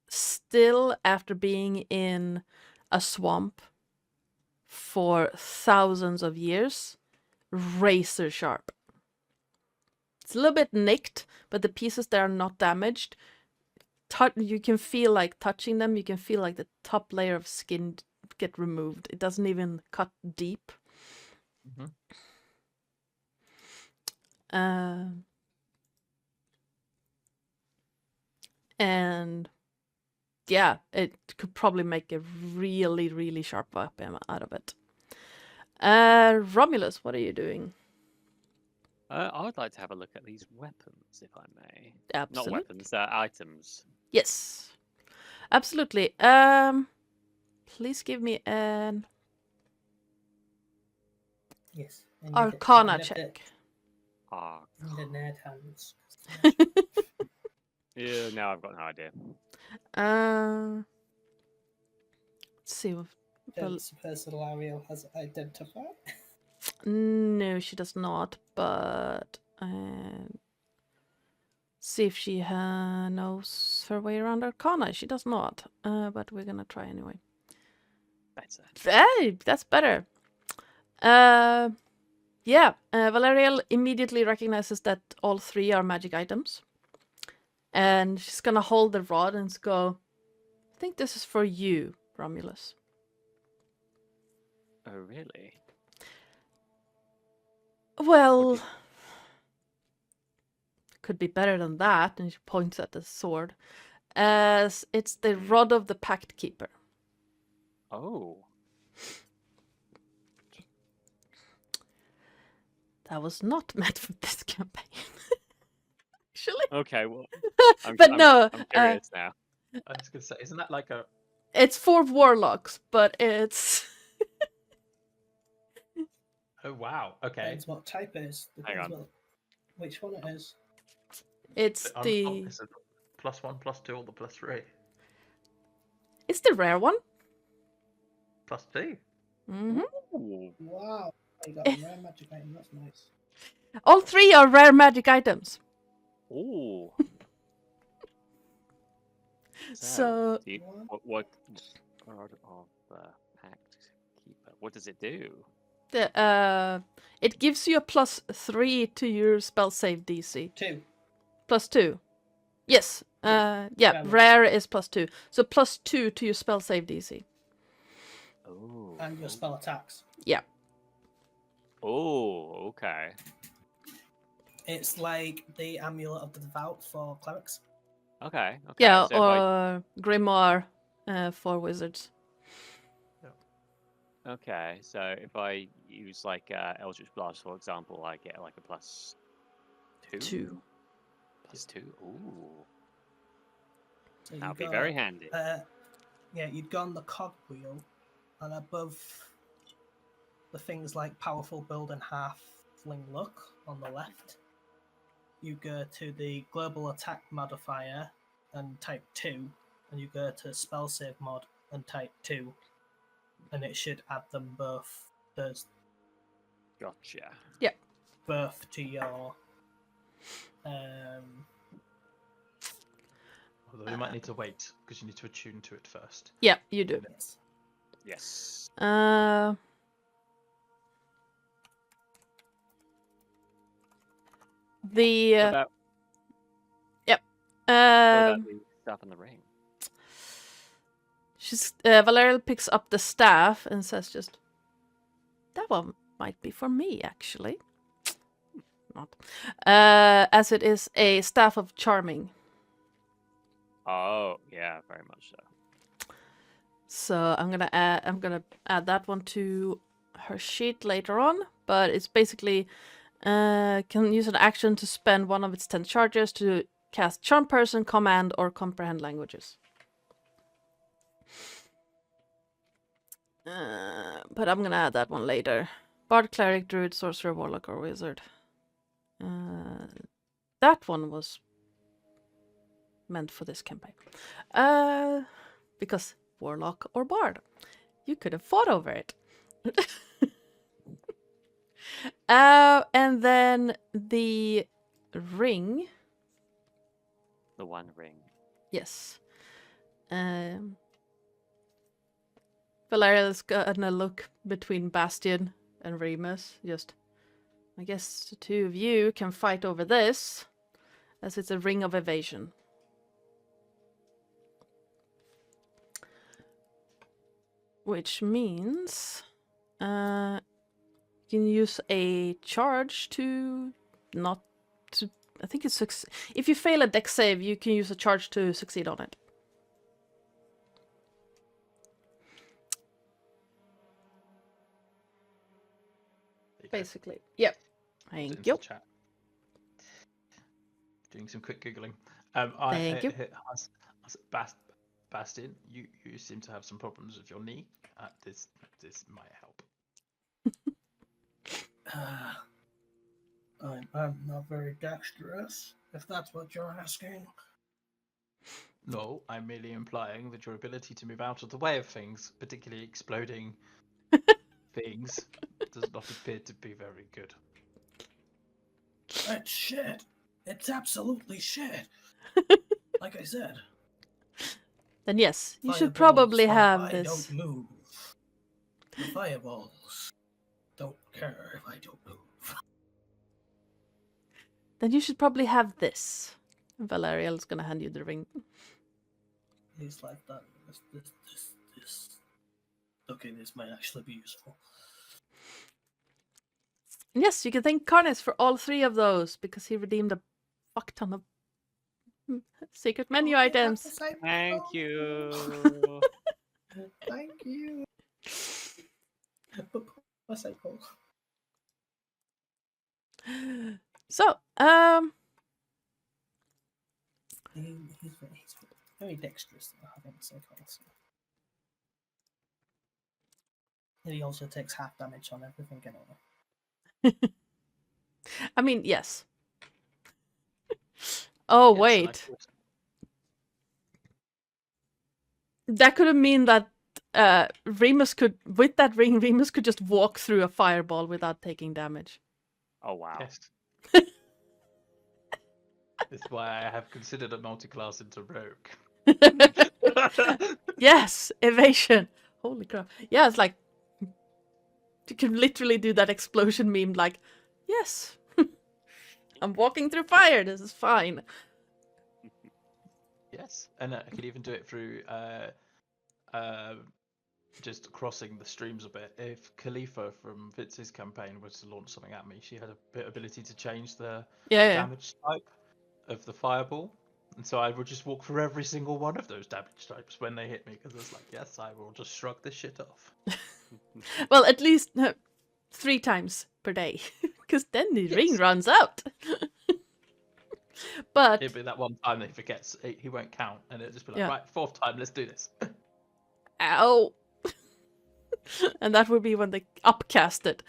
still, after being in a swamp for thousands of years, razor sharp. It's a little bit nicked, but the pieces that are not damaged, you can feel like touching them, you can feel like the top layer of skin get removed. It doesn't even cut deep. Mhm. And yeah, it could probably make a really, really sharp weapon out of it. Romulus, what are you doing? I would like to have a look at these weapons, if I may. Absolutely. Not weapons, items. Yes. Absolutely. Please give me an Yes. Arcana check. Ah, And the nerd hands. yeah. Now I've got no idea. Let's see. Don't suppose Ariel has identified. No, she does not. But see if she knows her way around Arcana. She does not. But we're gonna try anyway. Better. Hey, that's better. Yeah. Valeriel immediately recognizes that all three are magic items, and she's gonna hold the rod and go. I think this is for you, Romulus. Oh, really? Well, could be better than that. And she points at the sword. As it's the rod of the Pact Keeper. Oh. That was not meant for this campaign. Actually. Okay, well. I'm curious now. I was gonna say, isn't that like a? It's for warlocks, but it's. Oh wow. Okay. Depends what type it is. Hang Depends on. which one it is. It's the. Is it +1, +2, or the +3? It's the rare one. +2. Mm-hmm. Ooh. Wow. You got a rare magic item. That's nice. All three are rare magic items. Ooh. So. Do you, what rod of the Pact Keeper? What does it do? It gives you a +3 to your spell save DC. 2. +2. Yes. Yeah. Rare is +2. So +2 to your spell save DC. Oh. And your spell attacks. Yeah. Oh, okay. It's like the amulet of the devout for clerics. Okay. Yeah, So or Grimoire for wizards. okay, so if I use like Eldritch Blast, for example, I get like a +2. 2. +2. Ooh. So That'll be very handy. Yeah, you'd go on the cogwheel, and above the things like powerful build and halfling look on the left, you go to the global attack modifier and type 2, and you go to spell save mod and type 2, and it should add them both. There's Gotcha. both to your. Although we might need to wait because you need to attune to it first. Yeah, you do. Yes. Yes. The What about, yep. what about the stuff in the ring? Valerial picks up the staff and says, "Just that one might be for me, actually. Not, as it is a staff of charming. Oh, yeah, very much so. So I'm gonna add that one to her sheet later on. But it's basically can use an action to spend one of its 10 charges to cast Charm Person, Command, or Comprehend languages. But I'm gonna add that one later. Bard, Cleric, Druid, Sorcerer, Warlock, or Wizard. That one was meant for this campaign. Because Warlock or Bard. You could have fought over it. And then the ring. The one ring. Yes. Valeria's gonna look between Bastion and Remus. I guess the two of you can fight over this, as it's a ring of evasion. Which means you can use a charge to not to. I think it's if you fail a dex save, you can use a charge to succeed on it. Basically, yep. Thank you. Chat. Doing some quick googling. Thank you. Bastion, you seem to have some problems with your knee. This might help. I'm not very dexterous, if that's what you're asking. No, I'm merely implying that your ability to move out of the way of things, particularly exploding things, does not appear to be very good. It's shit. It's absolutely shit. Like I said. Then yes, you should Fireballs probably on have I this. don't move. The fireballs don't care if I don't move. Then you should probably have this. Valerial's gonna hand you the ring. He's like that. This. Okay, this might actually be useful. And yes, you can thank Karnes for all 3 of those because he redeemed a fuck ton of secret menu items. Thank you. Thank you. What's that called? So, He's very dexterous. Having Psycole. So. And he also takes half damage on everything anyway. I mean, yes. Oh, Yes, wait. That could have mean that Remus could, with that ring, Remus could just walk through a fireball without taking damage. Oh, wow. Yes. That's why I have considered a multi-class into rogue. Yes, evasion. Holy crap. Yeah, it's like, you can literally do that explosion meme like, yes, I'm walking through fire, this is fine. Yes, and I could even do it through just crossing the streams a bit. If Khalifa from Vitz's campaign was to launch something at me, she had a bit ability to change the Yeah. damage type of the fireball. And so I would just walk through every single one of those damage types when they hit me, because it's like, yes, I will just shrug this shit off. Well, at least 3 times per day, because then the ring runs out. But It'll be that one time that he forgets, he won't count, and it'll just be like, Yeah. right, 4th time, let's do this. ow. And that would be when they upcast it,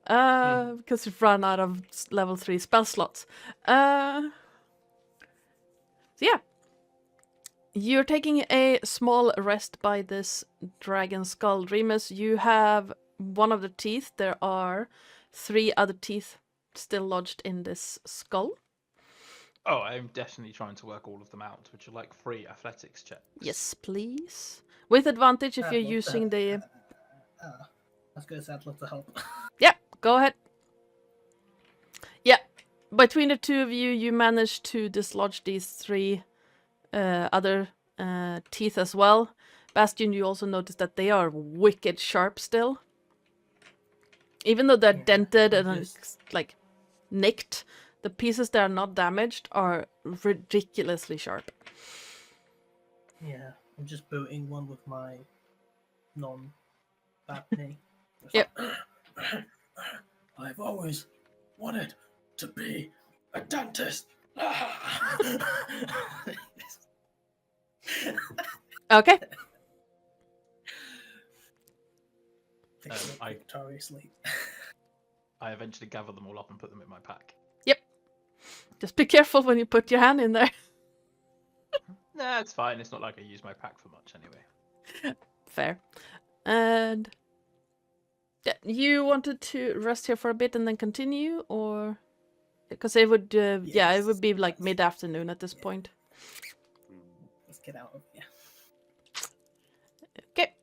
because we've run out of level 3 spell slots. So yeah, you're taking a small rest by this dragon skull. Remus, you have one of the teeth. There are 3 other teeth still lodged in this skull. Oh, I'm definitely trying to work all of them out. Would you like free athletics checks? Yes, please. With advantage if I'd you're love to using help. the... I was going to say I'd love to help. Yeah, go ahead. Yeah, between the two of you, you manage to dislodge these 3 other teeth as well. Bastion, you also notice that they are wicked sharp still. Even though they're Yeah, dented I'm and just- like nicked, the pieces that are not damaged are ridiculously sharp. Yeah, I'm just booting one with my non-bad knee. It's Yep. like, I've always wanted to be a dentist. Okay. Fixing it I- victoriously. I eventually gather them all up and put them in my pack. Just be careful when you put your hand in there. Nah, it's fine. It's not like I use my pack for much anyway. Fair. And yeah, you wanted to rest here for a bit and then continue, or because it would, yeah, it would be like Yes. mid-afternoon at this Yeah. point. Let's get out of here. Okay.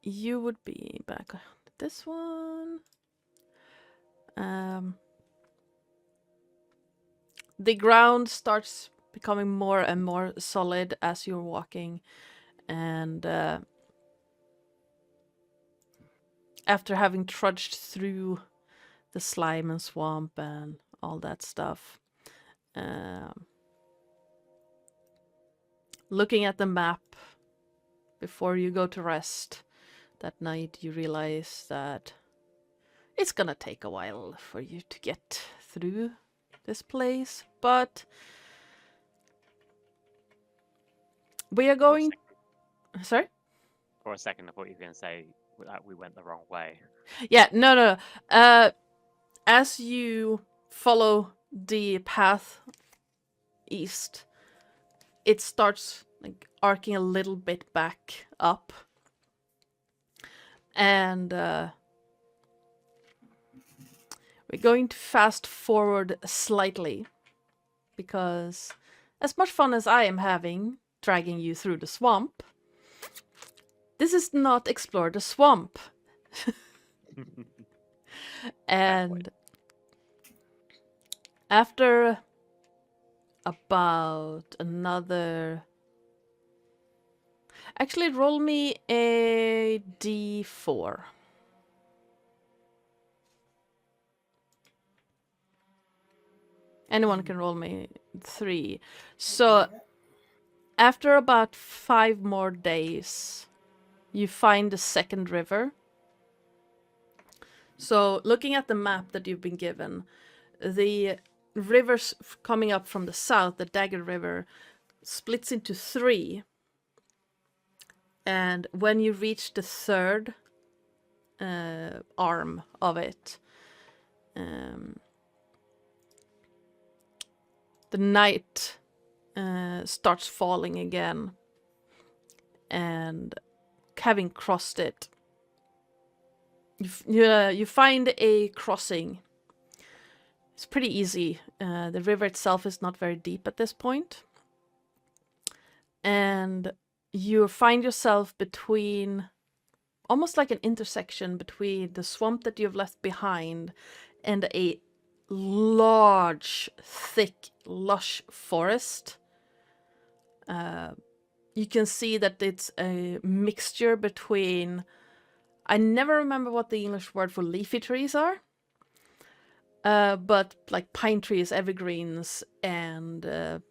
You would be back on this one. The ground starts becoming more and more solid as you're walking, and after having trudged through the slime and swamp and all that stuff, looking at the map before you go to rest that night, you realize that it's gonna take a while for you to get through this place, but we are going... Sorry? For a second, I thought you were going to say that we went the wrong way. Yeah, no. As you follow the path east, it starts like arcing a little bit back up. And we're going to fast forward slightly, because as much fun as I am having dragging you through the swamp, this is not Explore the Swamp. And after about another... Actually, roll me a d4. Anyone can roll me 3. So after about 5 more days, you find the second river. So looking at the map that you've been given, the rivers coming up from the south, the Dagger River, splits into 3. And when you reach the third arm of it, the night starts falling again. And having crossed it, you find a crossing. It's pretty easy. The river itself is not very deep at this point. And you find yourself between, almost like an intersection between the swamp that you've left behind and a large, thick, lush forest. You can see that it's a mixture between... I never remember what the English word for leafy trees are. But like pine trees, evergreens, and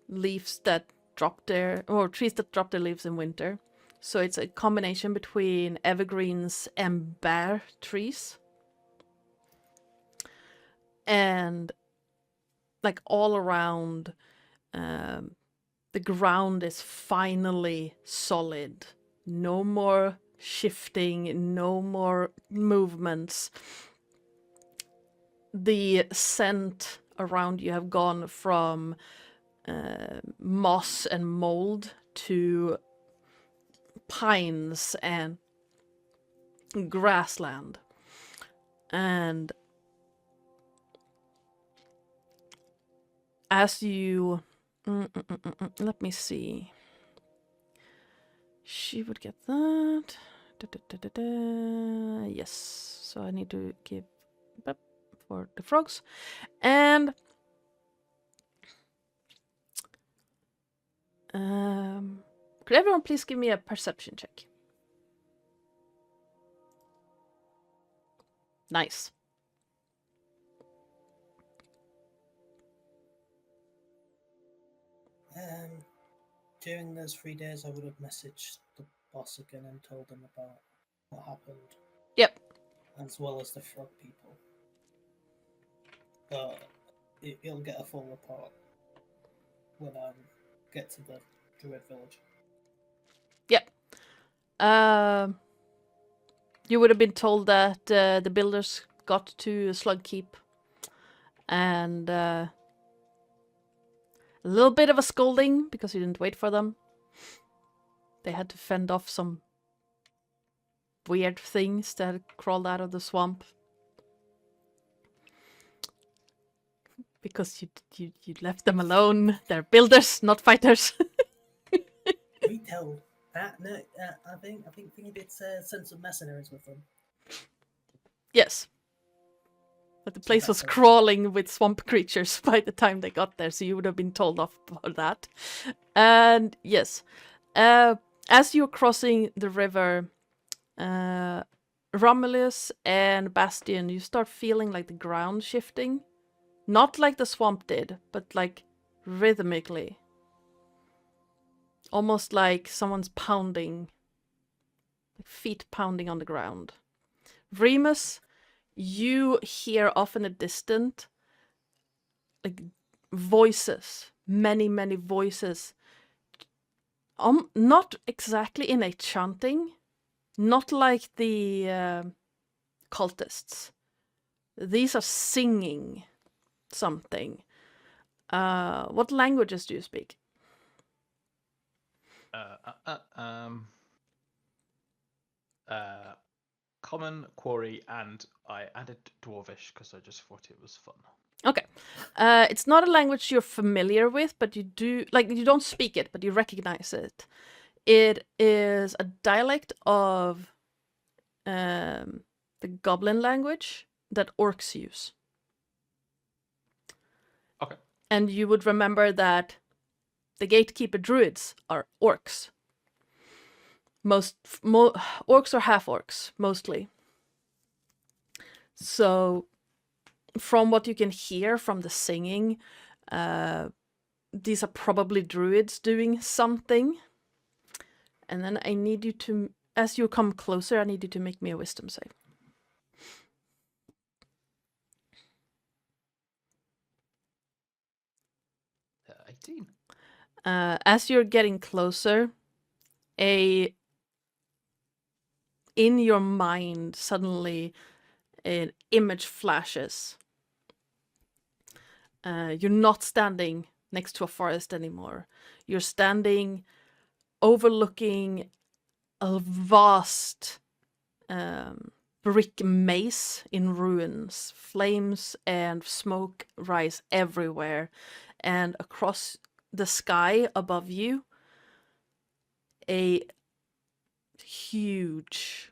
leaves that drop their... or trees that drop their leaves in winter. So it's a combination between evergreens and bare trees. And like all around, the ground is finally solid. No more shifting, no more movements. The scent around you have gone from moss and mold to pines and grassland. And as you... let me see. She would get that. Yes. So I need to give up for the frogs. And could everyone please give me a perception check? Nice. During those 3 days, I would have messaged the boss again and told him about what happened. Yep. As well as the frog people. But he'll get a full report when I get to the Druid village. Yep. You would have been told that the builders got to Slug Keep. And a little bit of a scolding because you didn't wait for them. They had to fend off some weird things that crawled out of the swamp. Because you left them alone. They're builders, not fighters. We told that. No, I think Thingy did send some mercenaries with them. Yes. But the place was that's okay. crawling with swamp creatures by the time they got there, so you would have been told off about that. And yes, as you're crossing the river, Romulus and Bastion, you start feeling like the ground shifting. Not like the swamp did, but like rhythmically. Almost like someone's pounding, like feet pounding on the ground. Remus, you hear off in the distance, like voices, many voices. Not exactly in a chanting, not like the cultists. These are singing something. What languages do you speak? Common, Quarry, and I added Dwarvish because I just thought it was fun. Okay. It's not a language you're familiar with, but you do, like, you don't speak it, but you recognize it. It is a dialect of the goblin language that orcs use. Okay. And you would remember that the gatekeeper druids are orcs. Orcs or half-orcs, mostly. So, from what you can hear from the singing, these are probably druids doing something. And then I need you to, as you come closer, I need you to make me a wisdom save. 18. As you're getting closer, in your mind, suddenly an image flashes. You're not standing next to a forest anymore. You're standing overlooking a vast brick maze in ruins. Flames and smoke rise everywhere. And across the sky above you, a huge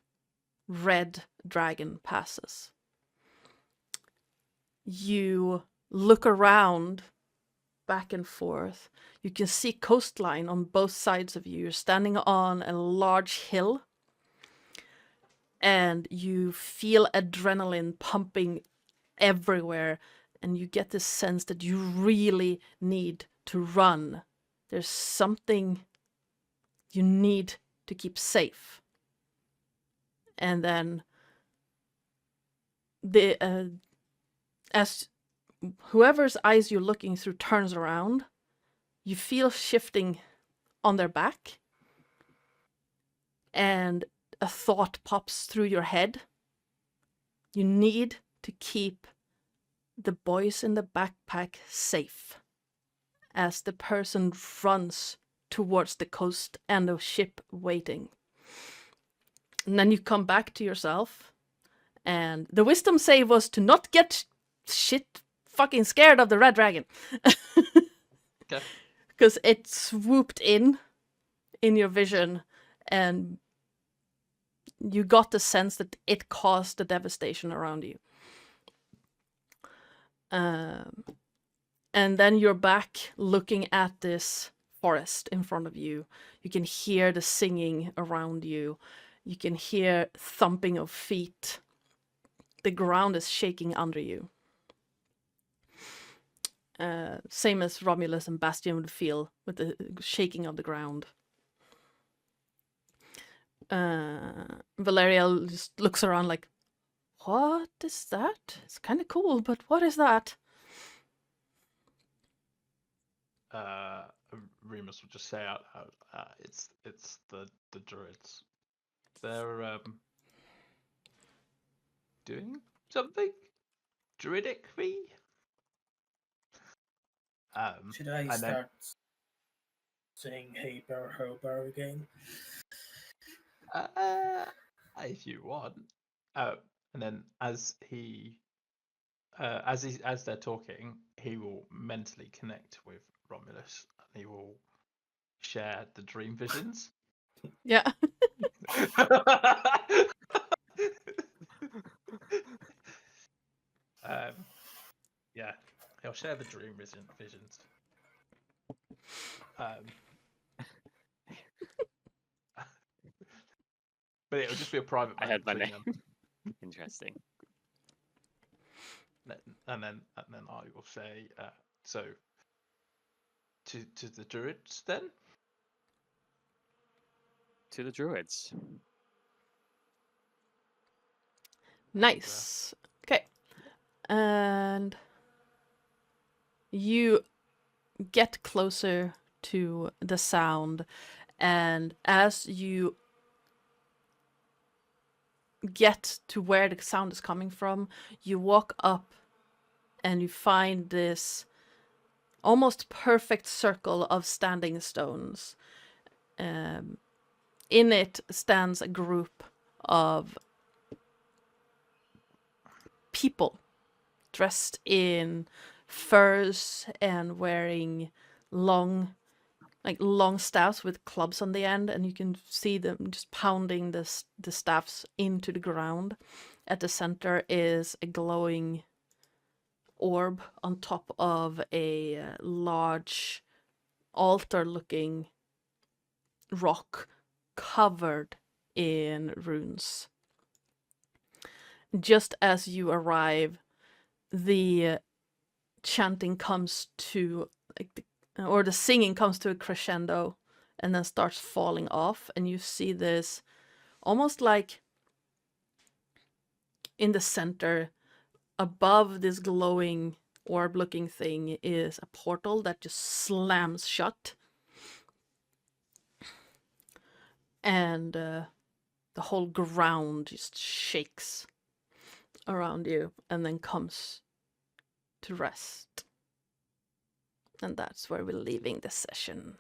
red dragon passes. You look around, back and forth. You can see coastline on both sides of you. You're standing on a large hill, and you feel adrenaline pumping everywhere, and you get this sense that you really need to run. There's something you need to keep safe. And then as whoever's eyes you're looking through turns around, you feel shifting on their back, and a thought pops through your head. You need to keep the boys in the backpack safe. as the person runs towards the coast and the ship waiting. And then you come back to yourself, and the wisdom save was to not get shit fucking scared of the red dragon. Okay. Because it swooped in your vision, and you got the sense that it caused the devastation around you. And then you're back looking at this forest in front of you. You can hear the singing around you. You can hear thumping of feet. The ground is shaking under you. Same as Romulus and Bastion would feel with the shaking of the ground. Valeria just looks around like, what is that? It's kind of cool, but what is that? Remus will just say out loud, it's the druids. They're doing something druidically. Should I and then- start saying "Hey, Bear, ho, Bear" again? If you want. And then as they're talking, he will mentally connect with Romulus, and he will share the dream visions. Yeah. Yeah, he'll share the dream visions. But it'll just be a private I moment heard my between name. them. Interesting. And then I will say, so to the druids then. To the druids. Nice. Okay. And you get closer to the sound, and as you get to where the sound is coming from, you walk up and you find this almost perfect circle of standing stones. In it stands a group of people dressed in furs and wearing long staffs with clubs on the end, and you can see them just pounding the staffs into the ground. At the center is a glowing orb on top of a large altar-looking rock covered in runes. Just as you arrive, the chanting comes to the singing comes to a crescendo and then starts falling off, and you see this almost like in the center above this glowing orb looking thing is a portal that just slams shut, and the whole ground just shakes around you and then comes to rest. And that's where we're leaving the session.